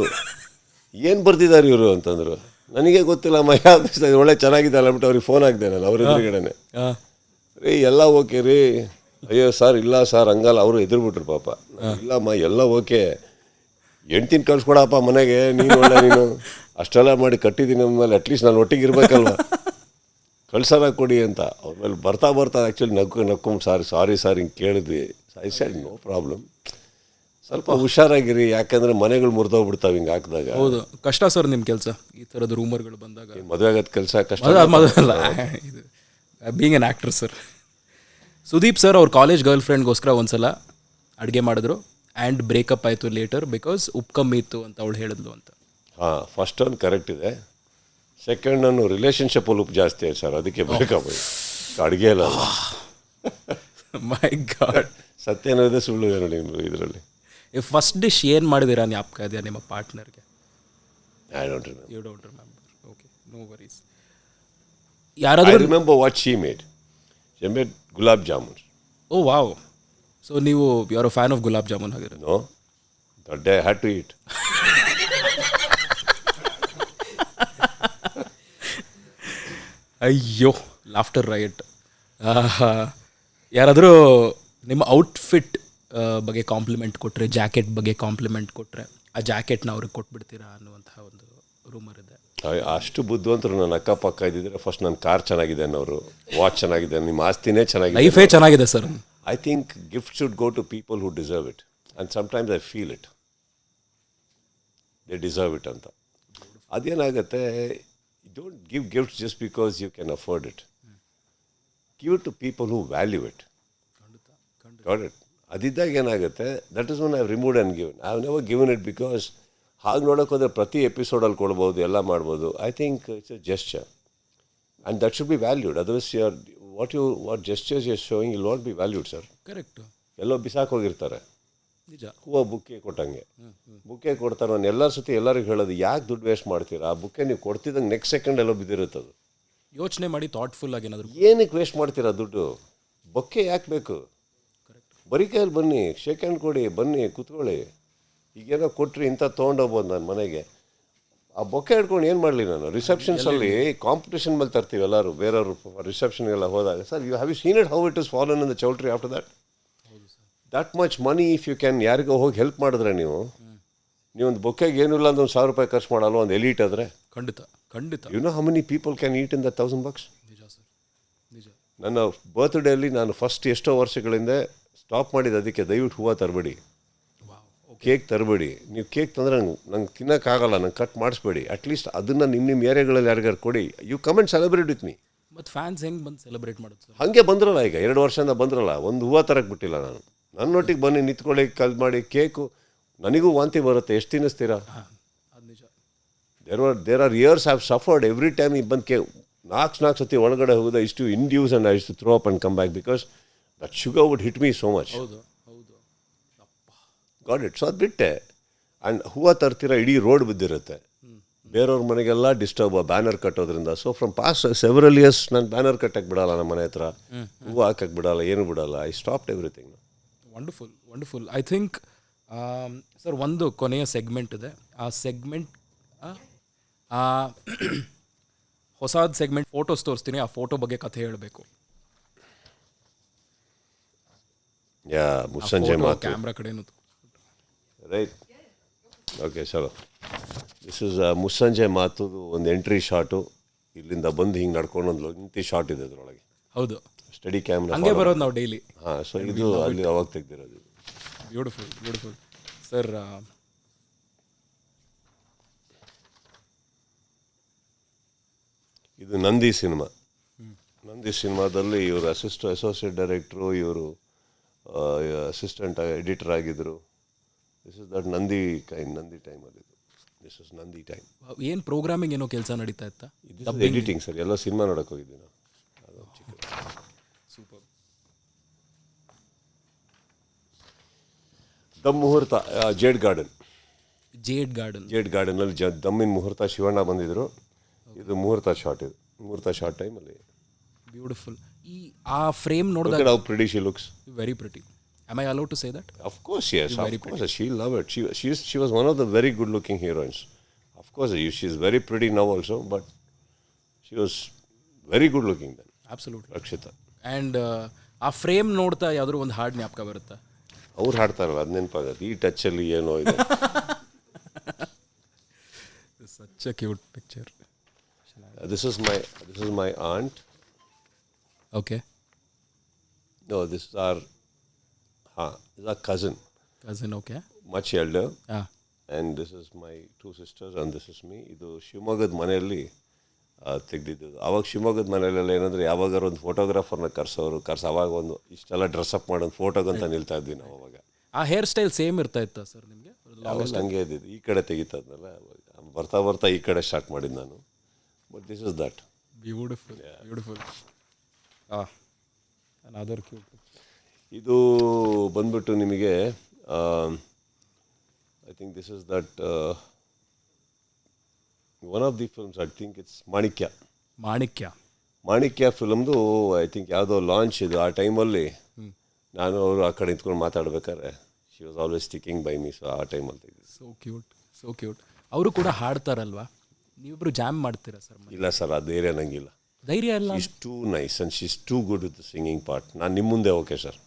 ಏನು ಬರ್ತಿದ್ದಾರೆ ಇವರು ಅಂತಂದರು. ನನಗೆ ಗೊತ್ತಿಲ್ಲ ಅಮ್ಮ ಯಾವ್ದು ಒಳ್ಳೆ ಚೆನ್ನಾಗಿದೆ ಅಲ್ಲ ಬಿಟ್ಟು ಅವ್ರಿಗೆ ಫೋನ್ ಹಾಕಿದೆ ನಾನು ಅವ್ರ ಎದುರುಗಡೆನೆ. ರೀ ಎಲ್ಲ ಓಕೆ ರೀ, ಅಯ್ಯೋ ಸರ್ ಇಲ್ಲ ಸರ್ ಹಂಗಲ್ಲ. ಅವರು ಎದುರುಬಿಟ್ರು ಪಾಪ. ಇಲ್ಲಮ್ಮ ಎಲ್ಲ ಓಕೆ, ಹೆಂಡ್ತಿನ ಕಳ್ಸ್ಕೊಡಪ್ಪ ಮನೆಗೆ, ನೀನು ಒಳ್ಳೆ ನೀನು ಅಷ್ಟೆಲ್ಲ ಮಾಡಿ ಕಟ್ಟಿದ್ದೀನಿ ಅಂದಮೇಲೆ ಅಟ್ಲೀಸ್ಟ್ ನಾನು ಒಟ್ಟಿಗೆ ಇರಬೇಕಲ್ವ, ಕಳ್ಸೋಣ ಕೊಡಿ ಅಂತ. ಅವ್ರ ಮೇಲೆ ಬರ್ತಾ ಆ್ಯಕ್ಚುಲಿ ನಕ್ಕೊಂಡು ಸಾರಿ ಸರ್ ಹಿಂಗೆ ಕೇಳಿದ್ವಿ. ಐ ಸೆಡ್ ನೋ ಪ್ರಾಬ್ಲಮ್, ಸ್ವಲ್ಪ ಹುಷಾರಾಗಿರಿ, ಯಾಕಂದರೆ ಮನೆಗಳು ಮುರಿದೋಗ್ಬಿಡ್ತಾವೆ ಹಿಂಗೆ ಹಾಕಿದಾಗ. ಹೌದು, ಕಷ್ಟ ಸರ್ ನಿಮ್ಮ ಕೆಲಸ. ಈ ಥರದ ರೂಮರ್ಗಳು ಬಂದಾಗ ಮದುವೆ ಆಗೋದು ಕೆಲಸ ಕಷ್ಟ. ಮೊದಲ ಇದು being N actor sir. Sudeep sir ಅವ್ರ ಕಾಲೇಜ್ ಗರ್ಲ್ ಫ್ರೆಂಡ್ಗೋಸ್ಕರ ಒಂದ್ಸಲ ಅಡುಗೆ ಮಾಡಿದ್ರು ಆ್ಯಂಡ್ ಬ್ರೇಕಪ್ ಆಯಿತು ಲೇಟರ್ ಬಿಕಾಸ್ ಉಪ್ಪು ಕಮ್ಮಿ ಇತ್ತು ಅಂತ ಅವಳು ಹೇಳಿದ್ಲು ಅಂತ. ಹಾಂ, ಫಸ್ಟ್ ಒಂದು ಕರೆಕ್ಟ್ ಇದೆ. ಸೆಕೆಂಡ್ ನಾನು ರಿಲೇಷನ್ಶಿಪ್ಪಲ್ಲಿ ಉಪ್ಪು ಜಾಸ್ತಿ ಆಯ್ತು ಸರ್, ಅದಕ್ಕೆ ಬ್ರೇಕಪ್ ಆಯಿತು. ಅಡುಗೆ ಇಲ್ಲ. ಮೈ ಗಾಡ್, ಸತ್ಯನೂ ಇದೆ ಸುಳ್ಳು ಇದೆ ನೋಡಿ ಇದರಲ್ಲಿ. ಫಸ್ಟ್ ಡಿಶ್ ಏನು ಮಾಡಿದ್ದೀರಾ ಜ್ಞಾಪಕ ಇದೆಯಾ ನಿಮ್ಮ ಪಾರ್ಟ್ನರ್ಗೆ? I don't remember. You don't remember? Okay, no worries. ಯಾರಾದರೂ I remember what she made. She made gulab jamun. Oh wow, so ನೀವು you are a fan of gulab jamun ಆಗಿರೋದು? No, that day I had to eat. ಅಯ್ಯೋ, laughter right. ಯಾರಾದರೂ ನಿಮ್ಮ outfit ಬಗ್ಗೆ compliment ಕೊಟ್ಟರೆ, jacket ಬಗ್ಗೆ compliment ಕೊಟ್ಟರೆ, ಆ ಜಾಕೆಟ್ನ ಅವ್ರಿಗೆ ಕೊಟ್ಬಿಡ್ತೀರಾ ಅನ್ನುವಂತಹ ಒಂದು ರೂಮರ್ ಇದೆ. ಅಷ್ಟು ಬುದ್ಧಿವಂತರು ನನ್ನ ಅಕ್ಕಪಕ್ಕ ಇದ್ದಿದ್ರೆ ಫಸ್ಟ್ ನನ್ನ ಕಾರ್ ಚೆನ್ನಾಗಿದೆ ಅನ್ನೋರು, ವಾಚ್ ಚೆನ್ನಾಗಿದೆ, ನಿಮ್ಮ ಆಸ್ತಿನೇ ಚೆನ್ನಾಗಿದೆ, ಲೈಫೇ ಚೆನ್ನಾಗಿದೆ sir. I think gift should go to people who deserve it and sometimes I feel it they deserve it ಅಂತ. ಅದೇನಾಗುತ್ತೆ, don't give gift just because you can afford it. Give it to people who value it. Got it? ಅದಿದ್ದಾಗ ಏನಾಗುತ್ತೆ, that is one I have removed and given. I have never given it because ಹಾಗೆ ನೋಡೋಕೆ ಹೋದರೆ ಪ್ರತಿ ಎಪಿಸೋಡಲ್ಲಿ ಕೊಡ್ಬೋದು, ಎಲ್ಲ ಮಾಡ್ಬೋದು. I think it's A gesture and that should be valued. Otherwise what gestures you are showing will not be valued sir. Correct. ಎಲ್ಲೋ ಬಿಸಾಕೋಗಿರ್ತಾರೆ. ನಿಜ. ಹೂವು ಬುಕ್ಕೆ ಕೊಟ್ಟಂಗೆ ಬುಕ್ಕೆ ಕೊಡ್ತಾರೆ. ನಾನು ಎಲ್ಲರ ಸತಿ ಎಲ್ಲರಿಗೂ ಹೇಳೋದು, ಯಾಕೆ ದುಡ್ಡು ವೇಸ್ಟ್ ಮಾಡ್ತೀರಾ? ಆ ಬುಕ್ಕೆ ನೀವು ಕೊಡ್ತಿದ್ದಂಗೆ ನೆಕ್ಸ್ಟ್ ಸೆಕೆಂಡ್ ಎಲ್ಲೋ ಬಿದ್ದಿರುತ್ತೆ. ಅದು ಯೋಚನೆ ಮಾಡಿ ಥಾಟ್ಫುಲ್ ಆಗಿ ಏನಾದರೂ. ಏನಕ್ಕೆ ವೇಸ್ಟ್ ಮಾಡ್ತೀರಾ ದುಡ್ಡು? ಬೊಕ್ಕೆ ಯಾಕೆ ಬೇಕು? ಬರೀ ಕೈಯಲ್ಲಿ ಬನ್ನಿ, ಶೇಕ್ ಹ್ಯಾಂಡ್ ಕೊಡಿ, ಬನ್ನಿ ಕೂತ್ಕೊಳ್ಳಿ. ಈಗೇನೋ ಕೊಟ್ಟರೆ ಇಂಥ ತೊಗೊಂಡೋಗ್ಬೋದು ನಾನು ಮನೆಗೆ. ಆ ಬೊಕ್ಕೆ ಹಿಡ್ಕೊಂಡು ಏನು ಮಾಡಲಿ ನಾನು? ರಿಸೆಪ್ಷನ್ಸಲ್ಲಿ ಕಾಂಪಿಟೇಷನ್ ಮೇಲೆ ತರ್ತೀವಿ ಎಲ್ಲರೂ, ಬೇರೆಯವರು ರಿಸೆಪ್ಷನ್ಗೆಲ್ಲ ಹೋದಾಗ. Sir, you have you seen it how it is fallen in the choultry after that? That much money if you can ಯಾರಿಗೋ ಹೋಗಿ ಹೆಲ್ಪ್ ಮಾಡಿದ್ರೆ ನೀವೊಂದು ಬೊಕ್ಕೆಗೆ ಏನೂ ಇಲ್ಲ ಅಂದ್ರೆ ಒಂದು $1,000 ಖರ್ಚು ಮಾಡಲ್ಲ, ಒಂದು ಎಲೀಟ್ ಆದರೆ. ಖಂಡಿತ ಖಂಡಿತ. You know how many people can eat in the $1,000? ನಿಜ ಸರ್, ನಿಜ. ನನ್ನ ಬರ್ತ್ಡೇಲಿ ನಾನು ಫಸ್ಟ್ ಎಷ್ಟೋ ವರ್ಷಗಳಿಂದ ಸ್ಟಾಪ್ ಮಾಡಿದ್ದು ಅದಕ್ಕೆ. ದಯವಿಟ್ಟು ಹೂವು ತರಬೇಡಿ, ಕೇಕ್ ತರಬೇಡಿ. ನೀವು ಕೇಕ್ ತಂದರೆ ನಂಗೆ ತಿನ್ನೋಕ್ಕಾಗಲ್ಲ, ನಂಗೆ ಕಟ್ ಮಾಡಿಸ್ಬೇಡಿ. ಅಟ್ಲೀಸ್ಟ್ ಅದನ್ನು ನಿಮ್ಮ ಏರಿಯಾಗಳಲ್ಲಿ ಯಾರಿಗಾರು ಕೊಡಿ. You come and celebrate with me. ಮತ್ತು ಫ್ಯಾನ್ಸ್ ಹೆಂಗೆ ಬಂದು ಸೆಲೆಬ್ರೇಟ್ ಮಾಡೋದು ಸರ್? ಹಾಗೆ ಬಂದ್ರಲ್ಲ, ಈಗ 2 ವರ್ಷದಿಂದ ಬಂದ್ರಲ್ಲ, ಒಂದು ಹೂವು ತರಕ್ಕೆ ಬಿಟ್ಟಿಲ್ಲ ನಾನು. ನನ್ನೊಟ್ಟಿಗೆ ಬನ್ನಿ, ನಿಂತ್ಕೊಳ್ಳಿ, ಕಲ್ ಮಾಡಿ. ಕೇಕು ನನಗೂ ವಾಂತಿ ಬರುತ್ತೆ, ಎಷ್ಟು ತಿನ್ನಿಸ್ತೀರಾ? ಅದು ನಿಜ. There are years have suffered every time. ಈಗ ಬಂದು 4 ಸತಿ ಒಳಗಡೆ ಹೋಗೋದು ಇಷ್ಟು induce and I to throw up and come back because that sugar would hit me so much. ಹೌದು ಹೌದು. Got it. ಸೊ ಅದು ಬಿಟ್ಟೆ. ಆ್ಯಂಡ್ ಹೂವು ತರ್ತೀರ, ಇಡೀ ರೋಡ್ ಬಿದ್ದಿರುತ್ತೆ. ಬೇರೆಯವ್ರ ಮನೆಗೆಲ್ಲ ಡಿಸ್ಟರ್ಬ್ ಬ್ಯಾನರ್ ಕಟ್ಟೋದ್ರಿಂದ. So from past several years ನಾನು ಬ್ಯಾನರ್ ಕಟ್ಟಕ್ಕೆ ಬಿಡಲ್ಲ, ನಮ್ಮ ಮನೆ ಹತ್ರ ಹೂವು ಹಾಕಕ್ಕೆ ಬಿಡಲ್ಲ, ಏನು ಬಿಡಲ್ಲ. I stopped everything. Wonderful wonderful. I think sir ಒಂದು ಕೊನೆಯ ಸೆಗ್ಮೆಂಟ್ ಇದೆ. ಆ ಸೆಗ್ಮೆಂಟ್ ಹೊಸಾದ ಸೆಗ್ಮೆಂಟ್ ಫೋಟೋಸ್ ತೋರಿಸ್ತೀನಿ, ಆ ಫೋಟೋ ಬಗ್ಗೆ ಕಥೆ ಹೇಳಬೇಕು. ಯಾ ಮುಸ್ಸಂಜೆ ಮಾತು. ಕ್ಯಾಮ್ರಾ ಕಡೆನೂ ರೈಟ್, ಓಕೆ ಚಲೋ. ದಿಸ್ ಇಸ್ ಮುಸ್ಸಂಜೆ ಮಾತುದು ಒಂದು ಎಂಟ್ರಿ ಶಾಟು. ಇಲ್ಲಿಂದ ಬಂದು ಹಿಂಗೆ ನಡ್ಕೊಂಡು ಒಂದು ನಿಂತಿ ಶಾಟ್ ಇದೆ ಅದರೊಳಗೆ. ಹೌದು, ಸ್ಟಡಿ ಕ್ಯಾಮ್ರಾ ಹಂಗೆ ಬರೋದು ನಾವು ಡೈಲಿ. ಹಾಂ, ಸೊ ಇದು ಅಲ್ಲಿ ಅವಾಗ ತೆಗ್ದಿರೋದು. Beautiful beautiful sir. ಇದು ನಂದಿ ಸಿನಿಮಾ. ನಂದಿ ಸಿನಿಮಾದಲ್ಲಿ ಇವರು ಅಸೋಸಿಯೇಟ್ ಡೈರೆಕ್ಟ್ರು, ಇವರು ಅಸಿಸ್ಟೆಂಟ್ ಎಡಿಟರ್ ಆಗಿದ್ದರು. ದಿಸ್ ಇಸ್ ದಟ್ ನಂದಿ ಟೈಮಲ್ಲಿ. This is Nandi time. ಏನು ಪ್ರೋಗ್ರಾಮಿಂಗ್ ಏನೋ ಕೆಲಸ ನಡೀತಾ ಇತ್ತಾ? ಎಡಿಟಿಂಗ್ ಸರ್, ಎಲ್ಲ ಸಿನಿಮಾ ನೋಡೋಕೆ ಹೋಗಿದ್ವಿ ನಾವು. ಸೂಪರ್. ದಮ್ ಮುಹೂರ್ತ, ಜೇಡ್ ಗಾರ್ಡನ್. ಜೇಡ್ ಗಾರ್ಡನಲ್ಲಿ ದಮ್ಮಿನ ಮುಹೂರ್ತ ಶಿವಣ್ಣ ಬಂದಿದ್ರು. ಇದು ಮುಹೂರ್ತ ಶಾಟ್. ಇದು ಮುಹೂರ್ತ ಶಾಟ್ ಟೈಮಲ್ಲಿ. ಬ್ಯೂಟಿಫುಲ್. ಆ ಫ್ರೇಮ್ ನೋಡಿದಾಗ how pretty she looks. Very pretty. Am I allowed to say that? Of course, yes. Of course, she loved it. She was one of the very good-looking heroines. Of course, she's very pretty now also, but she was very good-looking then. Absolutely. Rakshita. And ಆ frame ನೋಡ್ತಾ ಯಾವ್ದಾದ್ರು ಒಂದು ಹಾಡು ಜ್ಞಾಪಕ ಬರುತ್ತಾ? ಅವ್ರು ಹಾಡ್ತಾರಲ್ಲ, ಅದು ನೆನಪಾಗತ್ತೆ. ಈ ಟಚ್ಚಲ್ಲಿ ಏನೋ ಇದೆ. Such a cute picture. This is my aunt. Okay. No, this is our cousin. Okay. Much elder. Ah. And this is my two sisters and this is me. ಇದು ಶಿವಮೊಗ್ಗದ ಮನೆಯಲ್ಲಿ ತೆಗೆದಿದ್ದು. ಆವಾಗ ಶಿವಮೊಗ್ಗದ ಮನೆಯಲ್ಲೆಲ್ಲ ಏನಂದರೆ ಯಾವಾಗಾರು ಒಂದು ಫೋಟೋಗ್ರಾಫರ್ನ ಅವಾಗ ಒಂದು ಇಷ್ಟೆಲ್ಲ ಡ್ರೆಸ್ಅಪ್ ಮಾಡೋದು ಫೋಟೋಗಂತ ನಿಲ್ತಾ ಇದ್ವಿ ನಾವು ಅವಾಗ. ಆ ಹೇರ್ ಸ್ಟೈಲ್ ಸೇಮ್ ಇರ್ತಾ ಇತ್ತಾ ಸರ್ ನಿಮಗೆ? ಆಲ್ಮೋಸ್ಟ್ ಹಂಗೆ ಇದ್ದಿದ್ದು. ಈ ಕಡೆ ತೆಗಿತದ್ನಲ್ಲ, ಬರ್ತಾ ಈ ಕಡೆ ಸ್ಟಾರ್ಟ್ ಮಾಡಿದ್ದು ನಾನು. But this is that. Beautiful. Another cute. ಇದು ಬಂದ್ಬಿಟ್ಟು ನಿಮಗೆ I think this is that one of the films. I think it's Manikya ಫಿಲಮ್ದು ಐ ಥಿಂಕ್ ಯಾವುದೋ ಲಾಂಚ್ ಇದು. ಆ ಟೈಮಲ್ಲಿ ನಾನು ಅವರು ಆ ಕಡೆ ನಿಂತ್ಕೊಂಡು ಮಾತಾಡ್ಬೇಕಾದ್ರೆ she was always sticking by me. So ಆ ಟೈಮಲ್ಲಿ ತೆಗೆದು. So cute. ಅವರು ಕೂಡ ಹಾಡ್ತಾರಲ್ವಾ? ನೀವಿಬ್ರು ಜಾಮ್ ಮಾಡ್ತೀರಾ ಸರ್? ಇಲ್ಲ ಸರ್, ಆ ಧೈರ್ಯ ನಂಗಿಲ್ಲ. ಧೈರ್ಯ ಅಲ್ಲ. She is two nice and she is too good with the singing part. ನಾನು ನಿಮ್ಮ ಮುಂದೆ ಓಕೆ ಸರ್,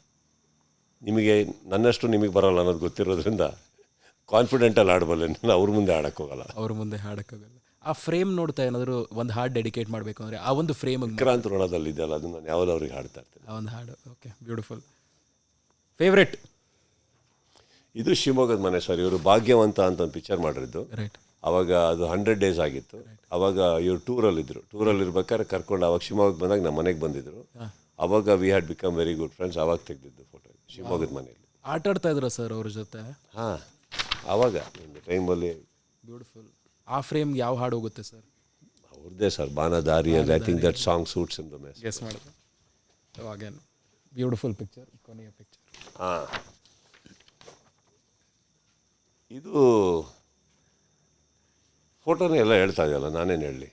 ನಿಮಗೆ ನನ್ನಷ್ಟು ನಿಮಗೆ ಬರೋಲ್ಲ ಅನ್ನೋದು ಗೊತ್ತಿರೋದ್ರಿಂದ ಕಾನ್ಫಿಡೆಂಟಲ್ಲಿ ಆಡಬಲ್ಲೆ. ನಾನು ಅವ್ರ ಮುಂದೆ ಹಾಡೋಕ್ಕೋಗಲ್ಲ. ಆ ಫ್ರೇಮ್ ನೋಡ್ತಾ ಏನಾದರೂ ಒಂದು ಹಾಡು ಡೆಡಿಕೇಟ್ ಮಾಡಬೇಕು ಅಂದರೆ ಆ ಒಂದು ಫ್ರೇಮ್ ವಿಕ್ರಾಂತ್ ಋಣದಲ್ಲಿ ಇದೆಯಲ್ಲ, ಅದು ನಾನು ಯಾವಾಗ ಅವ್ರಿಗೆ ಹಾಡ್ತಾ ಇರ್ತೀನಿ. ಆ ಒಂದು ಹಾಡು. Okay, beautiful. ಫೇವ್ರೆಟ್? ಇದು ಶಿವಮೊಗ್ಗದ ಮನೆ ಸರ್. ಇವರು ಭಾಗ್ಯವಂತ ಅಂತ ಒಂದು ಪಿಕ್ಚರ್ ಮಾಡಿದ್ದು. ರೈಟ್. ಆವಾಗ ಅದು 100 days ಆಗಿತ್ತು. ಆವಾಗ ಇವರು ಟೂರಲ್ಲಿ ಇರ್ಬೇಕಾದ್ರೆ ಕರ್ಕೊಂಡು ಆವಾಗ ಶಿವಮೊಗ್ಗಕ್ಕೆ ಬಂದಾಗ ನಮ್ಮ ಮನೆಗೆ ಬಂದಿದ್ರು. ಆವಾಗ we had become very good friends. ಆವಾಗ ತೆಗೆದಿದ್ದು ಫೋಟೋ ಶಿವಮೊಗ್ಗದ ಮನೆಯಲ್ಲಿ. ಆಟ ಆಡ್ತಾ ಇದ್ರ ಸರ್ ಅವ್ರ ಜೊತೆ? ಹಾಂ, ಆವಾಗ ಒಂದು ಟೈಮಲ್ಲಿ. ಬ್ಯೂಟಿಫುಲ್. ಆ ಫ್ರೇಮ್ಗೆ ಯಾವ ಹಾಡು ಹೋಗುತ್ತೆ ಸರ್? ಅವ್ರದ್ದೇ sir, Baanadariyalli. I think that song suits in the mess. Guess ಮಾಡಿದೆ. Again beautiful picture. ಕೊನೆಯ ಪಿಕ್ಚರ್. ಹಾಂ, ಇದು ಫೋಟೋನೇ ಎಲ್ಲ ಹೇಳ್ತಾ ಇದೆಯಲ್ಲ, ನಾನೇನು ಹೇಳಲಿ.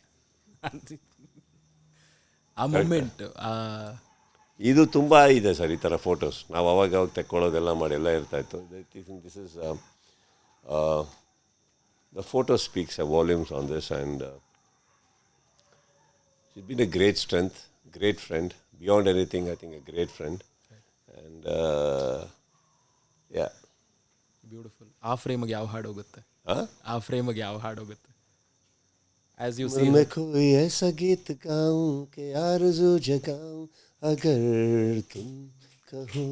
ಆ ಮೂಮೆಂಟ್. ಇದು ತುಂಬ ಇದೆ ಸರ್ ಈ ಥರ ಫೋಟೋಸ್. ನಾವು ಅವಾಗ ತೆಕ್ಕೊಳ್ಳೋದೆಲ್ಲ ಮಾಡಿ ಎಲ್ಲ ಇರ್ತಾಯಿತ್ತು. This is the photo speaks A volumes on this and it's been a great strength, great friend, beyond anything. I think A great friend and yeah. Beautiful. ಆ ಫ್ರೇಮ್ಗೆ ಯಾವ ಹಾಡು ಹೋಗುತ್ತೆ? As you see, मैं कोई ऐसा गीत गाऊं कि आरज़ू जगाऊं अगर तुम कहो.